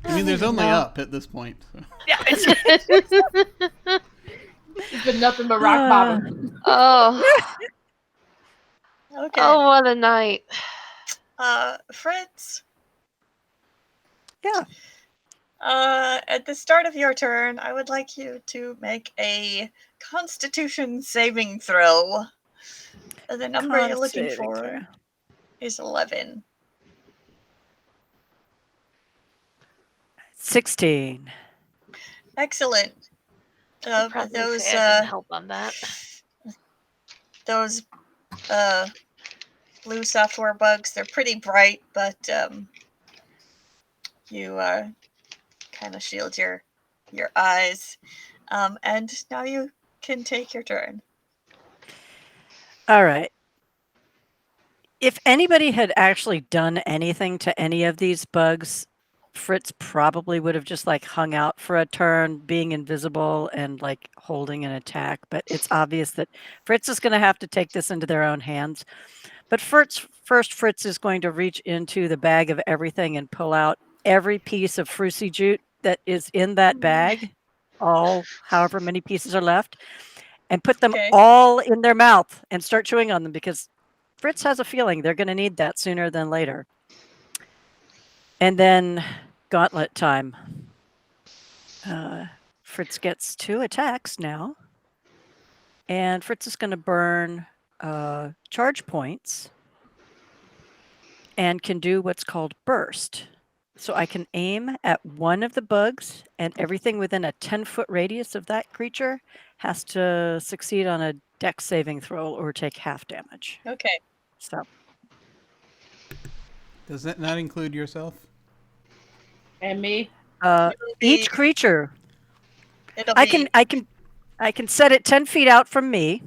I mean, there's only up at this point. So. It's been nothing but rock bottom. Oh, Okay. oh, what a night. Fritz. Yeah. At the start of your turn, I would like you to make a Constitution saving throw. The number you're looking for is 11. 16. Excellent. I'd probably Those say I didn't help on that. those blue software bugs, they're pretty bright, but you kind of shield your eyes. And now you can take your turn. All right. If anybody had actually done anything to any of these bugs, Fritz probably would have just like hung out for a turn, being invisible and like holding an attack. But it's obvious that Fritz is going to have to take this into their own hands. But first, Fritz is going to reach into the bag of everything and pull out every piece of fruity jute that is in that bag, all however many pieces are left, and put them all in their mouth and start chewing on them because Fritz has a feeling they're going to need that sooner than later. And then gauntlet time. Fritz gets 2 attacks now. And Fritz is going to burn charge points and can do what's called burst. So I can aim at one of the bugs, and everything within a 10-foot radius of that creature has to succeed on a dex saving throw or take half damage. Okay. So Does that not include yourself? And me? Each creature, It'll I be, can set it 10 feet out from me,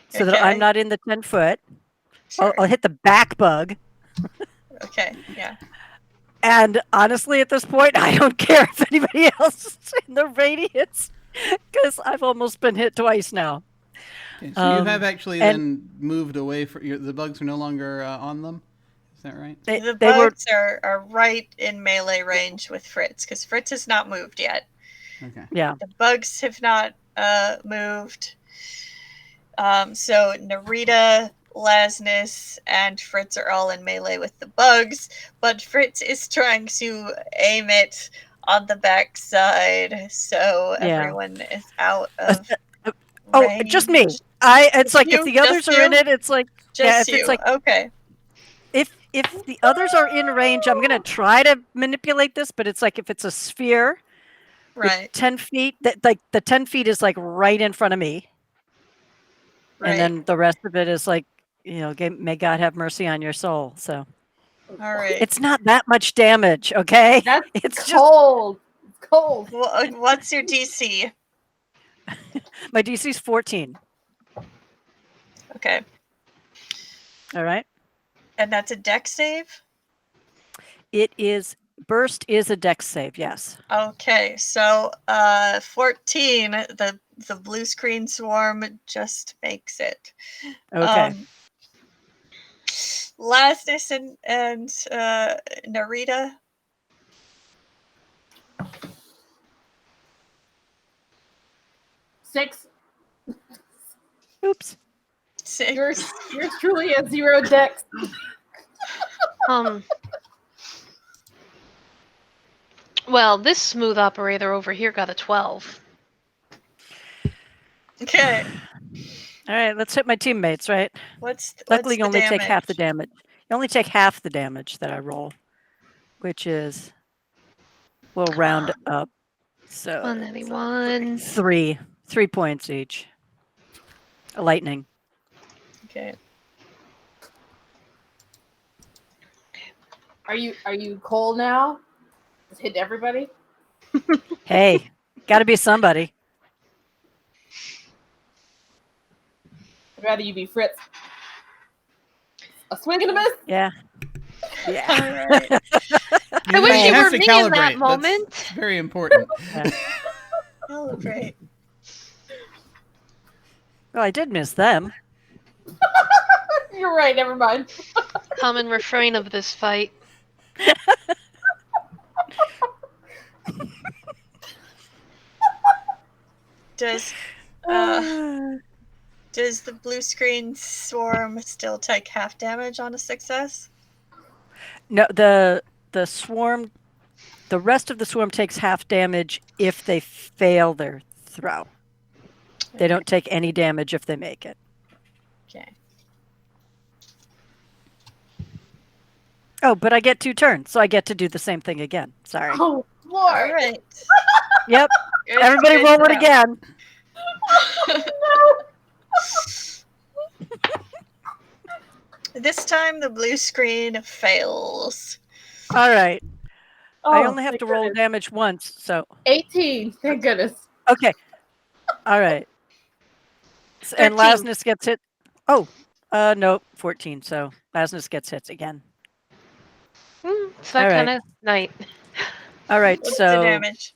so that I'm not in the 10 foot. Sure. I'll hit the back bug. Okay, yeah. And honestly, at this point, I don't care if anybody else is in the radius, because I've almost been hit twice now. Okay, so you have actually then moved away from the bugs are no longer on them. Is that right? The bugs are right in melee range with Fritz, because Fritz has not moved yet. Okay. Yeah. The bugs have not moved. So Narita, Lasnus, and Fritz are all in melee with the bugs, but Fritz is trying to aim it on the backside, so everyone is out of range. Just me. It's like if the others are in it, it's like just if you. it's like Okay. If the others are in range, I'm gonna try to manipulate this, but it's like if it's a sphere, right, 10 feet. That like the 10 feet is like right in front of me, right. And then the rest of it is like may God have mercy on your soul. So, all right, it's not that much damage, okay? It's cold. It's cold. What's your DC? My DC is 14. Okay. All right. And that's a dex save? It is. Burst is a dex save, yes. Okay, so 14, the blue screen swarm just makes it. Okay. Lasnus and Narita. Six. Oops. Six. Yours truly a 0 dex. Well, this smooth operator over here got a 12. Okay. All right, let's hit my teammates, right? Luckily, you only take half the damage. You only take half the damage that I roll, which is, we'll round up. So 191. 3 points each. A lightning. Okay. Are you cold now? Just hit everybody? Hey, gotta be somebody. I'd rather you be Fritz. A swing and a miss? Yeah. Yeah. All right. I wish you have were to me calibrate. in that moment. That's very important. That'll Right. Well, I did miss them. You're right. Never mind. Common refrain of this fight. Does does the blue screen swarm still take half damage on a success? No, the swarm, the rest of the swarm takes half damage if they fail their throw. They don't take any damage if they make it. Okay. Oh, but I get 2 turns, so I get to do the same thing again. Sorry. Oh, All Lord. right. Yep. Good, Everybody good roll it to know. again. This time the blue screen fails. All right. Oh, I only have thank to roll goodness. damage once, so 18. Thank goodness. okay. All right. And 13. Lasnus gets hit. Oh, no, 14. So Lasnus gets hit again. It's that All kind right. of night. All right. What's the So, damage?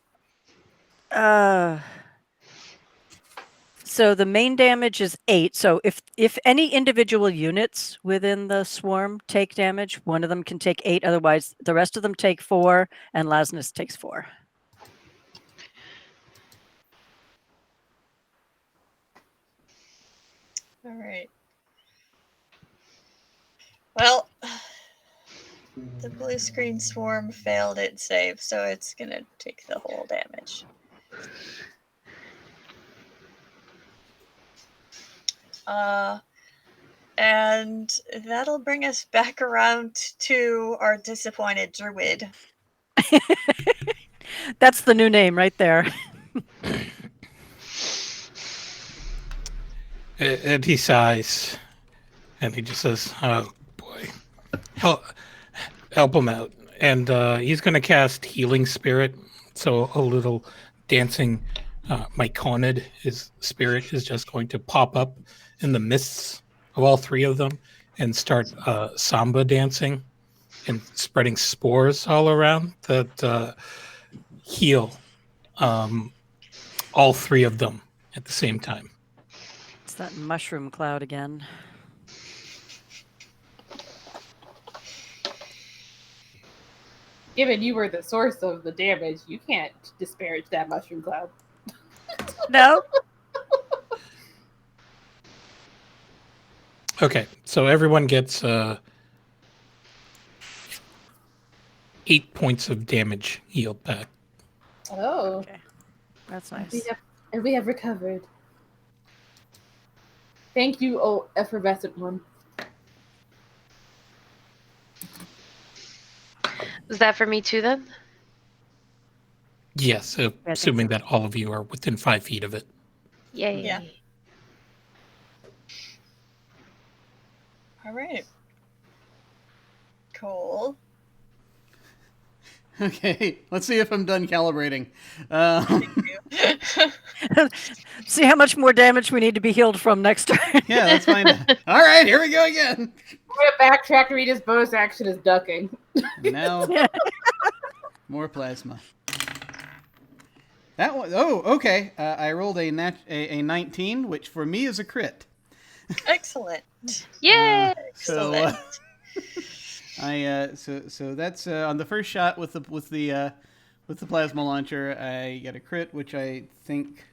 so the main damage is 8. So if any individual units within the swarm take damage, one of them can take 8. Otherwise, the rest of them take 4, and Lasnus takes 4. All right. Well, the blue screen swarm failed its save, so it's gonna take the whole damage. And that'll bring us back around to our disappointed druid. That's the new name right there. And he sighs, and he just says, "Oh boy, help him out." And he's going to cast Healing Spirit. So a little dancing Myconid, his spirit, is just going to pop up in the mists of all 3 of them and start samba dancing and spreading spores all around that heal all 3 of them at the same time. It's that mushroom cloud again. Given you were the source of the damage, you can't disparage that mushroom cloud. No? Okay, so everyone gets 8 points of damage healed back. Oh. Okay. That's nice. And we have recovered. Thank you, oh effervescent one. Is that for me too then? Yes, assuming that all of you are within 5 feet of it. Yay. Yeah. All right. Cool. Okay, let's see if I'm done calibrating. See how much more damage we need to be healed from next turn. Yeah, let's find out. All right, here we go again. I'm gonna backtrack to read his bonus action is ducking. And now, more plasma. That one, oh, okay. I rolled a 19, which for me is a crit. Excellent. Yay! So, Excellent. so that's on the first shot with the plasma launcher. I get a crit, which I think.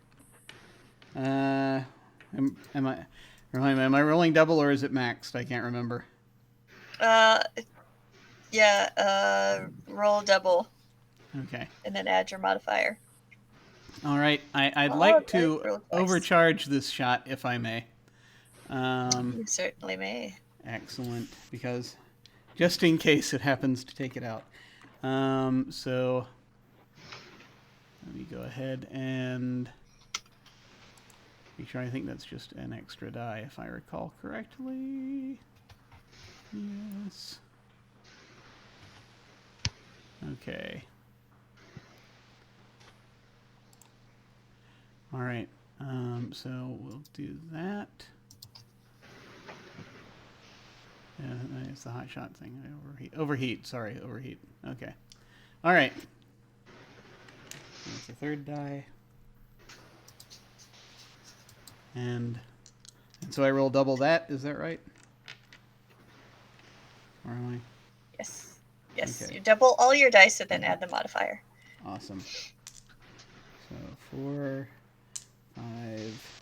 Am I rolling double or is it maxed? I can't remember. Roll double Okay. and then add your modifier. All right. I'd Oh, like okay, to roll twice. overcharge this shot if I may. You certainly may. Excellent, because just in case it happens to take it out. So let me go ahead and make sure. I think that's just an extra die, if I recall correctly. Yes. Okay. All right. So we'll do that. Yeah, it's the hot shot thing. Overheat. Sorry, overheat. Okay. All right. That's the third die. And so I roll double that. Is that right? Or am Yes. Yes. Okay. You double all your dice and then add the modifier. I? Awesome. So 4, 5,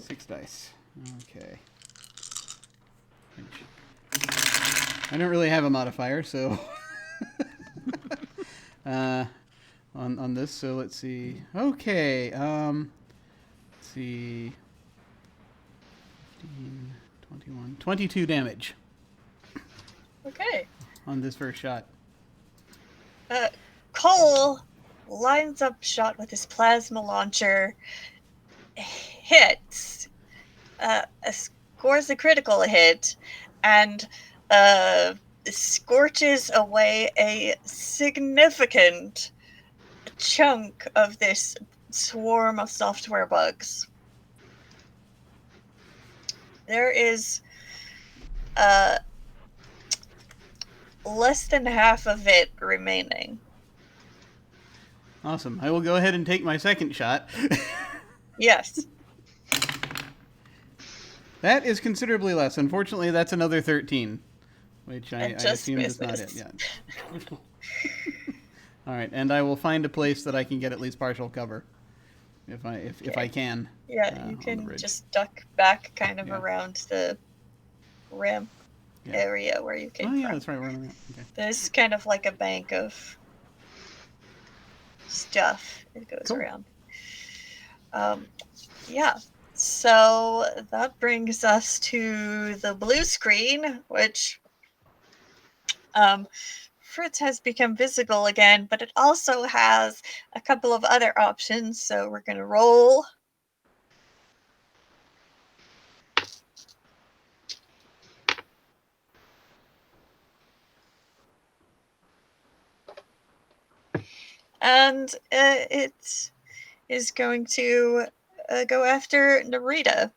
6 dice. Okay. I don't really have a modifier, so on this. So let's see. Okay. Let's see. 15, 21, 22 damage Okay. on this first shot. Cole lines up shot with his plasma launcher, hits, scores a critical hit, and scorches away a significant chunk of this swarm of software bugs. There is less than half of it remaining. Awesome. I will go ahead and take my second shot. Yes. That is considerably less. Unfortunately, that's another 13, which I assumed is not it. Yeah. All right, and I will find a place that I can get at least partial cover, if I can. Yeah, you can just duck back kind of Yeah. around the rim area where you came Oh yeah, from. that's right. We're on that. Okay. There's kind of like a bank of stuff that goes Cool. around. Yeah. So that brings us to the blue screen, which Fritz has become visible again, but it also has a couple of other options. So we're going to roll. And it is going to go after Narita.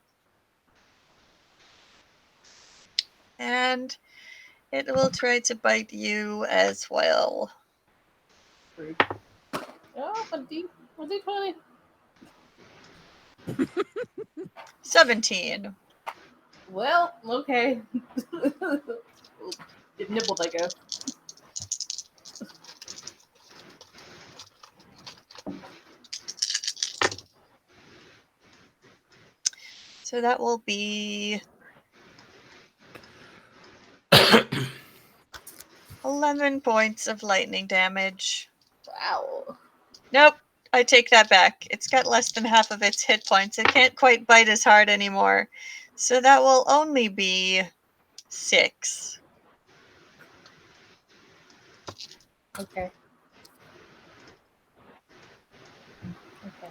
And it will try to bite you as well. Oh, a D20. 17. Well, okay. It nibbled, I guess. So that will be 11 points of lightning damage. Wow. Nope, I take that back. It's got less than half of its hit points. It can't quite bite as hard anymore. So that will only be 6. Okay. Okay.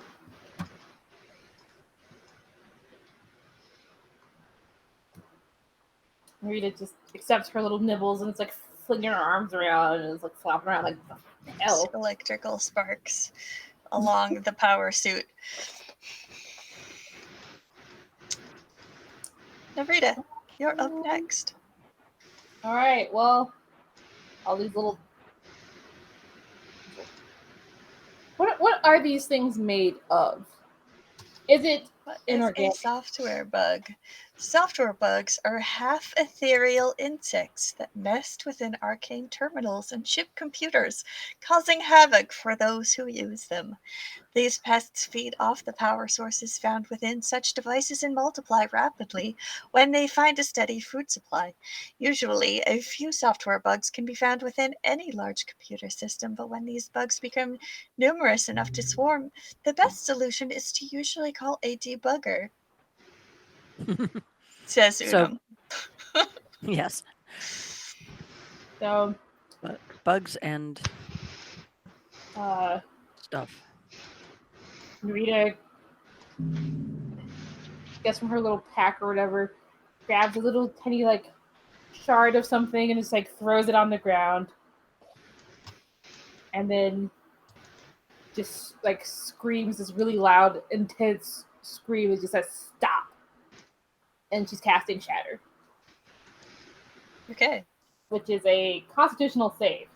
Rita just accepts her little nibbles and it's like flinging her arms around and it's like flopping around like the hell. Electrical sparks along the power suit. Narita, you're up next. All right. Well, all these little. What are these things made of? Is it inorganic? A software bug. Software bugs are half ethereal insects that nest within arcane terminals and chip computers, causing havoc for those who use them. These pests feed off the power sources found within such devices and multiply rapidly when they find a steady food supply. Usually, a few software bugs can be found within any large computer system, but when these bugs become numerous enough to swarm, the best solution is to usually call a debugger. Says Unum. Yes. So, bugs and stuff. Rita gets from her little pack or whatever, grabs a little tiny like shard of something and just like throws it on the ground, and then just like screams this really loud, intense scream. It just says "stop," and she's casting Shatter. Okay. Which is a constitutional save.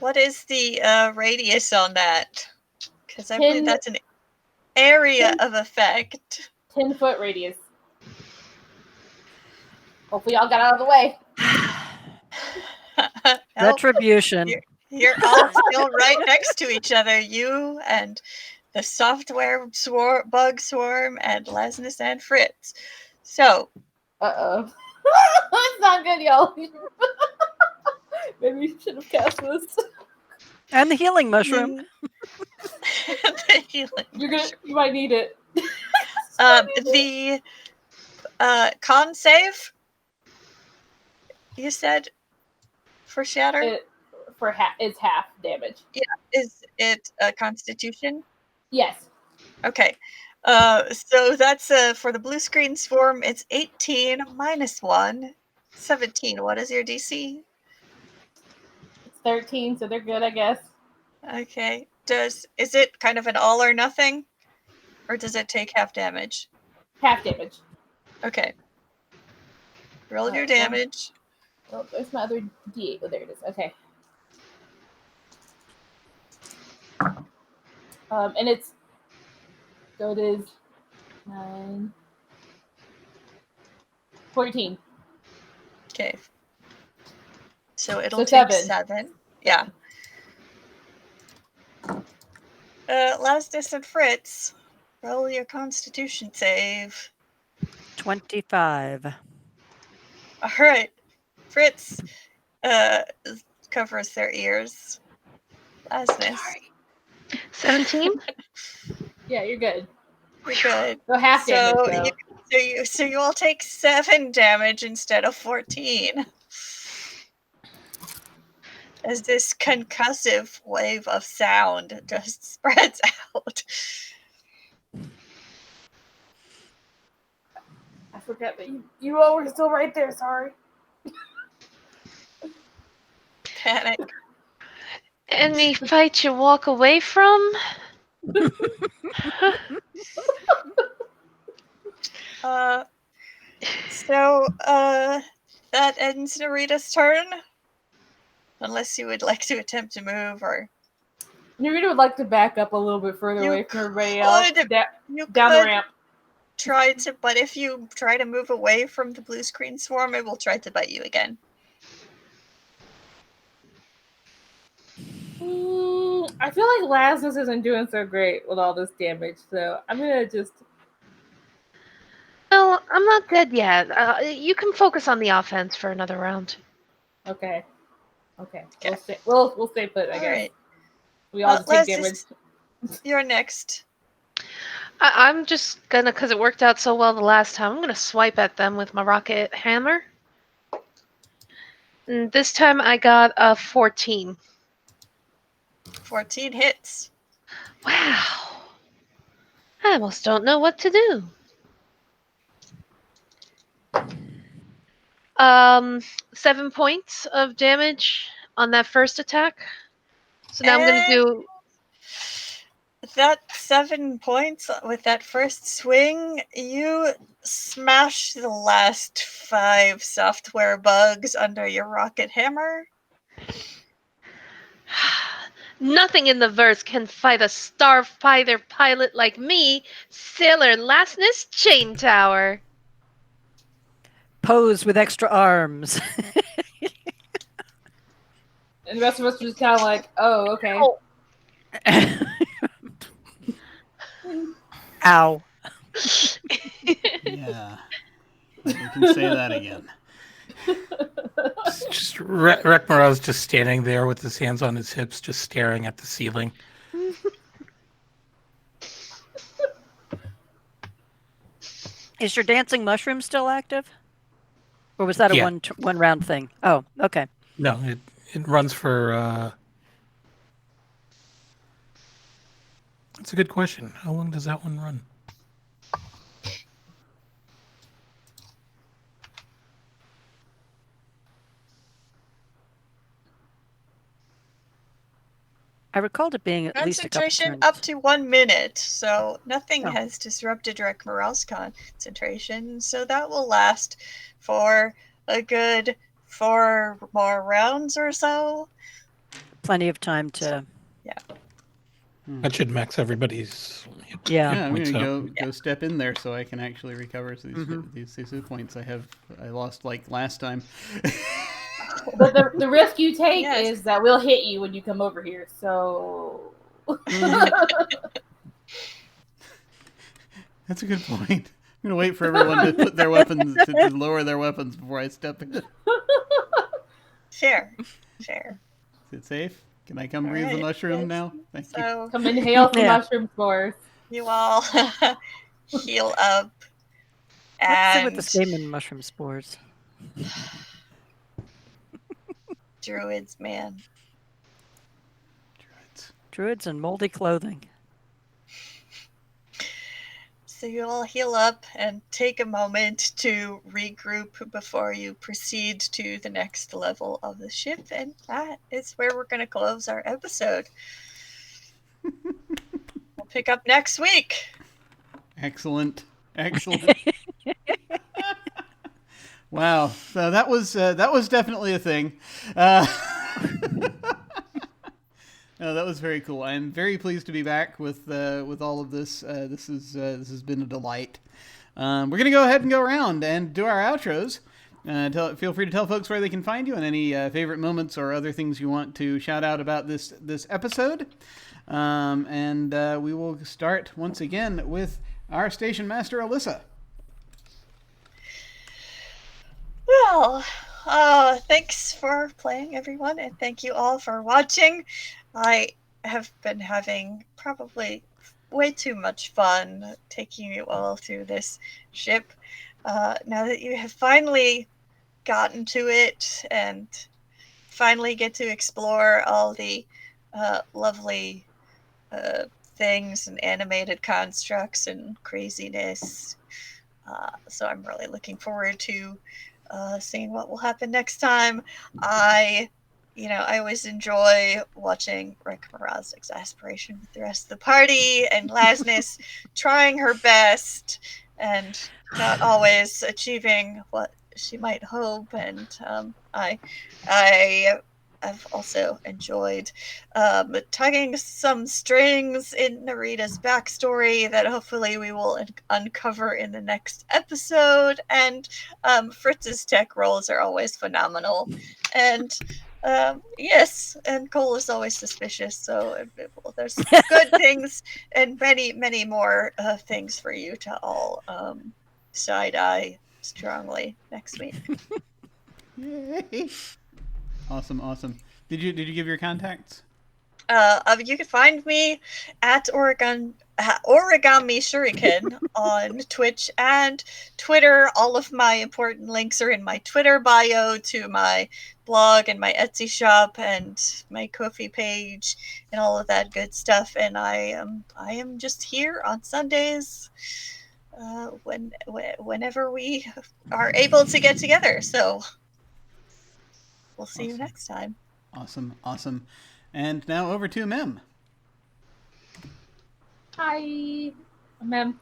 What is the radius on that? Because I 10 believe that's an area of effect. 10-foot radius. Hopefully y'all got out of the way. Nope. Retribution. You're all still right next to each other. You and the software bug swarm and Lasness and Fritz. So. Uh-oh. That's not good, y'all. Maybe we should have cast this. And the healing mushroom. The healing mushroom. You might need it. The con save, you said, for Shatter? It's half damage. Yeah. Is it a Constitution? Yes. Okay. So that's for the blue screen swarm, it's 18 minus 1. 17. What is your DC? It's 13, so they're good, I guess. Okay. Is it kind of an all or nothing? Or does it take half damage? Half damage. Okay. Roll your damage. Oh, there's my other D8. Oh, there it is. Okay. And it is 9, 14. Okay. So it'll So take 7. Yeah. Lasness and Fritz, roll your Constitution save. 25. All right. Fritz covers their ears. Lasness. 17? Yeah, you're good. You're good. So half damage, though. So you all take 7 damage instead of 14. As this concussive wave of sound just spreads out. I forgot that you all were still right there. Sorry. Panic. Any fight you walk away from? So that ends Narita's turn. Unless you would like to attempt to move, or Narita would like to back up a little bit further away from everybody else. Down the ramp. Try to, but if you try to move away from the blue screen swarm, it will try to bite you again. I feel like Lasness isn't doing so great with all this damage, so I'm gonna just. No, I'm not dead yet. You can focus on the offense for another round. Okay. We'll stay put, I guess. Right. We all just take damage. You're next. I'm just gonna, because it worked out so well the last time, I'm gonna swipe at them with my rocket hammer. And this time I got a 14. 14 hits. Wow. I almost don't know what to do. 7 points of damage on that first attack. So now I'm going to do... That 7 points with that first swing, you smash the last 5 software bugs under your rocket hammer. Nothing in the verse can fight a starfighter pilot like me, Sailor Lasness Chain Tower. Pose with extra arms. And the rest of us are just kind of like, oh, okay. Ow. Yeah. You can say that again. Just Rekmara's just standing there with his hands on his hips, just staring at the ceiling. Is your dancing mushroom still active? Or was that a one round thing? Oh, okay. No, it runs for... That's a good question. How long does that one run? I recalled it being at least a couple Concentration turns. up to 1 minute, so nothing has disrupted Rekmara's concentration, so that will last for a good 4 more rounds or so. plenty of time to. That should max everybody's hit Yeah. Yeah, I'm points gonna up. go step in there so I can actually recover these hit points I lost like last time. But the risk you take Yes. is that we'll hit you when you come over here. So That's a good point. I'm gonna wait for everyone to put their weapons to lower their weapons before I step in. Fair. Is it safe? Can I come breathe the Alright, mushroom yes. now? Thank you. So come inhale some Yeah. mushrooms for us. you all heal up. What's it with And the stamen mushroom spores? druids, man. Druids and moldy clothing. So you all heal up and take a moment to regroup before you proceed to the next level of the ship, and that is where we're going to close our episode. We'll pick up next week. Excellent. Wow. So that was definitely a thing. No, that was very cool. I'm very pleased to be back with all of this. This has been a delight. We're gonna go ahead and go around and do our outros. Feel free to tell folks where they can find you and any favorite moments or other things you want to shout out about this episode. And we will start once again with our station master, Alyssa. Well, thanks for playing, everyone, and thank you all for watching. I have been having probably way too much fun taking you all through this ship. Now that you have finally gotten to it and finally get to explore all the lovely things and animated constructs and craziness. So I'm really looking forward to seeing what will happen next time. I always enjoy watching Rekmara's exasperation with the rest of the party and Lasness trying her best and not always achieving what she might hope. And I have also enjoyed tugging some strings in Narita's backstory that hopefully we will uncover in the next episode. And Fritz's tech rolls are always phenomenal. And yes, and Cole is always suspicious, so there's good things and many, many more things for you to all side-eye strongly next week. Yay! Awesome. Did you give your contacts? You can find me at Origami Shuriken on Twitch and Twitter. All of my important links are in my Twitter bio to my blog and my Etsy shop and my Ko-fi page and all of that good stuff. And I am just here on Sundays whenever we are able to get together. So we'll see you next time. Awesome. And now over to Mem. Hi, Mem.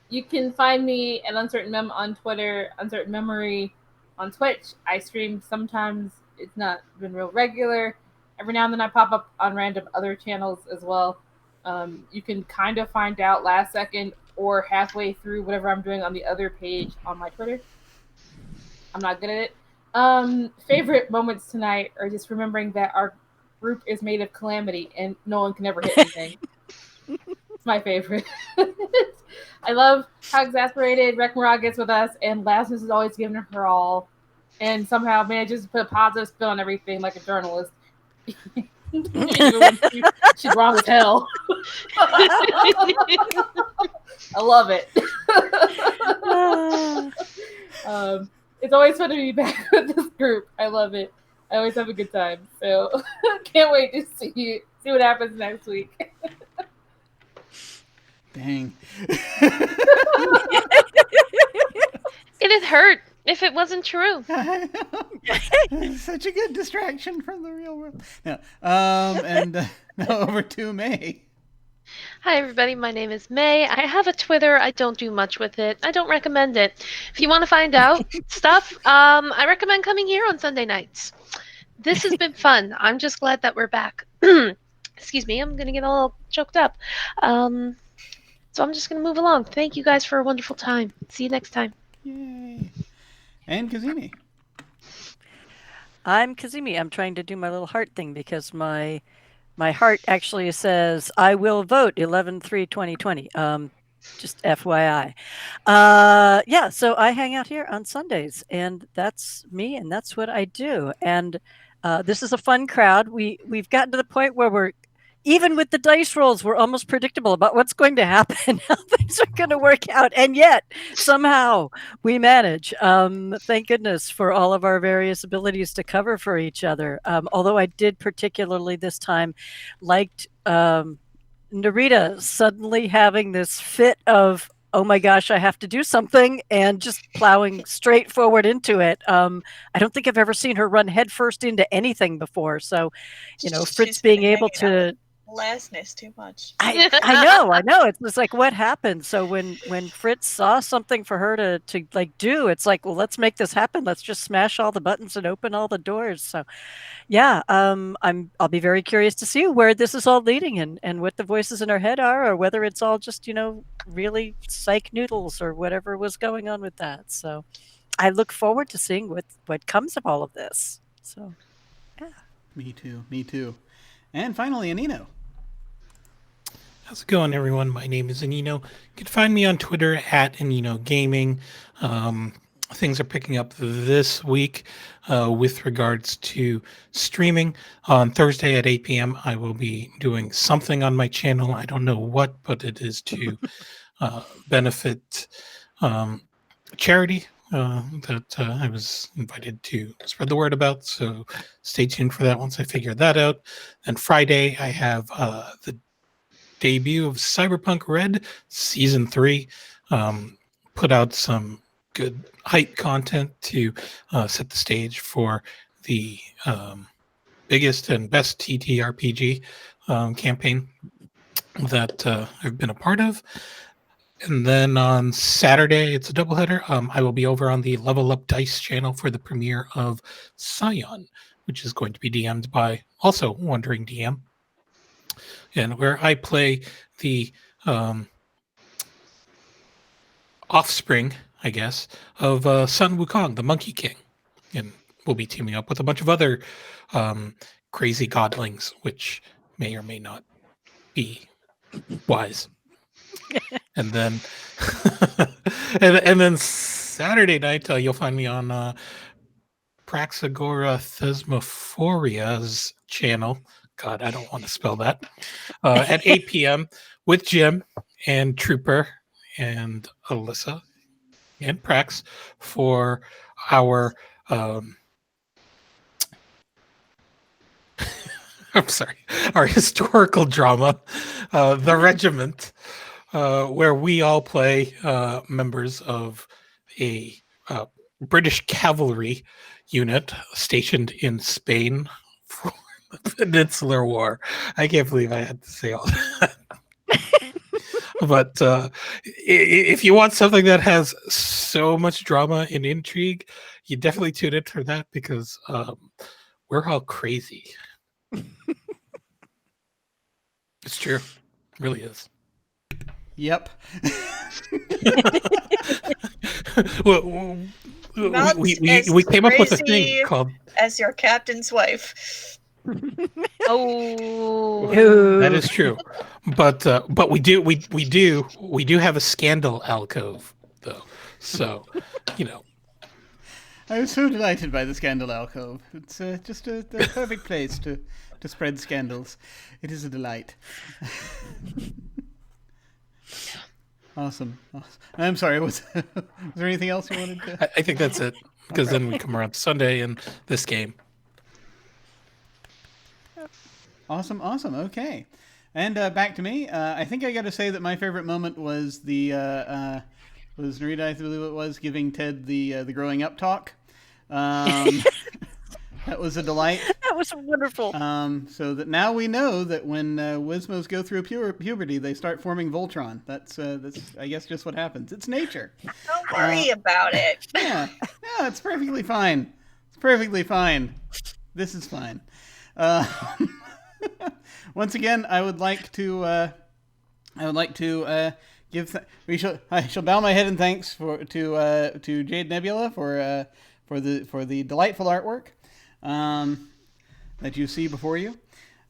You can find me at Uncertain Mem on Twitter, Uncertain Memory on Twitch. I stream sometimes. It's not been real regular. Every now and then I pop up on random other channels as well. You can kind of find out last second or halfway through whatever I'm doing on the other page on my Twitter. I'm not good at it. Favorite moments tonight are just remembering that our group is made of calamity and no one can ever hit anything. It's my favorite. I love how exasperated Rekmara gets with us, and Lasmus is always giving her all, and somehow manages to put a positive spin on everything like a journalist. Even when she's wrong as hell. I love it. It's always fun to be back with this group. I love it. I always have a good time. So can't wait to see what happens next week. Dang. It'd hurt if it wasn't true. Such a good distraction from the real world. Yeah. And now over to May. Hi, everybody. My name is May. I have a Twitter. I don't do much with it. I don't recommend it. If you want to find out stuff, I recommend coming here on Sunday nights. This has been fun. I'm just glad that we're back. Excuse me, I'm going to get all choked up. So I'm just going to move along. Thank you guys for a wonderful time. See you next time. Yay. And Cazimi. I'm Cazimi. I'm trying to do my little heart thing because my heart actually says I will vote 11/3/2020. Just FYI. Yeah, so I hang out here on Sundays, and that's me, and that's what I do. And this is a fun crowd. We've gotten to the point where we're even with the dice rolls, we're almost predictable about what's going to happen, how things are going to work out, and yet somehow we manage. Thank goodness for all of our various abilities to cover for each other. Although I did particularly this time liked Narita suddenly having this fit of, oh my gosh, I have to do something, and just plowing straight forward into it. I don't think I've ever seen her run headfirst into anything before. So, Fritz being able to lastness too much. I know. It's just like, what happened? So when Fritz saw something for her to like do, it's like, well, let's make this happen. Let's just smash all the buttons and open all the doors. So yeah, I'll be very curious to see where this is all leading and what the voices in her head are, or whether it's all just, really psych noodles or whatever was going on with that. So I look forward to seeing what comes of all of this. So yeah. Me too. And finally, Anino. How's it going, everyone? My name is Anino. You can find me on Twitter at Anino Gaming. Things are picking up this week with regards to streaming. On Thursday at 8 p.m., I will be doing something on my channel. I don't know what, but it is to benefit charity that I was invited to spread the word about. So stay tuned for that once I figure that out. And Friday, I have the debut of Cyberpunk Red Season 3. Put out some good hype content to set the stage for the biggest and best TTRPG campaign that I've been a part of. And then on Saturday, it's a doubleheader. I will be over on the Level Up Dice channel for the premiere of Scion, which is going to be DM'd by also Wandering DM. And where I play the offspring, I guess, of Sun Wukong, the Monkey King. And we'll be teaming up with a bunch of other crazy godlings, which may or may not be wise. And then and then Saturday night, you'll find me on Praxagora Thesmophoria's channel. God, I don't want to spell that. At 8 p.m. with Jim and Trooper and Alyssa and Prax for our I'm sorry, our historical drama, The Regiment, where we all play members of a British cavalry unit stationed in Spain for the Peninsular War. I can't believe I had to say all that. But if you want something that has so much drama and intrigue, you definitely tune in for that, because we're all crazy. It's true. It really is. Yep. Well, Not we as came up with a crazy thing called as your captain's wife. Oh, that is true, but we do have a scandal alcove though, so I was so delighted by the scandal alcove. It's just the perfect place to spread scandals. It is a delight. Awesome. I'm sorry. Was there anything else you wanted to? I think that's it, because then we come around to Sunday and this game. Awesome. Okay. And back to me. I think I got to say that my favorite moment was the was Narita, I believe it was, giving Ted the growing up talk. That was a delight. That was wonderful. So that now we know that when Wismos go through puberty, they start forming Voltron. That's I guess just what happens. It's nature. Don't worry about it. Yeah, it's perfectly fine. It's perfectly fine. This is fine. Once again, I would like to give. I shall bow my head in thanks to Jade Nebula for the delightful artwork that you see before you.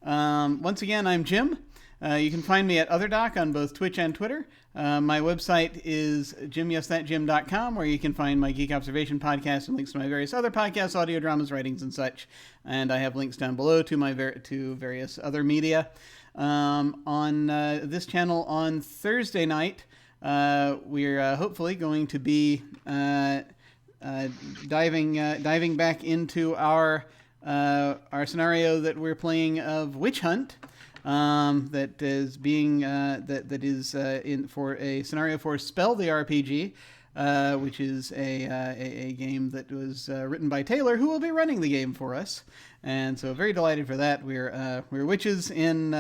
Once again, I'm Jim. You can find me at OtherDoc on both Twitch and Twitter. My website is jimyesthatjim.com, where you can find my Geek Observation podcast and links to my various other podcasts, audio dramas, writings, and such. And I have links down below to my to various other media. On this channel on Thursday night, we're hopefully going to be diving back into our scenario that we're playing of Witch Hunt. That is being that is in for a scenario for Spell the RPG, which is a game that was written by Taylor, who will be running the game for us, and so very delighted for that. We're witches in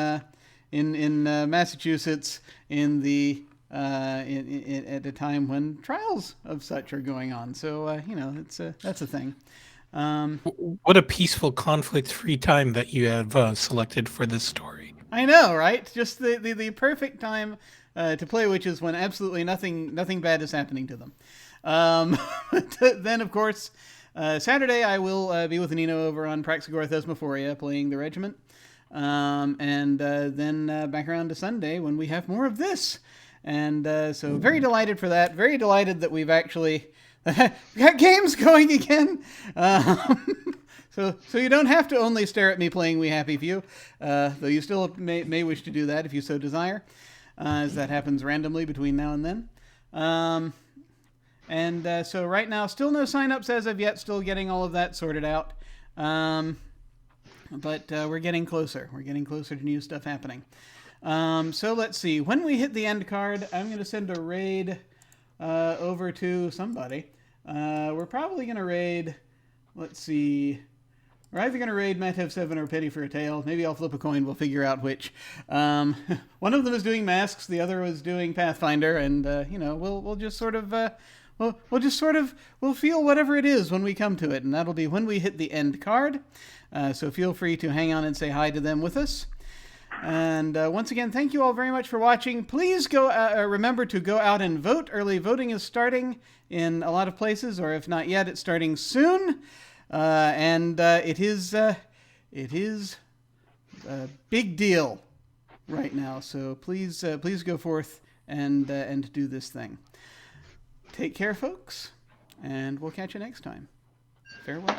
Massachusetts at a time when trials of such are going on. So that's a thing. What a peaceful, conflict-free time that you have selected for this story. I know, right? Just the perfect time to play witches when absolutely nothing bad is happening to them. Then, of course, Saturday I will be with Anino over on Praxagora Thesmophoria playing the regiment. And then back around to Sunday when we have more of this. And so very delighted for that. Very delighted that we've actually got games going again. So you don't have to only stare at me playing We Happy Few, though you still may wish to do that if you so desire, as that happens randomly between now and then. So right now, still no sign-ups as of yet, still getting all of that sorted out. But we're getting closer. We're getting closer to new stuff happening. So let's see. When we hit the end card, I'm going to send a raid over to somebody. We're probably going to raid, let's see... We're either going to raid Matev 7 or Pity for a Tale. Maybe I'll flip a coin. We'll figure out which. One of them is doing Masks. The other was doing Pathfinder. And, we'll just sort of... We'll feel whatever it is when we come to it. And that'll be when we hit the end card. So feel free to hang on and say hi to them with us. And once again, thank you all very much for watching. Please remember to go out and vote. Early voting is starting in a lot of places. Or if not yet, it's starting soon. It is a big deal right now. So please go forth and do this thing. Take care, folks, and we'll catch you next time. Farewell.